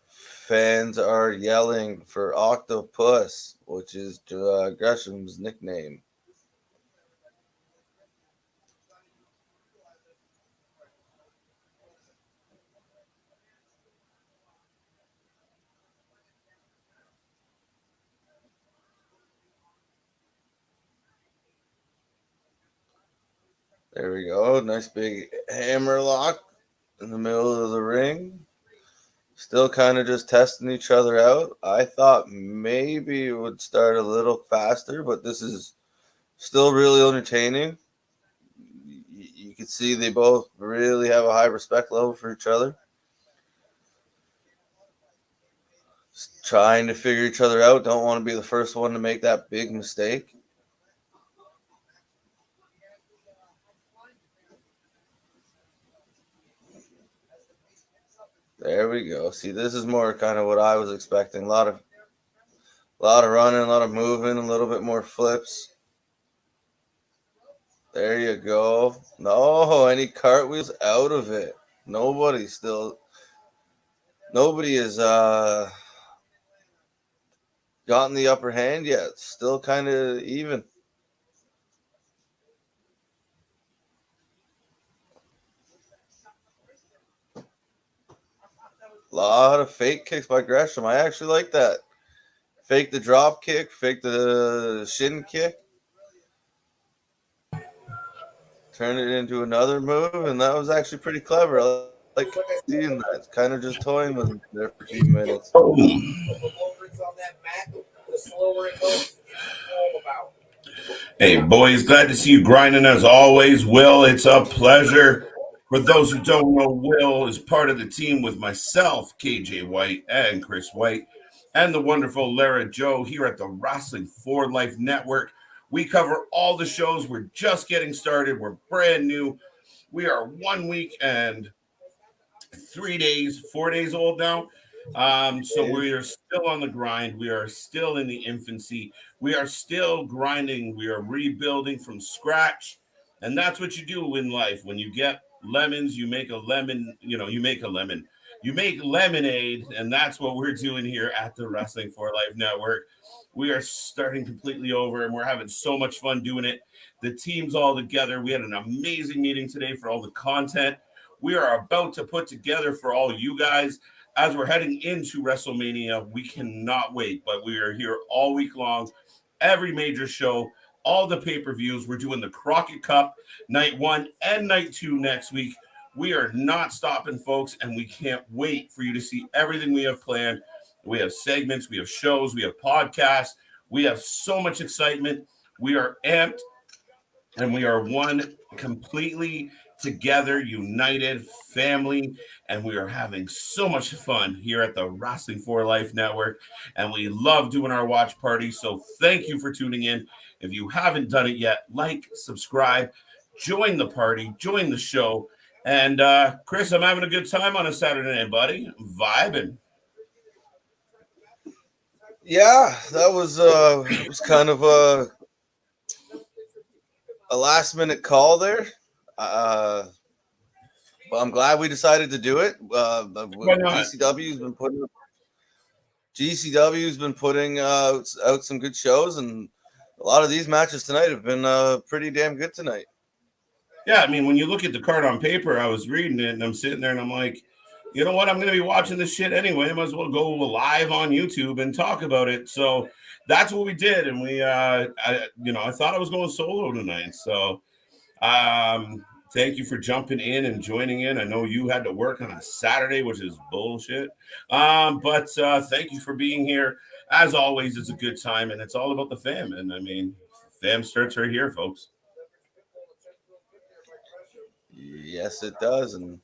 Fans are yelling for Octopus, which is Gresham's nickname. There we go. Nice big hammer lock in the middle of the ring. Still kind of just testing each other out. I thought maybe it would start a little faster, but this is still really entertaining. You can see they both really have a high respect level for each other. Just trying to figure each other out. Don't want to be the first one to make that big mistake. There we go. See, this is more kind of what I was expecting. A lot of running, a lot of moving, a little bit more flips. There you go. No, any cartwheels out of it. Nobody has gotten the upper hand yet. Still kind of even. A lot of fake kicks by Gresham. I actually like that. Fake the drop kick, fake the shin kick. Turn it into another move, and that was actually pretty clever. I like seeing that. Kind of just toying with him there for a few minutes. Boom. The longer it's on that mat, the slower it goes. It's all about. Hey, boys, glad to see you grinding as always. Will, it's a pleasure. For those who don't know, Will is part of the team with myself, KJ White, and Chris White, and the wonderful Lara Joe here at the Wrestling for Life Network. We cover all the shows. We're just getting started. We're brand new. We are 1 week and 3 days, 4 days old now. So we are still on the grind. We are still in the infancy. We are still grinding. We are rebuilding from scratch. And that's what you do in life. When you get lemons, you make a lemon, you make a lemon. You make lemonade. And that's what we're doing here at the Wrestling for Life Network. We are starting completely over and we're having so much fun doing it. The team's all together. We had an amazing meeting today for all the content we are about to put together for all you guys as we're heading into WrestleMania. We cannot wait, but we are here all week long, every major show, all the pay-per-views. We're doing the Crockett Cup night 1 and night 2 next week. We are not stopping, folks, and we can't wait for you to see everything we have planned. We have segments, we have shows, we have podcasts. We have so much excitement. We are amped, and we are one completely together, united family, and we are having so much fun here at the Wrestling for Life Network, and we love doing our watch party. So thank you for tuning in. If you haven't done it yet, like, subscribe, join the party, join the show. And Chris, I'm having a good time on a Saturday night, buddy. I'm vibing. Yeah, that was it was kind of a last minute call there. But I'm glad we decided to do it. Why not? GCW's been putting out some good shows, and a lot of these matches tonight have been pretty damn good tonight. Yeah, I mean, when you look at the card on paper, I was reading it and I'm sitting there and I'm like, you know what? I'm going to be watching this shit anyway. I might as well go live on YouTube and talk about it. So that's what we did. And I thought I was going solo tonight. So thank you for jumping in and joining in. I know you had to work on a Saturday, which is bullshit. But thank you for being here. As always, it's a good time and it's all about the fam. And I mean, fam starts right here, folks. Yes, it does. And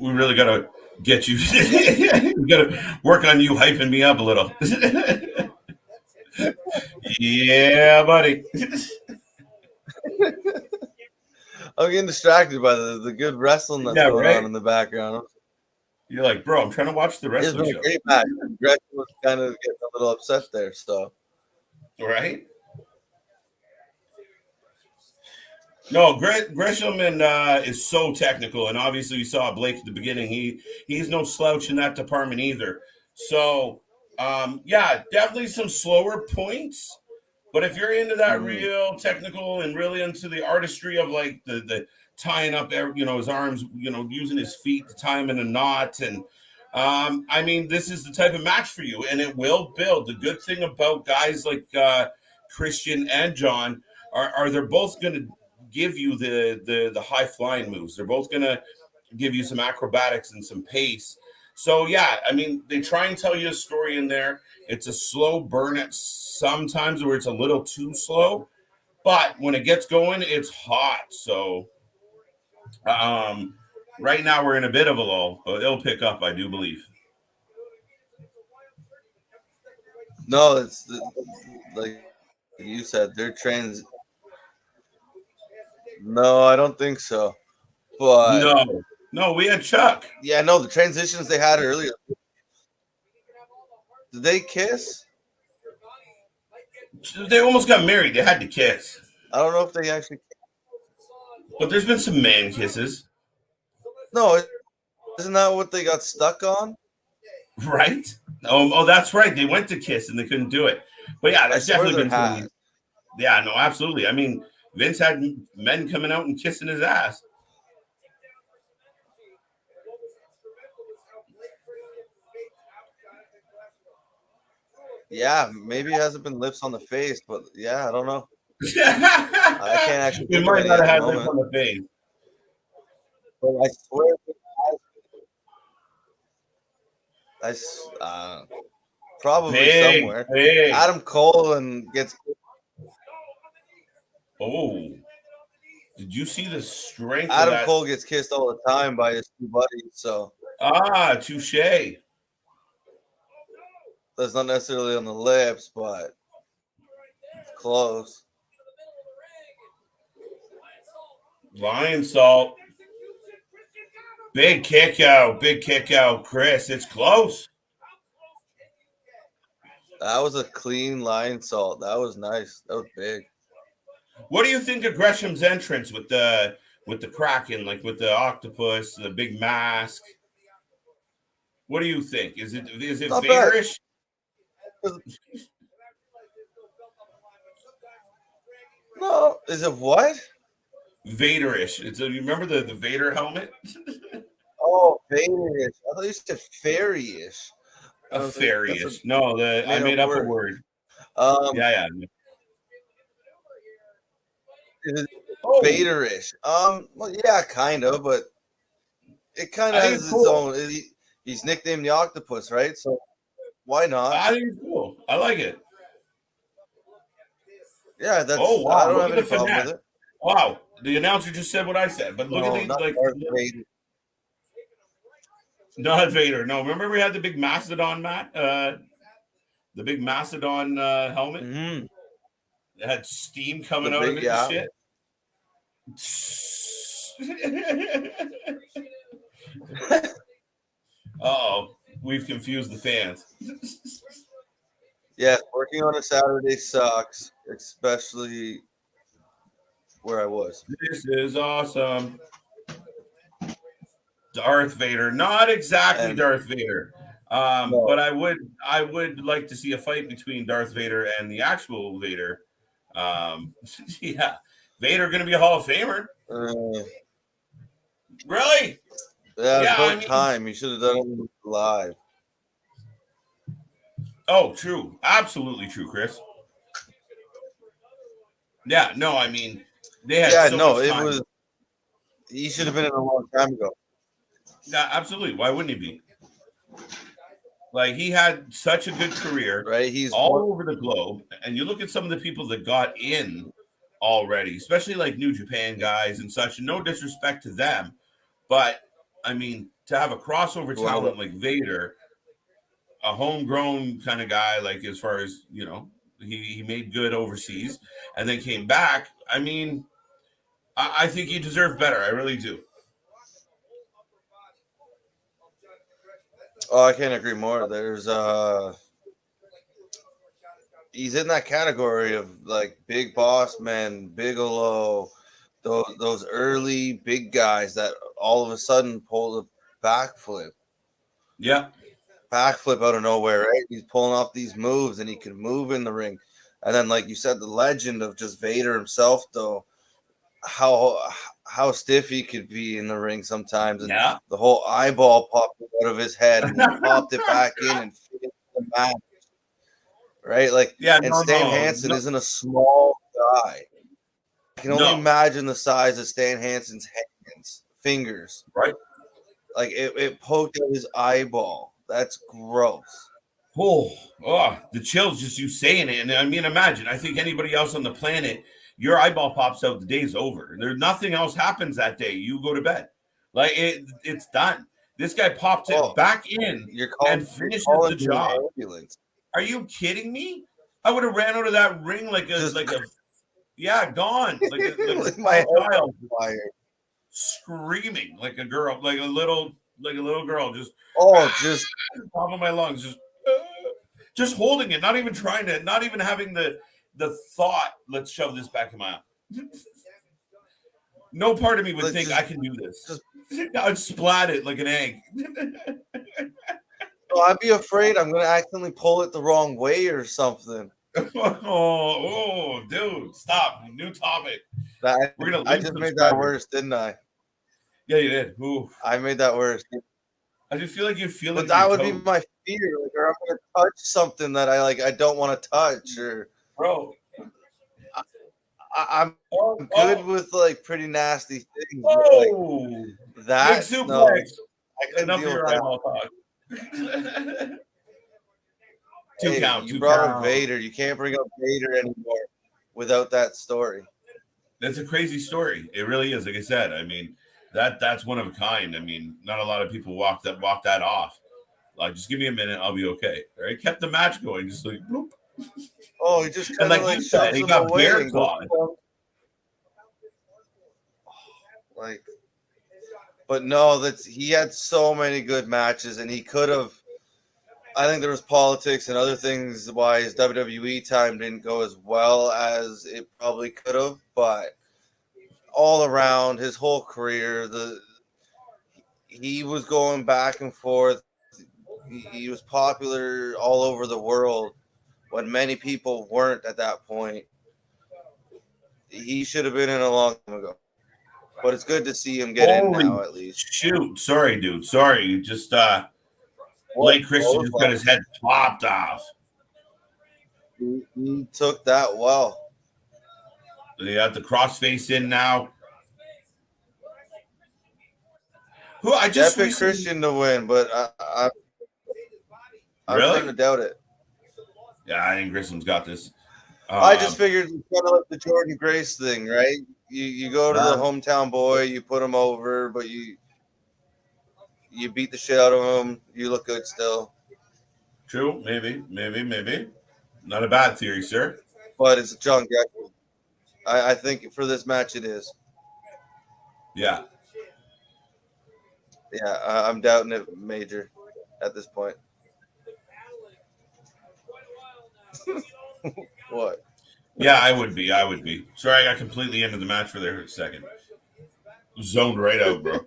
We really got to get you. We got to work on you hyping me up a little. Yeah, buddy. I'm getting distracted by the good wrestling that's going on in the background. You're like, bro, I'm trying to watch the rest It's of the been show. a great match. Gretchen was kind of getting a little upset there, so. Right? No, Gresham is so technical, and obviously you saw Blake at the beginning. He's no slouch in that department either. So, yeah, definitely some slower points. But if you're into that real technical and really into the artistry of like the tying up, his arms, using his feet to tie him in a knot, and I mean, this is the type of match for you, and it will build. The good thing about guys like Christian and John are they're both going to give you the high flying moves. They're both going to give you some acrobatics and some pace. So yeah, I mean, they try and tell you a story in there. It's a slow burn at sometimes where it's a little too slow, but when it gets going, it's hot. So right now we're in a bit of a lull, but it'll pick up, I do believe. No, like you said, they're No, I don't think so. But No. No, we had Chuck. Yeah, no, the transitions they had earlier. Did they kiss? They almost got married. They had to kiss. I don't know if they actually. But there's been some man kisses, No, isn't that what they got stuck on? right? Oh, that's right. They went to kiss and they couldn't do it. But yeah, I there's swear definitely there been some. has. Yeah, no, absolutely. I mean, Vince had men coming out and kissing his ass. Yeah, maybe it hasn't been lips on the face, but yeah, I don't know. I can't actually We think of might any not at have the had lips moment. on the face. But I swear, probably Big, somewhere. big. Adam Cole and gets. Oh, did you see the strength of Adam that? Cole gets kissed all the time by his two buddies, so Ah, touche. that's not necessarily on the lips, but it's close. Lion salt. Big kick out, Chris. It's close. That was a clean line salt. That was nice. That was big. What do you think of Gresham's entrance with the Kraken, like with the octopus, the big mask? What do you think? Is it Not bad. Vaderish? No, is it what? Vaderish. You remember the Vader helmet? Oh, Vader-ish. I thought you said fairy-ish. I A was like, that's a fairy-ish. No, I made-up made up a word. word. Um, Yeah. is it Oh, Vader-ish? Well, yeah, kind of, but it kind I of think has it's its cool. own. He's nicknamed the Octopus, right? So why not? I think it's cool. I like it. Yeah, Oh I wow, don't look have at any the problem with finesse. it. Wow, the announcer just said what I said, but look at No, the not like. Darth Vader. Not Vader. No, remember we had the big Mastodon the big Mastodon helmet. Mm-hmm. It had steam The coming out of big, it and yeah. shit. Oh, we've confused the fans. Yeah, working on a Saturday sucks, especially where I was. This is awesome. Darth Vader, not exactly And Darth Vader, no, but I would like to see a fight between Darth Vader and the actual Vader. Yeah, Vader going to be a Hall of Famer. uh, Really? yeah, it's Yeah, I about mean, time. You should have done it live. oh, true, absolutely true, Chris. Yeah, no, I mean, they had Yeah, so no, much it time. was. He should have been in a long time ago. Yeah, absolutely. Why wouldn't he be? Like he had such a good career Right? He's all over the globe, and you look at some of the people that got in already, especially like New Japan guys and such. And no disrespect to them, but I mean to have a crossover whoever. talent like Vader, a homegrown kind of guy, like as far as he made good overseas and then came back. I mean, I think he deserved better. I really do. Oh, I can't agree more. There's he's in that category of like Big Boss Man, Bigelow, those early big guys that all of a sudden pull a Yeah. backflip out of nowhere. Right? He's pulling off these moves and he can move in the ring. And then, like you said, the legend of just Vader himself, though, how stiff he could be in the ring sometimes, and Yeah. the whole eyeball popped out of his head, and he popped it back in and finished the match. Right, like, Yeah. and No. Stan No. Hansen No. isn't a small guy. I can only No. imagine the size of Stan Hansen's fingers. Right. Like it poked out his eyeball. That's gross. The chills just you saying it. And I mean, imagine. I think anybody else on the planet, your eyeball pops out, the day's over. There's nothing else happens that day. You go to bed. Like it's done. This guy popped it Oh, back in you're and calling finishes the me an job. ambulance. Are you kidding me? I would have ran out of that ring Just yeah, gone. Like a with my head small child. on fire. screaming like a girl, like a little girl, just Just top of my lungs, just holding it, not even trying to, not even having the thought, let's shove this back in my eye. No part of me would Like, think I can do this. just- I'd splat it like an egg. I'd be afraid I'm gonna accidentally pull it the wrong way or something. Dude, stop. New topic. That We're gonna I lose just made that subscribers. worse, didn't I? Yeah, you did. Ooh. I made that worse. I just feel like you feel But it. that would be my fear. Like, or I'm gonna touch something that I don't want to touch, or bro. I'm good with like pretty nasty things. But, Oh, like, that big no, suplex. I couldn't Enough of deal your with that. eyeball talk. Two Hey, count. you Two brought count. up Vader. You can't bring up Vader anymore without that story. That's a crazy story. It really is. Like I said, I mean, that's one of a kind. I mean, not a lot of people walk that off. Like, just give me a minute, I'll be okay. All right, kept the match going, just like bloop. Oh, he just And kind of like like you said, shoves he him got away bear and goes, clawed. like, but no, he had so many good matches, and he could have. I think there was politics and other things why his WWE time didn't go as well as it probably could have, but all around his whole career, he was going back and forth. He was popular all over the world when many people weren't at that point. He should have been in a long time ago, but it's good to see him get in now at least. Shoot, sorry, dude. Sorry, just Blake Christian just got his head popped off. He took that well. They got the crossface in now. Who I just picked Christian to win, but I'm really starting to doubt it. Yeah, I think Grissom's got this. I just figured it's kind of like the Jordan Grace thing, right? You go to the hometown boy, you put him over, but you beat the shit out of him. You look good still. True, maybe. Not a bad theory, sir. But it's John Gresham. I think for this match it is. Yeah. Yeah, I'm doubting it major at this point. What? Yeah, I would be. Sorry, I got completely into the match for there for a second. Zoned right out, bro.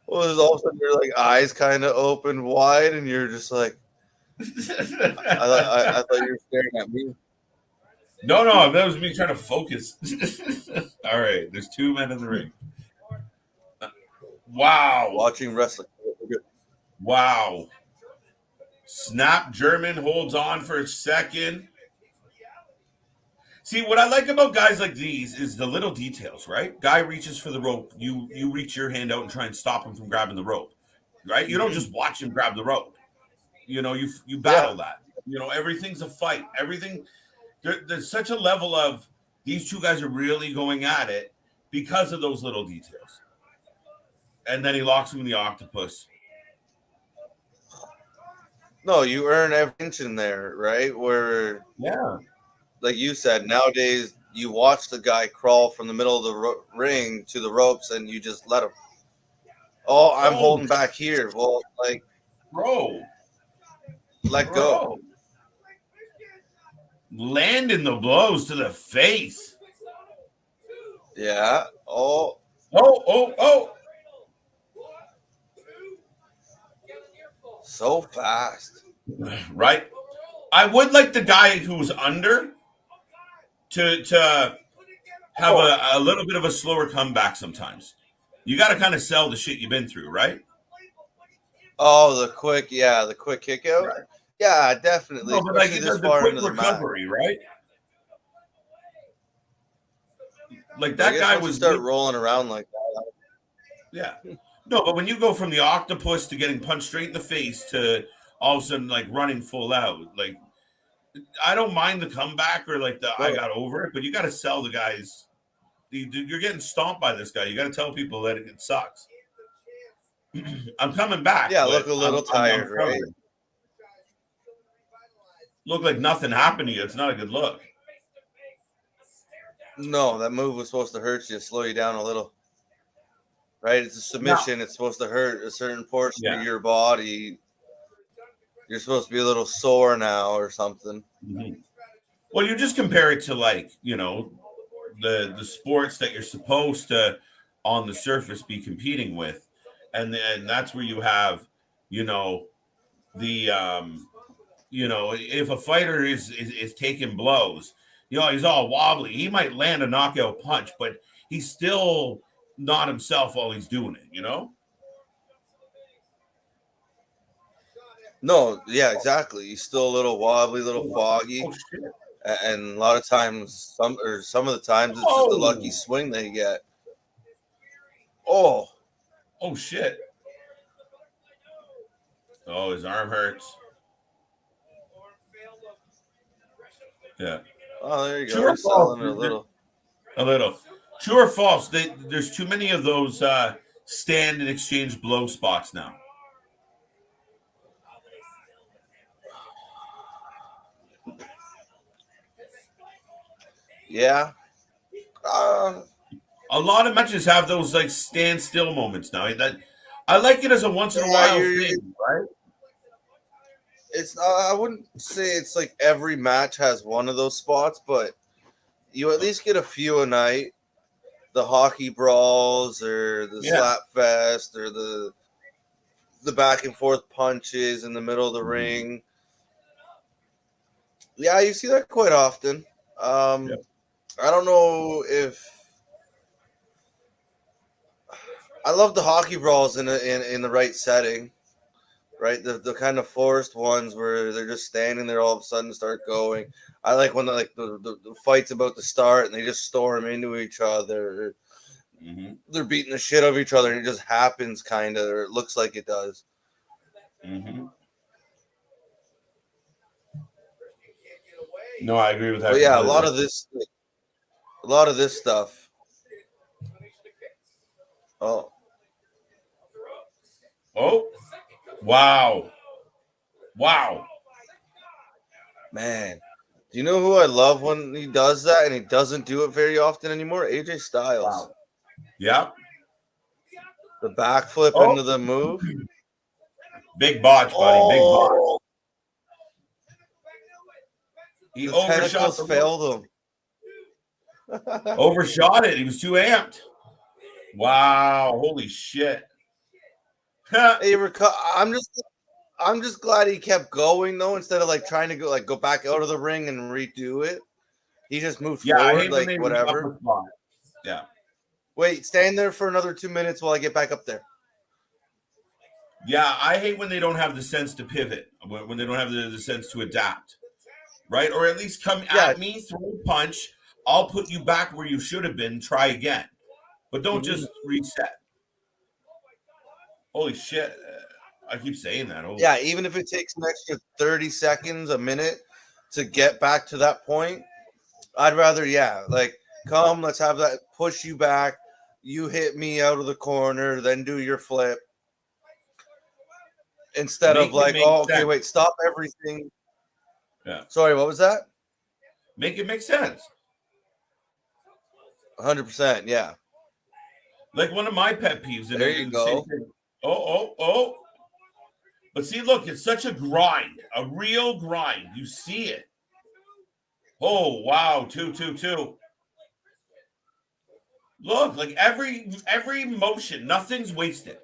Well, there's all of a sudden your like eyes kind of open wide, and you're just like, I thought you were staring at me. No, that was me trying to focus. All right, there's two men in the ring. Wow. Watching wrestling. Wow. Snap German holds on for a second. See, what I like about guys like these is the little details, right? Guy reaches for the rope. You reach your hand out and try and stop him from grabbing the rope, right? You don't just watch him grab the rope. You know, you battle that. You know, everything's a fight. Everything. There's such a level of these two guys are really going at it because of those little details. And then he locks him in the octopus. No, you earn every inch in there, right? Where, like you said, nowadays you watch the guy crawl from the middle of the ring to the ropes, and you just let him. Oh, I'm holding back here. Well, like, bro, let go. Landing the blows to the face. Yeah. Oh. So fast. Right? I would like the guy who's under to have a little bit of a slower comeback sometimes. You got to kind of sell the shit you've been through, right? Oh, the quick kick out? Right. Yeah, definitely. No, but like this the far quick into the recovery, match. Right? Like that guy was start rolling around like that. Yeah. No, but when you go from the octopus to getting punched straight in the face to all of a sudden like running full out, like I don't mind the comeback or like I got over it, but you got to sell the guys. You're getting stomped by this guy. You got to tell people that it sucks. I'm coming back. Yeah, look a little tired, right? Look like nothing happened to you. It's not a good look. No, that move was supposed to hurt you, slow you down a little. right? It's a submission. It's supposed to hurt a certain portion of your body. You're supposed to be a little sore now or something. Mhm. Well, you just compare it to, like, the sports that you're supposed to on the surface be competing with, and that's where you have, the if a fighter is taking blows, he's all wobbly. He might land a knockout punch, but he's still not himself while he's doing it. No, yeah, exactly. He's still a little wobbly, a little foggy. Oh shit! And a lot of times, some of the times, it's just a lucky swing they get. Oh shit! Oh, his arm hurts. Yeah. Oh, there you True go. or false? Selling it a little. A little. True or false? There's too many of those stand and exchange blow spots now. Yeah. A lot of matches have those like stand still moments now. That I like it as a once in a while thing, right? It's I wouldn't say it's like every match has one of those spots, but you at least get a few a night. The hockey brawls or the slap fest or the back and forth punches in the middle of the ring. Yeah, you see that quite often. I don't know if I love the hockey brawls in the right setting, right? The kind of forced ones where they're just standing there all of a sudden start going. I like when the fight's about to start and they just storm into each other. Mm-hmm. They're beating the shit out of each other and it just happens kind of, or it looks like it does. Mm-hmm. No, I agree with that. But yeah, a lot of this stuff. Oh, wow, man. Do you know who I love when he does that and he doesn't do it very often anymore? AJ Styles. Wow. Yeah. The backflip into the move. Big botch, buddy. Big botch. He overshot failed him. Overshot it. He was too amped. Wow. Holy shit. Hey, I'm just glad he kept going though, instead of like trying to go back out of the ring and redo it. He just moved forward, like whatever. Yeah. Wait, stand there for another 2 minutes while I get back up there. Yeah, I hate when they don't have the sense to pivot, when they don't have the sense to adapt, right? Or at least come at me, throw a punch. I'll put you back where you should have been. Try again, but don't just reset. Holy shit! I keep saying that. Yeah, even if it takes an extra 30 seconds, a minute to get back to that point, I'd rather, come, let's have that, push you back. You hit me out of the corner, then do your flip. Instead of wait, stop everything. Yeah. Sorry, what was that? Make it make sense. 100%, yeah. Like one of my pet peeves. There you go. Oh. But see, look, it's such a grind, a real grind. You see it. Oh, wow. 2-2-2. Look, like every motion, nothing's wasted.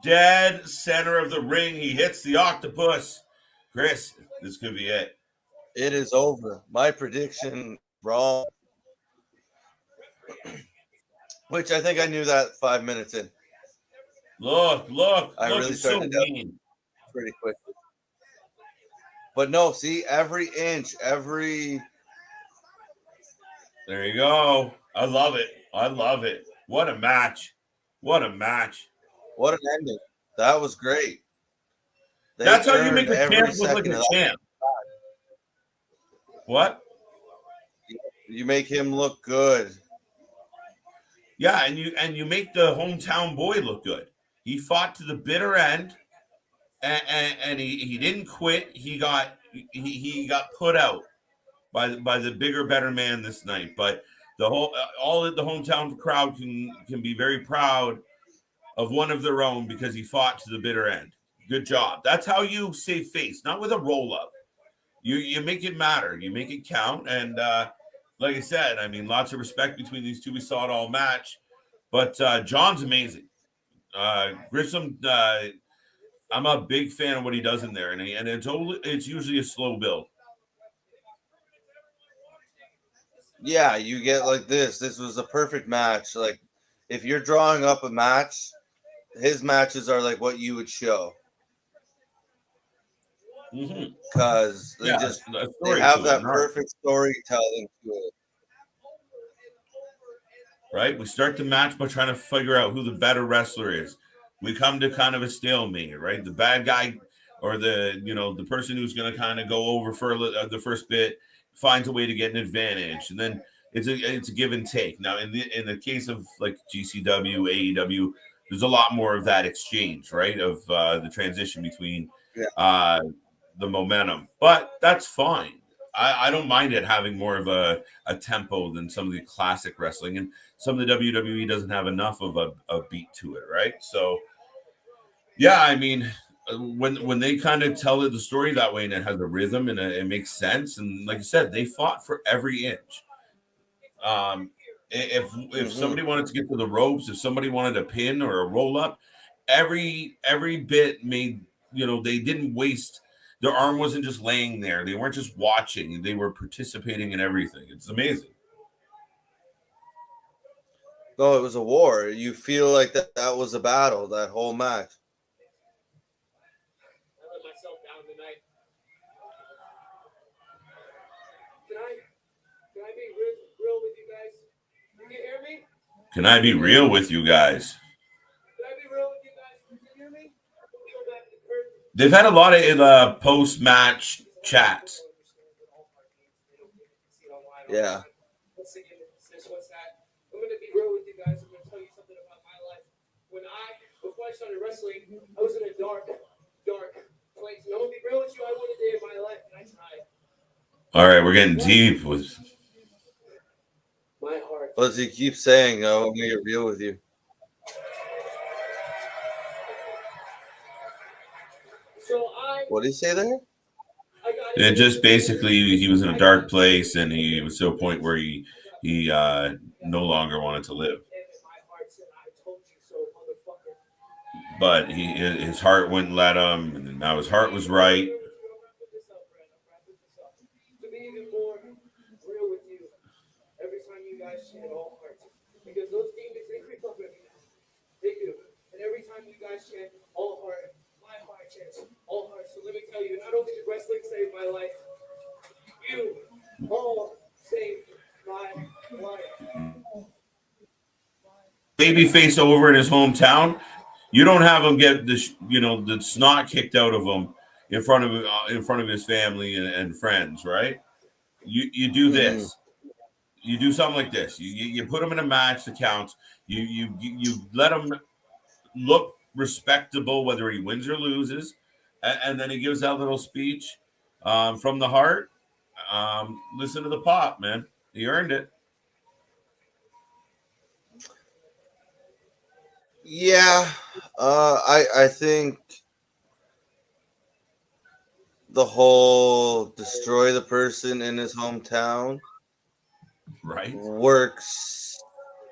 Dead center of the ring. He hits the octopus. Chris, this could be it. It is over. My prediction wrong. Which I think I knew that 5 minutes in. Look. I really started so mean. Pretty quick. But no, see, every inch, every... There you go. I love it. What a match. What an ending. That was great. That's how you make a champ look like a champ. What? You make him look good. Yeah, and you make the hometown boy look good. He fought to the bitter end, and he didn't quit. He got put out by the bigger, better man this night. But The whole all of the hometown crowd can be very proud of one of their own because he fought to the bitter end. Good job. That's how you save face, not with a roll up. You make it matter. You make it count. And like I said, I mean, lots of respect between these two. We saw it all match, but John's amazing. Grissom, I'm a big fan of what he does in there, and it's usually a slow build. Yeah, you get like this. This was a perfect match. Like, if you're drawing up a match, his matches are like what you would show because they Yeah, they have that perfect storytelling to it. Right? We start the match by trying to figure out who the better wrestler is. We come to kind of a stalemate, right? The bad guy or the person who's going to kind of go over for the first bit finds a way to get an advantage, and then it's a give and take. Now, in the case of like GCW, AEW, there's a lot more of that exchange, right? Of the transition between the momentum, but that's fine. I don't mind it having more of a tempo than some of the classic wrestling, and some of the WWE doesn't have enough of a beat to it, right? So, yeah, I mean, when they kind of tell it the story that way and it has a rhythm and it makes sense, and like I said, they fought for every inch. If somebody wanted to get to the ropes, if somebody wanted a pin or a roll up, every bit made they didn't waste. Their arm wasn't just laying there. They weren't just watching. They were participating in everything. It's amazing. No, it was a war. You feel like that was a battle, that whole match. I let myself down tonight. Can I be real with you guys? You can hear me? Can I be real with you guys? Can I be real with you guys? Can you hear me? Peel back the curtain. They've had a lot of post-match chats. Yeah. What's that? I'm gonna be real with you guys. I'm gonna tell you something about my life. Before I started wrestling, I was in a dark place. And I'm gonna be real with you. I wanted to end my life, and I tried. All right, we're getting deep with my heart. What does he keep saying? I'm gonna get real with you. What did he say there? And just basically, he was in a dark place, and he was to a point where he no longer wanted to live. But his heart wouldn't let him, and now his heart was right. To be even more real with you, every time you guys chant all heart, because those demons, they creep up at me now. They do. And every time you guys chant all heart, my heart chants all heart. So let me tell you, not only did wrestling save my life, you all saved my life. Babyface over in his hometown, you don't have him get the snot kicked out of him in front of his family and friends, right? You do this. You do something like this. You put him in a match that counts. You let him look respectable whether he wins or loses, and then he gives that little speech from the heart. Listen to the pop, man. He earned it. Yeah, I think the whole destroy the person in his hometown works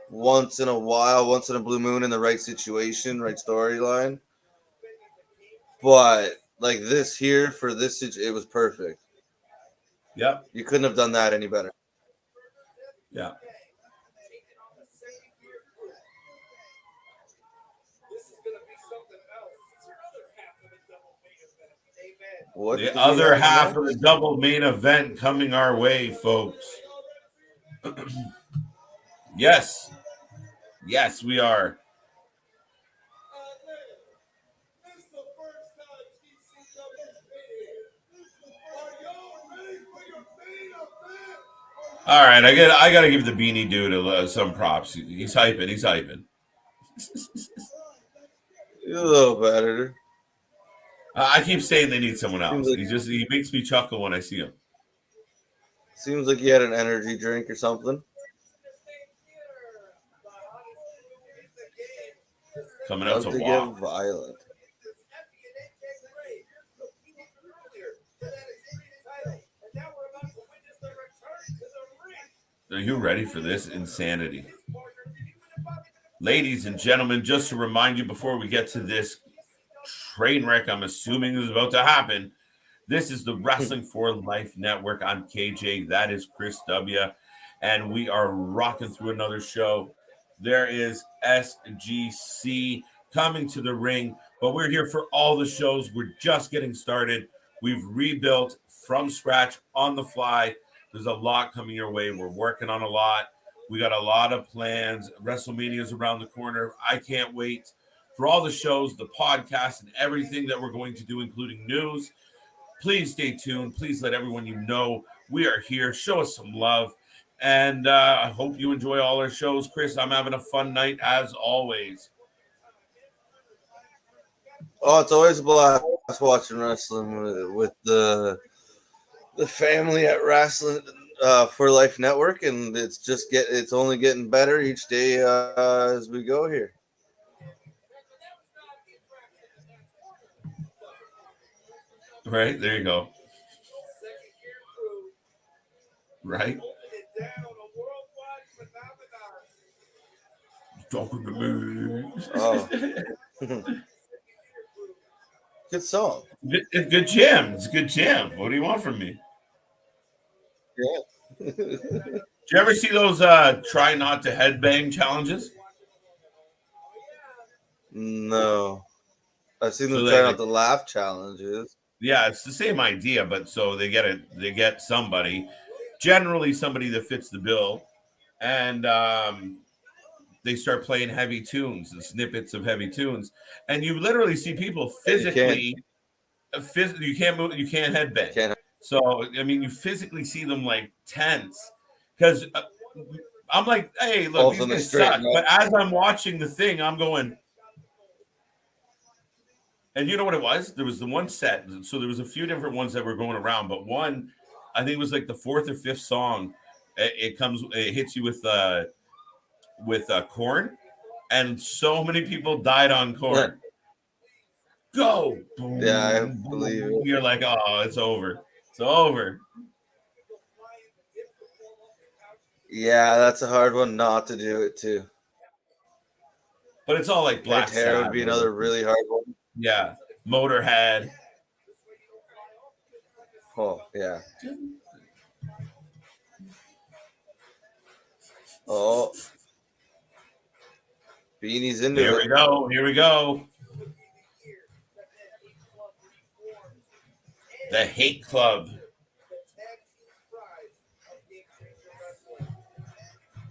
once in a while, once in a blue moon in the right situation, right storyline. But like this here for this, it was perfect. Yep. You couldn't have done that any better. Yeah. The other half of the double main event coming our way, folks. Yes, we are. All right, I gotta give the Beanie Dude some props. He's hyping. A little better. I keep saying they need someone else. He makes me chuckle when I see him. Seems like he had an energy drink or something. coming out to About to walk. get violent. Are you ready for this insanity? Ladies and gentlemen, just to remind you before we get to this train wreck I'm assuming is about to happen, this is the Wrestling for Life Network. I'm KJ. That is Chris W. And we are rocking through another show. There is SGC coming to the ring, but we're here for all the shows. We're just getting started. We've rebuilt from scratch on the fly. There's a lot coming your way. We're working on a lot. We got a lot of plans. WrestleMania is around the corner. I can't wait for all the shows, the podcast, and everything that we're going to do, including news. Please stay tuned. Please let everyone you know we are here. Show us some love. And I hope you enjoy all our shows. Chris, I'm having a fun night as always. Oh, it's always a blast watching wrestling with the family at Wrasslin for Life Network, and it's only getting better each day as we go here. Right, there you go. Right? Talking to me. Oh. Good song. It's good jam. It's a good jam. What do you want from me? Yeah. Did you ever see those try not to headbang challenges? No. I've seen So them they- try not to laugh challenges. Yeah, it's the same idea, but so they get somebody, generally somebody that fits the bill, and they start playing heavy tunes and snippets of heavy tunes, and you literally see people physically, you can't move, you can't headbang. Can't. So I mean, you physically see them like tense because I'm like, hey, look, All these of them guys straight suck. up. But as I'm watching the thing, I'm going. And you know what it was? There was the one set. So there was a few different ones that were going around, but one, I think it was like the fourth or fifth song. It hits you with corn, and so many people died on corn. Go, boom, Yeah, I boom. believe it. You're like, oh, it's over. It's over. Yeah, that's a hard one not to do it too. But it's all like Black Pantera would Sabbath. be another really hard one. Yeah, Motorhead. Oh, yeah. Oh. Beanie's into Here it. we go. Here we go. The Hate Club.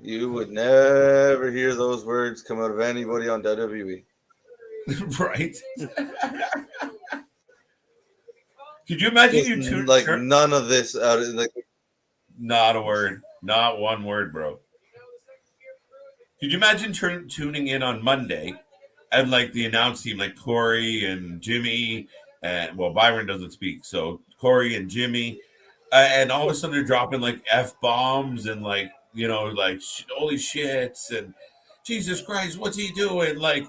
You would never hear those words come out of anybody on WWE. Right? Could you imagine you two Like none of this out of like not a word, not one word, bro. Could you imagine tuning in on Monday and like the announce team, like Corey and Jimmy, and well, Byron doesn't speak, so Corey and Jimmy, and all of a sudden they're dropping like F bombs and like, you know, like holy shits and Jesus Christ, what's he doing? Like,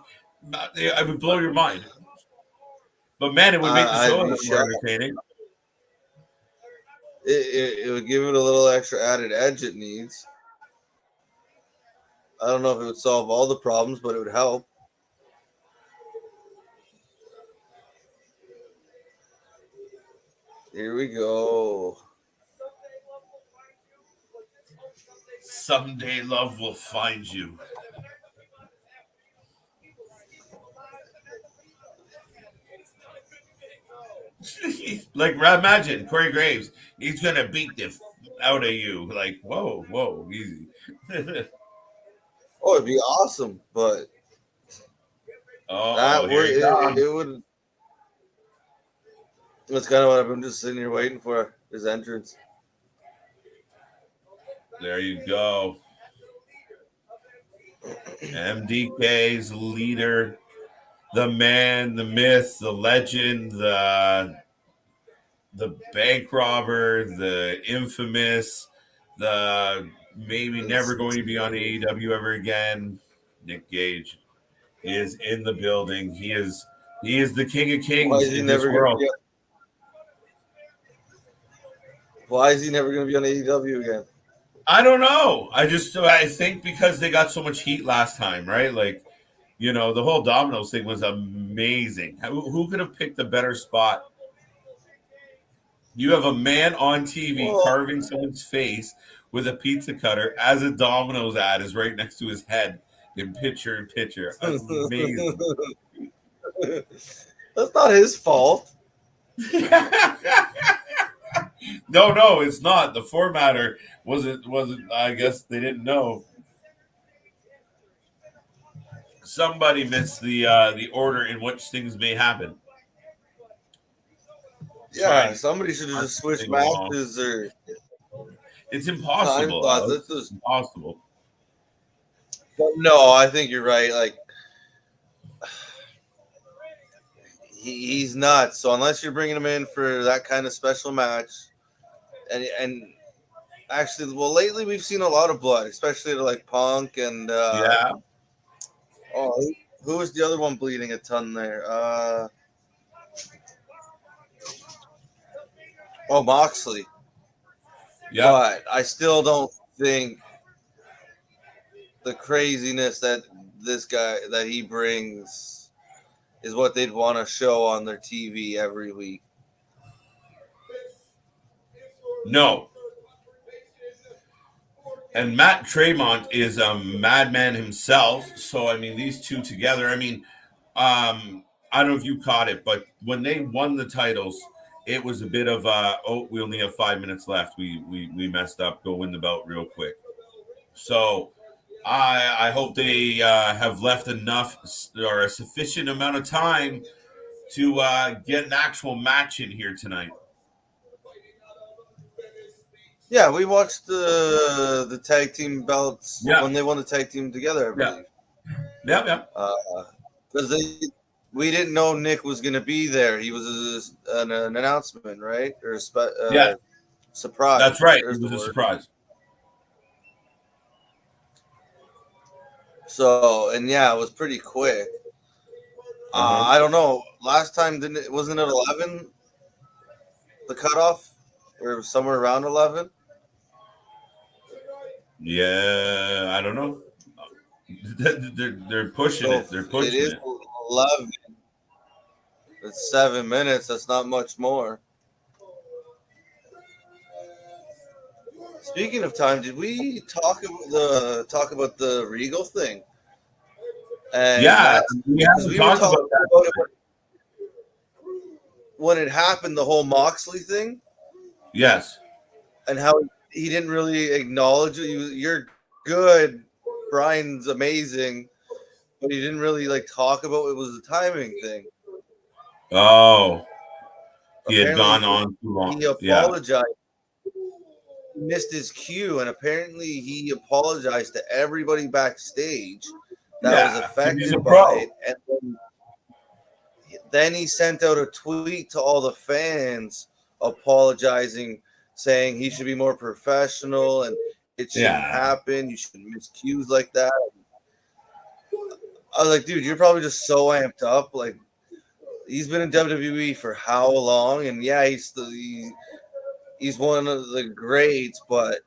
I would blow your mind. But man, it would make the show a little more entertaining. It would give it a little extra added edge it needs. I don't know if it would solve all the problems, but it would help. Here we go. Someday love will find you. Like, imagine Corey Graves, he's gonna beat the out of you. Like, whoa, easy. Oh, it'd be awesome, but it would. That's kind of what I've been just sitting here waiting for, his entrance. There you go. MDK's leader, the man, the myth, the legend, the bank robber, the infamous, the maybe never going to be on AEW ever again, Nick Gage. is in the building. He is the king of Why kings is he in this never going to world. be? Why is he never going to be on AEW again? I don't know. I think because they got so much heat last time, right? Like, the whole Domino's thing was amazing. Who could have picked a better spot? You have a man on TV Well, carving someone's face with a pizza cutter as a Domino's ad is right next to his head in picture in picture. That's amazing. that's not his fault. No, it's not. The formatter wasn't. I guess they didn't know. Somebody missed the order in which things may happen. Yeah, Trying to somebody should have pass just the switched thing along. matches or It's time impossible, slots. Alex. It's impossible. But no, I think you're right. Like he's nuts. So unless you're bringing him in for that kind of special match, and actually, well, lately we've seen a lot of blood, especially to like Punk and Yeah. who was the other one bleeding a ton there? Moxley. Yeah. But I still don't think the craziness that this guy that he brings is what they'd want to show on their TV every week. No. And Matt Tremont is a madman himself. So I mean, these two together. I mean, I don't know if you caught it, but when they won the titles, it was a bit of we only have 5 minutes left. We messed up. Go win the belt real quick. So I hope they have left enough or a sufficient amount of time to get an actual match in here tonight. Yeah, we watched the tag team belts Yeah. when they won the tag team together, I believe. Yeah. Because we didn't know Nick was going to be there. He was an announcement, right? Or Yeah. surprise. That's right. There's It was the a word. surprise. So, and yeah, it was pretty quick. I don't know. Last time wasn't it 11? The cutoff, or somewhere around 11. Yeah, I don't know. They're pushing So it. They're it pushing is it. 11. It's 7 minutes. That's not much more. Speaking of time, did we talk about the Regal thing? And Yeah, that's we because haven't we were talked talking about that. about it when it happened, the whole Moxley thing, Yes. and how he didn't really acknowledge it. You're good, Brian's amazing, but he didn't really like talk about it was the timing thing. Oh, he had Apparently, gone on too long. he apologized. He missed his cue, and apparently he apologized to everybody backstage that was affected by it. And then he sent out a tweet to all the fans apologizing, saying he should be more professional and it shouldn't happen. You shouldn't miss cues like that. I was like, dude, you're probably just so amped up. Like, he's been in WWE for how long? And yeah, he's one of the greats, but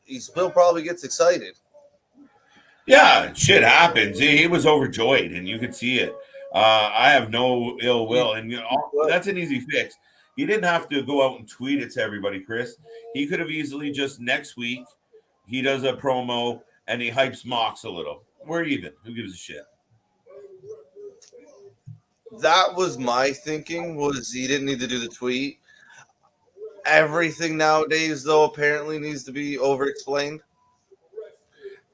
he still probably gets excited. Yeah, shit happens. He was overjoyed, and you could see it. I have no ill will, and that's an easy fix. He didn't have to go out and tweet it to everybody, Chris. He could have easily just next week he does a promo and he hypes Mox a little. We're even. Who gives a shit? That was my thinking. Was he didn't need to do the tweet. Everything nowadays, though, apparently needs to be over-explained.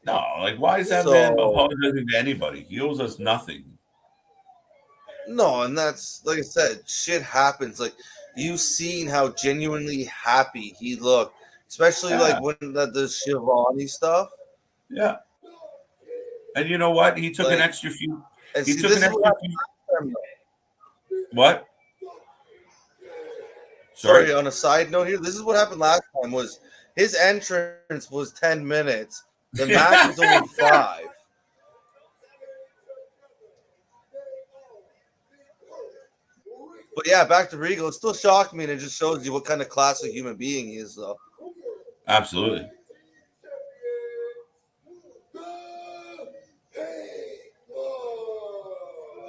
No, like why is that man apologizing to anybody? He owes us nothing. No, and that's like I said, shit happens. Like you've seen how genuinely happy he looked, especially like when the Shivani stuff. Yeah, and you know what? He took an extra few. He took an extra few. What? Sorry. On a side note here, this is what happened last time. Was his entrance was 10 minutes. The match was only 5. But yeah, back to Regal. It still shocked me, and it just shows you what kind of classic human being he is, though. Absolutely.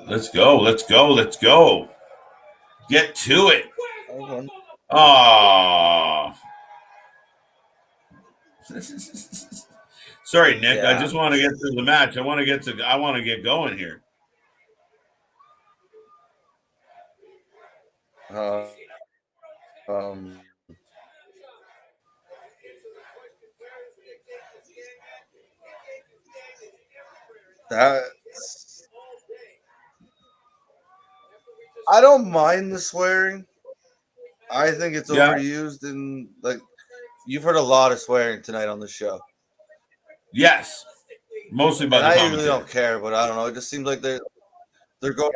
Let's go. Let's go. Let's go. Get to it. Oh. Sorry, Nick. I Yeah. just want to get through the match. I want to get going here. Um, that's I don't mind the swearing. I think it's Yeah. overused, and like you've heard a lot of swearing tonight on the show, Yes. Mostly by and the I usually commentator. don't care, but I don't know. It just seems like they're going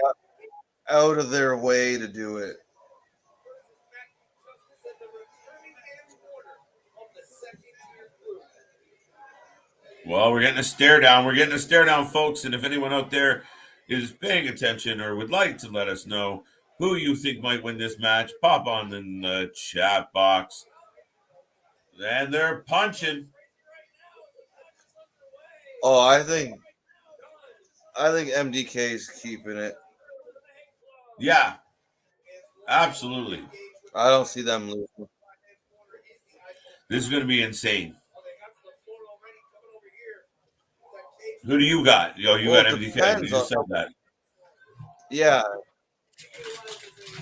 out of their way to do it. Well, we're getting a stare down. We're getting a stare down, folks. And if anyone out there is paying attention or would like to let us know who you think might win this match, pop on in the chat box. And they're punching. Oh, I think MDK is keeping it. Yeah, absolutely. I don't see them losing. This is going to be insane. Who do you got? Yo, you Well, got it MDK. You depends just said that. Yeah.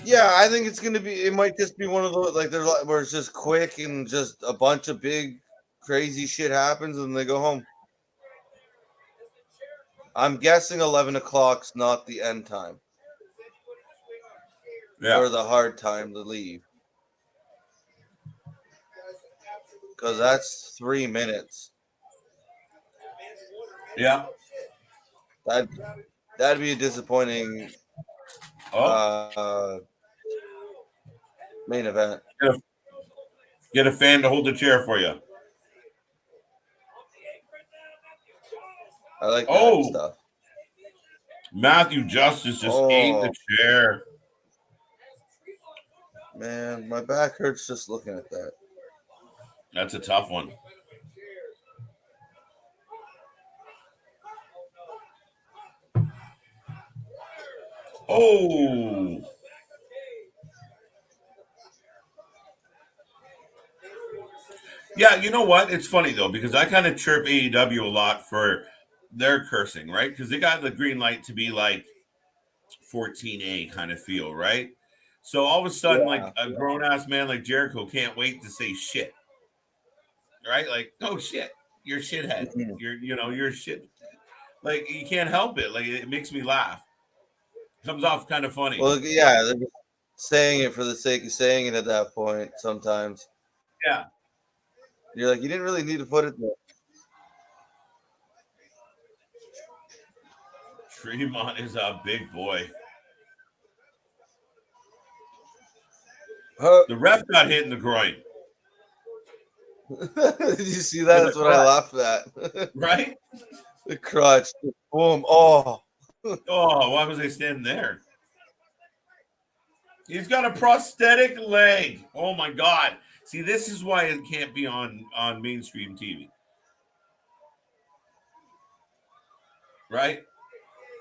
Yeah, I think it's gonna be. It might just be one of those where it's just quick and just a bunch of big, crazy shit happens and they go home. I'm guessing 11 o'clock's not the end time Yeah. or the hard time to leave, because that's 3 minutes. Yeah. That'd be a disappointing Oh, main event. get a fan to hold the chair for you. I like that stuff. Matthew Justice just ate the chair. Man, my back hurts just looking at that. That's a tough one. Oh. Yeah, you know what? It's funny though, because I kind of chirp AEW a lot for their cursing, right? Because they got the green light to be like 14A kind of feel, right? So all of a sudden, like a grown ass man like Jericho can't wait to say shit. Right? Like, oh shit, you're shithead. You're shit. Like you can't help it. Like it makes me laugh. Comes off kind of funny. Well, yeah, they're just saying it for the sake of saying it at that point sometimes. Yeah. You're like, you didn't really need to put it there. Tremont is a big boy. The ref got hit in the groin. Did you see that? That's what I laughed at. Right? The crutch. Boom. Oh. Oh, why was I standing there? He's got a prosthetic leg. Oh my God. See, this is why it can't be on mainstream TV. Right?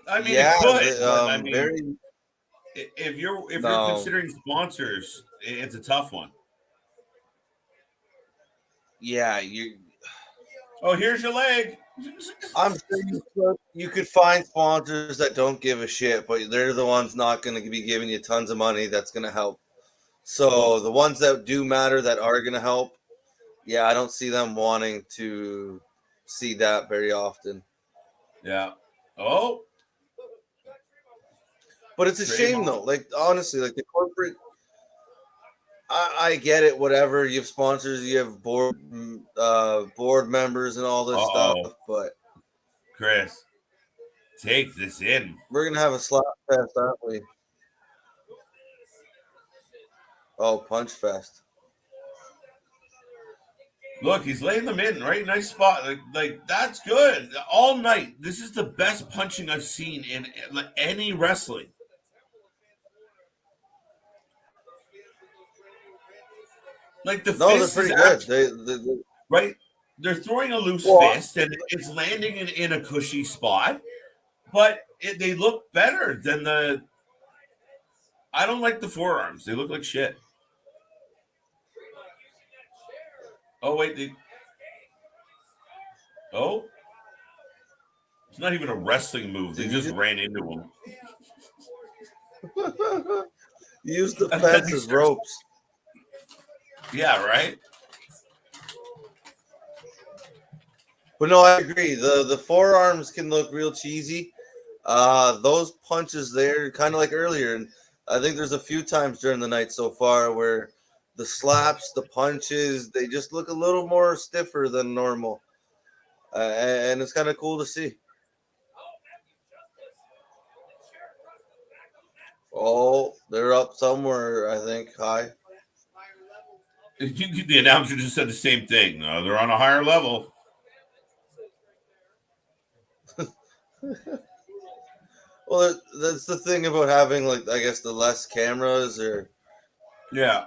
I mean, it could. But I mean, if you're considering sponsors, it's a tough one. Yeah, Oh, here's your leg. I'm sure you could find sponsors that don't give a shit, but they're the ones not going to be giving you tons of money that's going to help. So the ones that do matter that are going to help, yeah, I don't see them wanting to see that very often. Yeah. Oh. But it's a shame, though. Like, honestly, like the corporate, I get it, whatever. You have sponsors, you have board members and all this stuff, but Chris, take this in. We're going to have a slap fest, aren't we? Oh, punch fest. Look, he's laying them in, right? Nice spot. Like that's good. All night. This is the best punching I've seen in any wrestling. Like the No, they're fist is pretty good. actually right. They're throwing a loose Well, fist and it's landing in a cushy spot, but they look better than the. I don't like the forearms. They look like shit. Oh wait, oh, it's not even a wrestling move. They did you just ran into him. use the And then fence he as starts. ropes? Yeah, right. But no, I agree. The forearms can look real cheesy. Those punches there, kind of like earlier, and I think there's a few times during the night so far where the slaps, the punches, they just look a little more stiffer than normal, and it's kind of cool to see. Oh, they're up somewhere, I think. High. The announcer just said the same thing. They're on a higher level. Well, that's the thing about having, like, I guess the less cameras or Yeah,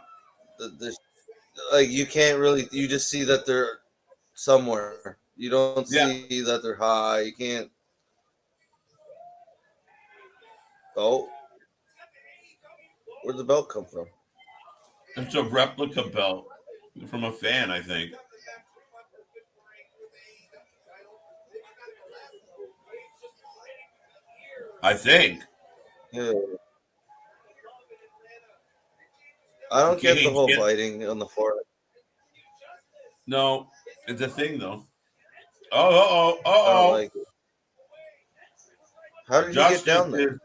the like you can't really, you just see that they're somewhere. You don't yeah. see that they're high. You can't. Oh, where'd the belt come from? It's a replica belt from a fan, I think. I think. Yeah. I don't get the Cage. whole biting on the forehead. No, it's a thing though. Oh, I don't oh. like it. How did he get Justice down there? is.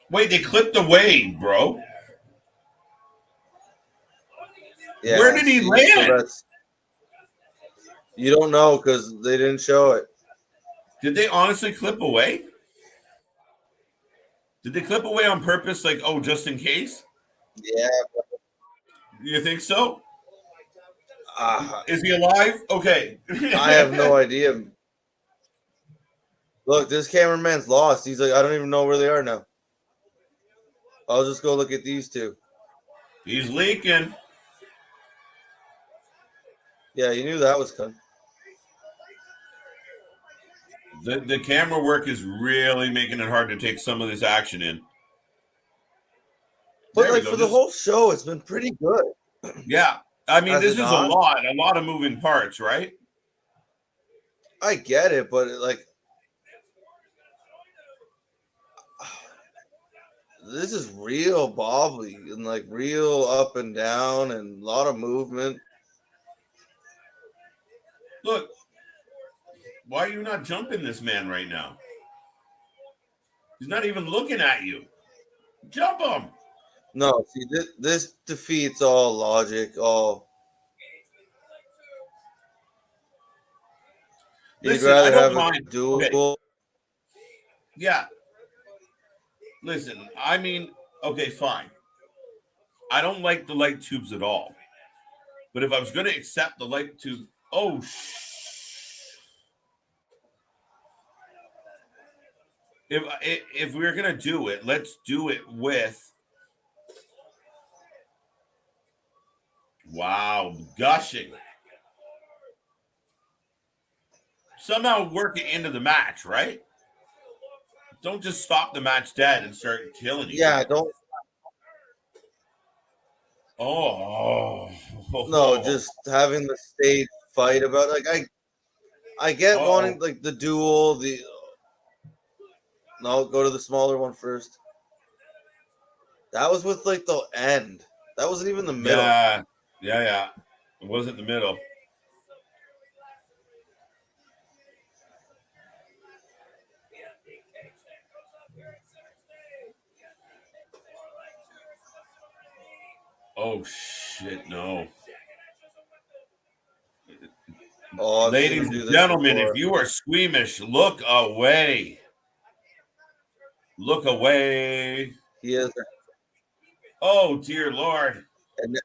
Wait, they clipped away, bro. Where Yeah, did he see, so land? that's, you don't know because they didn't show it. Did they honestly clip away? Did they clip away on purpose, like, oh, just in case? Yeah, You think so? uh, Is he alive? Okay. I have no idea. Look, this cameraman's lost. He's like, I don't even know where they are now. I'll just go look at these two. He's leaking. Yeah, you knew that was coming. The camera work is really making it hard to take some of this action in. But There we like go. for the whole show, it's been pretty good. Yeah. I mean, Has this it is not? a lot of moving parts, right? I get it, but like this is real bobbly and like real up and down and a lot of movement. Look, why are you not jumping this man right now? He's not even looking at you. Jump him. No, see, this defeats all logic. All you'd Listen, I rather don't have mind. a Okay. duel. Yeah. Listen, I mean, okay, fine. I don't like the light tubes at all. But if I was going to accept the light tube, if we're going to do it, let's do it with wow, gushing. Somehow work it into the match, right? Don't just stop the match dead and start killing each Yeah, other. don't. Oh, No, just having the stage fight about like I get oh, wanting like the duel. The no, go to the smaller one first. That was with like the end. That wasn't even the middle. yeah, yeah. It wasn't the middle. Oh shit, no. Oh, I've seen Ladies him do and this gentlemen, if before. you are squeamish, look away. Look away. He is, Oh, dear Lord. and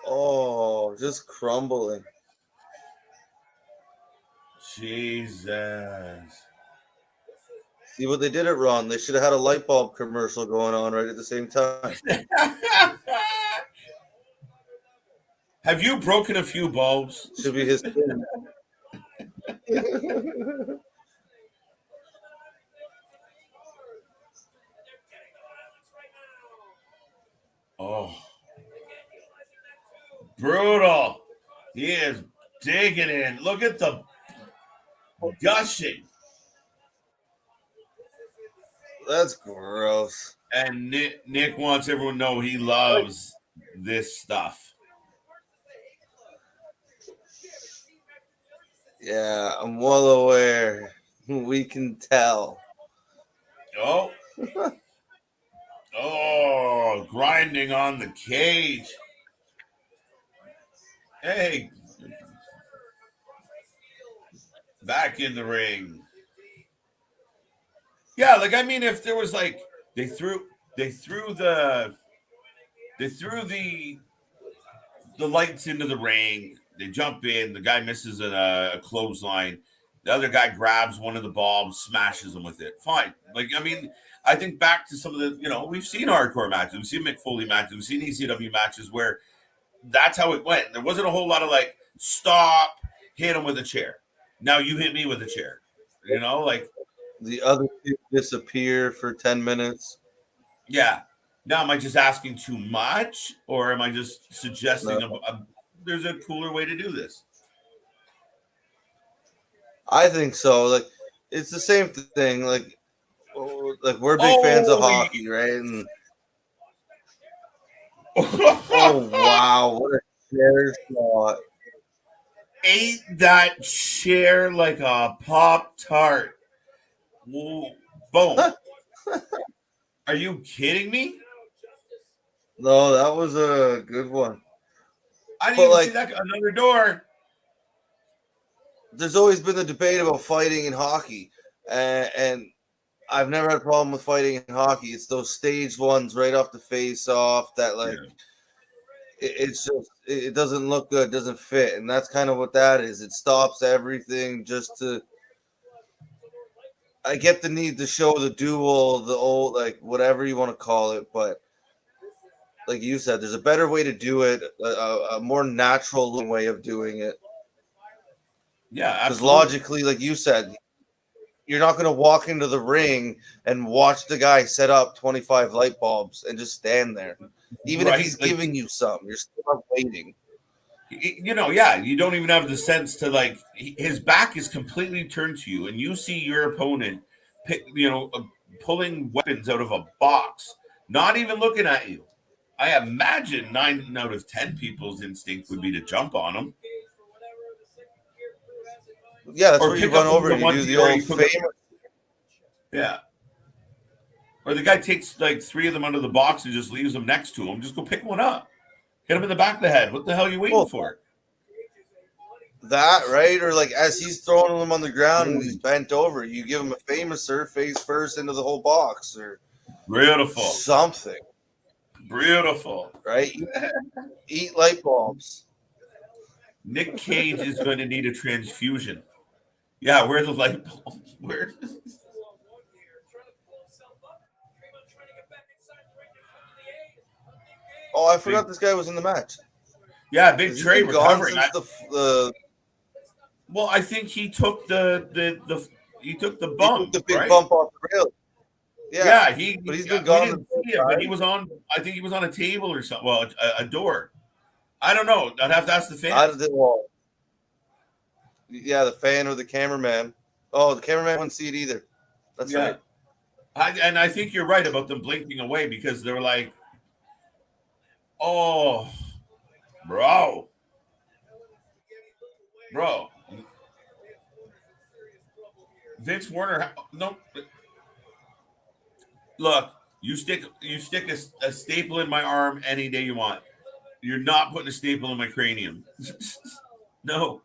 oh, just crumbling. Jesus. See what they did it wrong. They should have had a light bulb commercial going on right at the same time. Have you broken a few bulbs? Should be his thing. Oh, brutal. He is digging in. Look at the gushing. That's gross. And Nick wants everyone to know he loves this stuff. Yeah, I'm well aware. We can tell. Oh. Oh, grinding on the cage. Hey. Back in the ring. Yeah, like I mean, if there was like they threw the lights into the ring. They jump in. The guy misses a clothesline. The other guy grabs one of the bulbs, smashes him with it. Fine. Like I mean, I think back to some of the we've seen hardcore matches, we've seen Mick Foley matches, we've seen ECW matches where that's how it went. There wasn't a whole lot of like stop, hit him with a chair. Now you hit me with a chair. Like the other two disappear for 10 minutes. Yeah. Now, am I just asking too much, or am I just suggesting there's a cooler way to do this? I think so. Like, it's the same thing. Like we're big fans of hockey, right? And oh wow, what a chair shot! Ate that chair like a Pop-Tart. Boom. Are you kidding me? No, that was a good one. I didn't even see that. Another door. There's always been the debate about fighting in hockey, and I've never had a problem with fighting in hockey. It's those staged ones right off the face off that it's just it doesn't look good, doesn't fit, and that's kind of what that is. It stops everything just to. I get the need to show the duel, the old whatever you want to call it, but like you said, there's a better way to do it, a more natural way of doing it. Yeah, because logically, like you said, you're not going to walk into the ring and watch the guy set up 25 light bulbs and just stand there. Even if he's giving you some, you're still waiting. You don't even have the sense to his back is completely turned to you, and you see your opponent, pulling weapons out of a box, not even looking at you. I imagine 9 out of 10 people's instinct would be to jump on him. Yeah, that's where you run over and you do the old famous. Yeah. Or the guy takes 3 of them under the box and just leaves them next to him. Just go pick one up. Hit him in the back of the head. What the hell are you waiting for? That, right? Or as he's throwing them on the ground and he's bent over, you give him a famouser face first into the whole box or beautiful something. Beautiful. Right? Eat light bulbs. Nick Cage is going to need a transfusion. Yeah, where's the light bulb? Where? Oh, I forgot this guy was in the match. Yeah, Big Trey recovering. Well, I think he took the bump. He took the big bump off the rail. Yeah, but he's been gone. He didn't see it, but he was on. I think he was on a table or something. Well, a door. I don't know. I'd have to ask the fan. Yeah, the fan or the cameraman. Oh, the cameraman wouldn't see it either. That's right. And I think you're right about them blinking away because they were like, "Oh, bro." Vince Warner, no. Look, you stick a staple in my arm any day you want. You're not putting a staple in my cranium. No.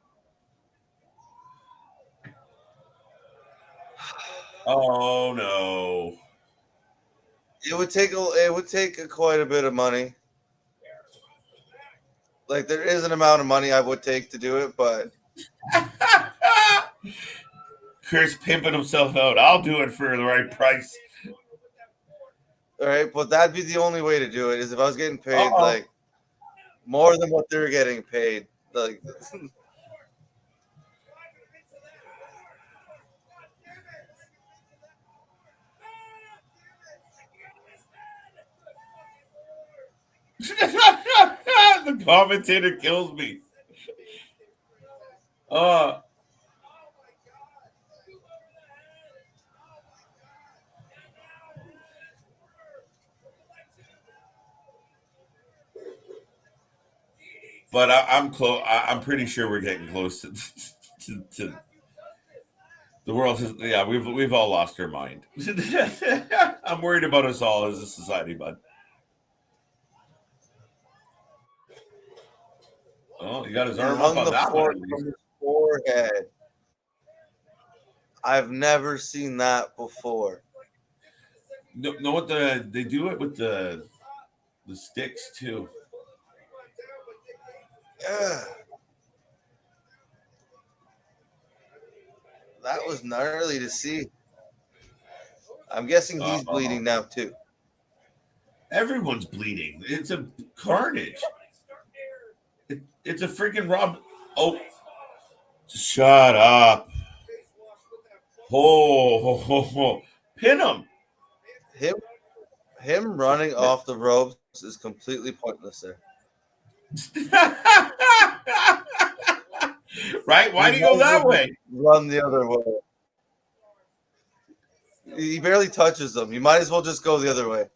Oh no. It would take quite a bit of money. There is an amount of money I would take to do it, but Chris pimping himself out. I'll do it for the right price. All right, but that'd be the only way to do it is if I was getting paid Uh-oh. like more than what they're getting paid. Like, The commentator kills me. Uh, but I'm close. I'm pretty sure we're getting close to the world. Yeah, we've all lost our mind. I'm worried about us all as a society, bud. Oh, he got his he arm up hung on the that one fork at least. from his forehead. I've never seen that before. Know what they do it with the sticks too. Yeah. That was gnarly to see. I'm guessing he's bleeding now too. Everyone's bleeding. It's a carnage. It's a freaking Rob. Oh, shut up. Oh. Pin him. Him running off the ropes is completely pointless there. Right? Why do you go that way? Run the other way. He barely touches them. You might as well just go the other way.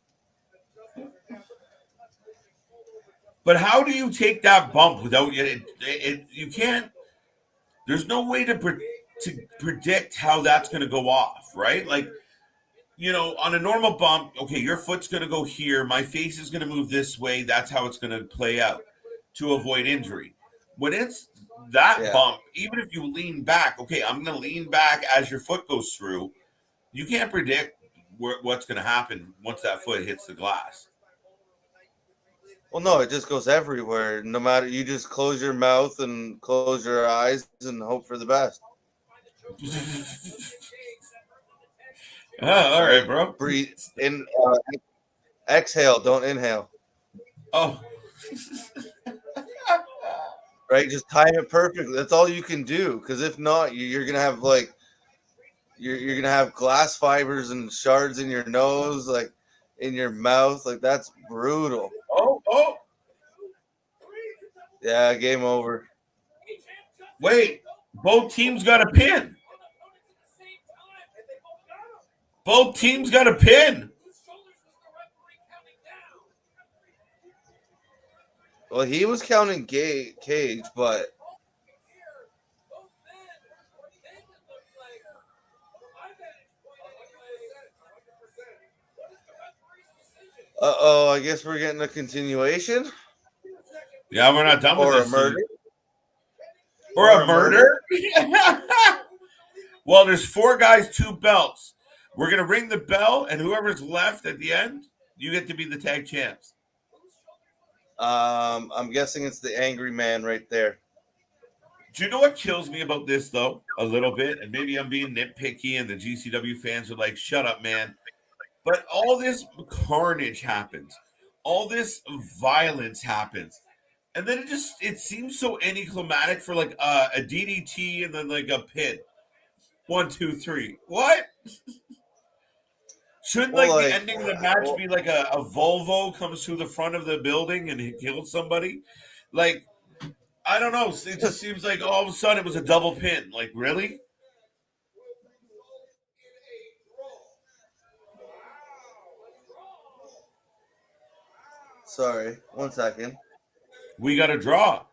But how do you take that bump without it? You can't. There's no way to predict how that's going to go off, right? Like, on a normal bump, okay, your foot's going to go here, my face is going to move this way. That's how it's going to play out to avoid injury. When it's that bump, even if you lean back, okay, I'm going to lean back as your foot goes through. You can't predict what's going to happen once that foot hits the glass. Well, no, it just goes everywhere. No matter, you just close your mouth and close your eyes and hope for the best. All right, bro. Breathe in, exhale, don't inhale. Oh. Right, just time it perfectly. That's all you can do. Because if not, you're gonna have you're gonna have glass fibers and shards in your nose, like in your mouth. Like that's brutal. Oh. Yeah, game over. Wait, both teams got a pin. Both teams got a pin. Well, he was counting Cage, but I guess we're getting a continuation. Yeah, we're not done with this. Or a murder. Or a murder? Well, there's 4 guys, 2 belts. We're going to ring the bell, and whoever's left at the end, you get to be the tag champs. I'm guessing it's the angry man right there. Do you know what kills me about this, though? A little bit, and maybe I'm being nitpicky, and the GCW fans are like, shut up, man. But all this carnage happens. All this violence happens. And then it seems so anticlimactic for like a DDT and then like a pin. 1, 2, 3. What? Shouldn't the ending of the match be like a Volvo comes through the front of the building and he kills somebody? Like, I don't know. It just seems like all of a sudden it was a double pin. Like, really? Sorry, 1 second. We got a draw.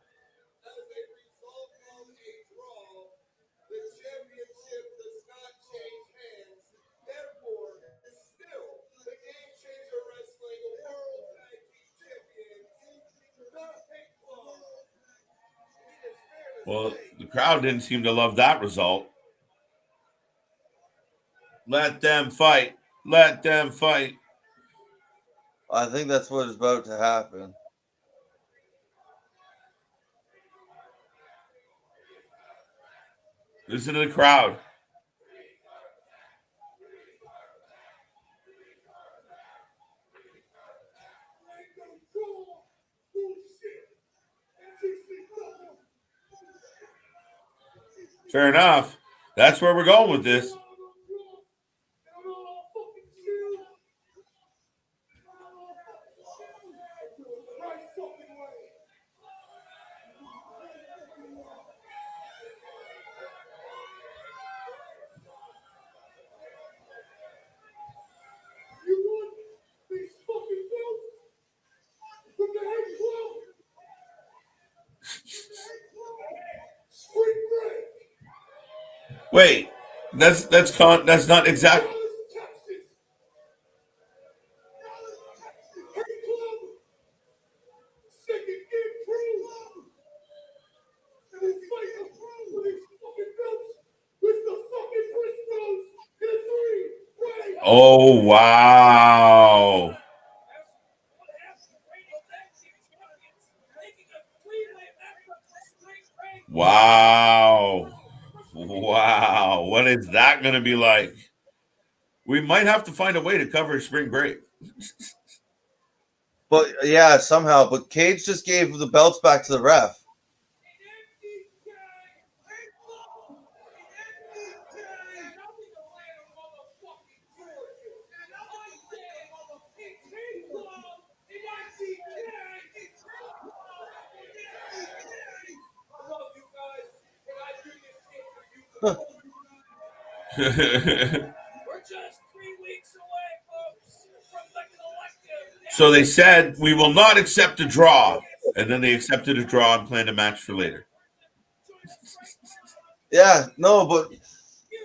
Well, the crowd didn't seem to love that result. Let them fight. Let them fight. I think that's what is about to happen. Listen to the crowd. Fair enough. That's where we're going with this. Wait, that's not exact. Oh wow! Wow! Wow! What is that going to be like? We might have to find a way to cover spring break. But yeah, somehow. But Cage just gave the belts back to the ref. So they said we will not accept a draw, and then they accepted a draw and planned a match for later. Yeah, no, but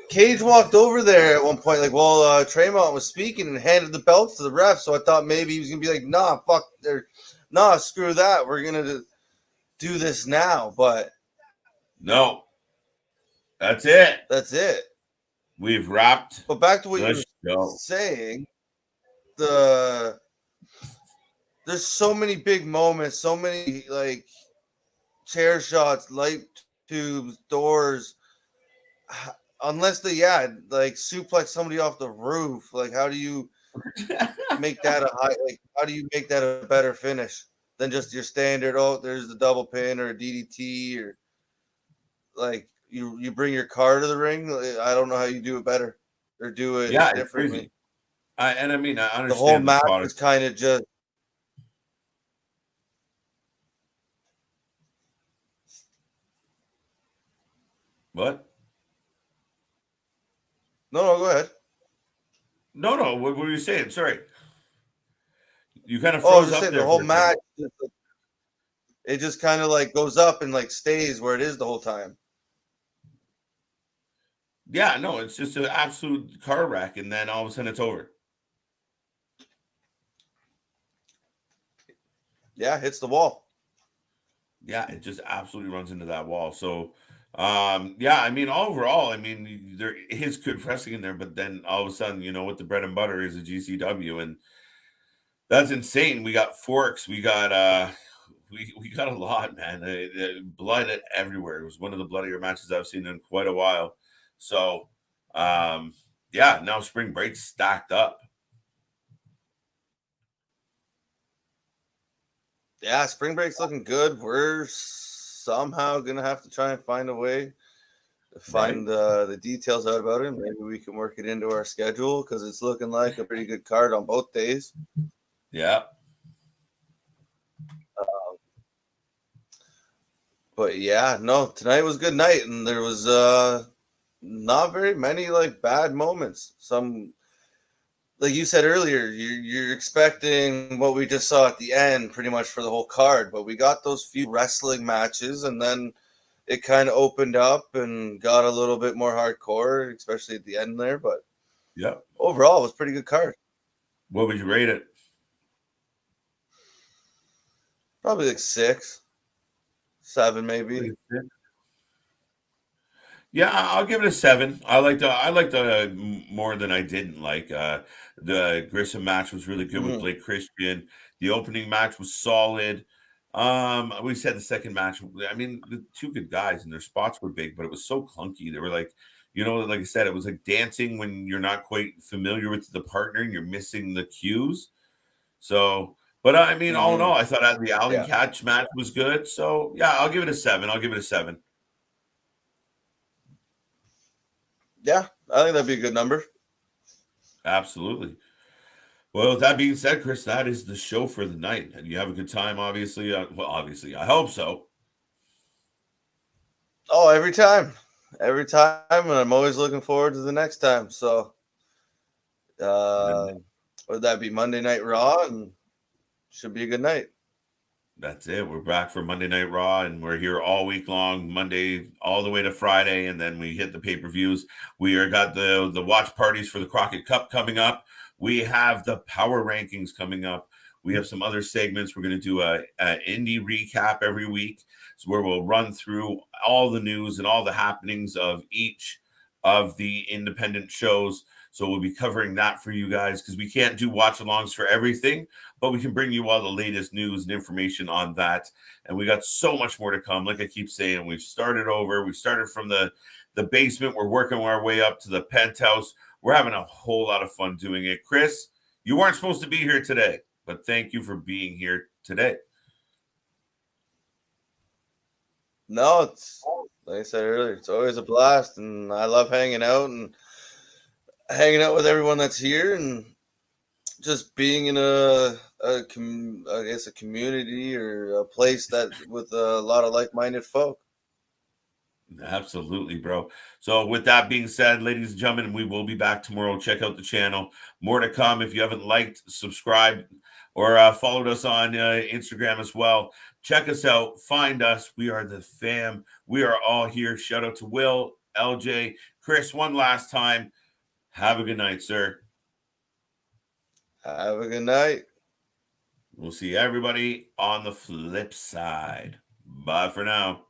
Cage walked over there at one point, like while Tremont was speaking, and handed the belts to the ref. So I thought maybe he was gonna be like, "Nah, fuck, nah, screw that. We're gonna do this now." But no, that's it. That's it. We've wrapped. But back to what you were saying, there's so many big moments, so many like chair shots, light tubes, doors. Unless they like suplex somebody off the roof, like how do you make that a high? Like how do you make that a better finish than just your standard? Oh, there's the double pin or a DDT or like you bring your car to the ring. I don't know how you do it better or do it differently. I understand the whole match is kind of just. What? No, go ahead. No. What were you saying? Sorry. You kind of froze up there. The whole match, it just kind of like goes up and like stays where it is the whole time. Yeah, no, it's just an absolute car wreck, and then all of a sudden it's over. Yeah, hits the wall. Yeah, it just absolutely runs into that wall. So, yeah, overall, there is good wrestling in there, but then all of a sudden, what the bread and butter is a GCW, and that's insane. We got forks, we got we got a lot, man. Blood everywhere. It was one of the bloodier matches I've seen in quite a while. So, yeah, now spring break's stacked up. Yeah, spring break's looking good. We're somehow gonna have to try and find a way to find the details out about it. Maybe we can work it into our schedule because it's looking like a pretty good card on both days. Yeah. But yeah, no, tonight was a good night, and there was not very many like bad moments. Some, like you said earlier, you're expecting what we just saw at the end pretty much for the whole card, but we got those few wrestling matches, and then it kind of opened up and got a little bit more hardcore, especially at the end there. But yeah, overall, it was a pretty good card. What would you rate it? Probably like 6, 7, maybe. Yeah, I'll give it a 7. I liked the more than I didn't like. The Grissom match was really good with Blake Christian. The opening match was solid. We said the second match. I mean, the two good guys and their spots were big, but it was so clunky. They were like, like I said, it was like dancing when you're not quite familiar with the partner and you're missing the cues. So, but I mean, all in all, I thought the Allen Yeah. catch match was good. So yeah, I'll give it a 7. I'll give it a 7. Yeah, I think that'd be a good number. Absolutely. Well, with that being said, Chris, that is the show for the night. And you have a good time, obviously. Well, obviously, I hope so. Oh, every time, and I'm always looking forward to the next time. So, would that be Monday Night Raw? And should be a good night. That's it. We're back for Monday Night Raw, and we're here all week long, Monday all the way to Friday, and then we hit the pay-per-views. We are got the watch parties for the Crockett Cup coming up. We have the power rankings coming up. We have some other segments. We're going to do a indie recap every week, so where we'll run through all the news and all the happenings of each of the independent shows. So we'll be covering that for you guys because we can't do watch-alongs for everything, but we can bring you all the latest news and information on that. And we got so much more to come. Like I keep saying, we've started over. We started from the basement. We're working our way up to the penthouse. We're having a whole lot of fun doing it. Chris, you weren't supposed to be here today, but thank you for being here today. No, it's like I said earlier, it's always a blast, and I love hanging out with everyone that's here, and just being in I guess a community or a place that with a lot of like-minded folk. Absolutely, bro. So, with that being said, ladies and gentlemen, we will be back tomorrow. Check out the channel. More to come. If you haven't liked, subscribed, or followed us on Instagram as well, check us out. Find us. We are the fam. We are all here. Shout out to Will, LJ, Chris, one last time. Have a good night, sir. Have a good night. We'll see everybody on the flip side. Bye for now.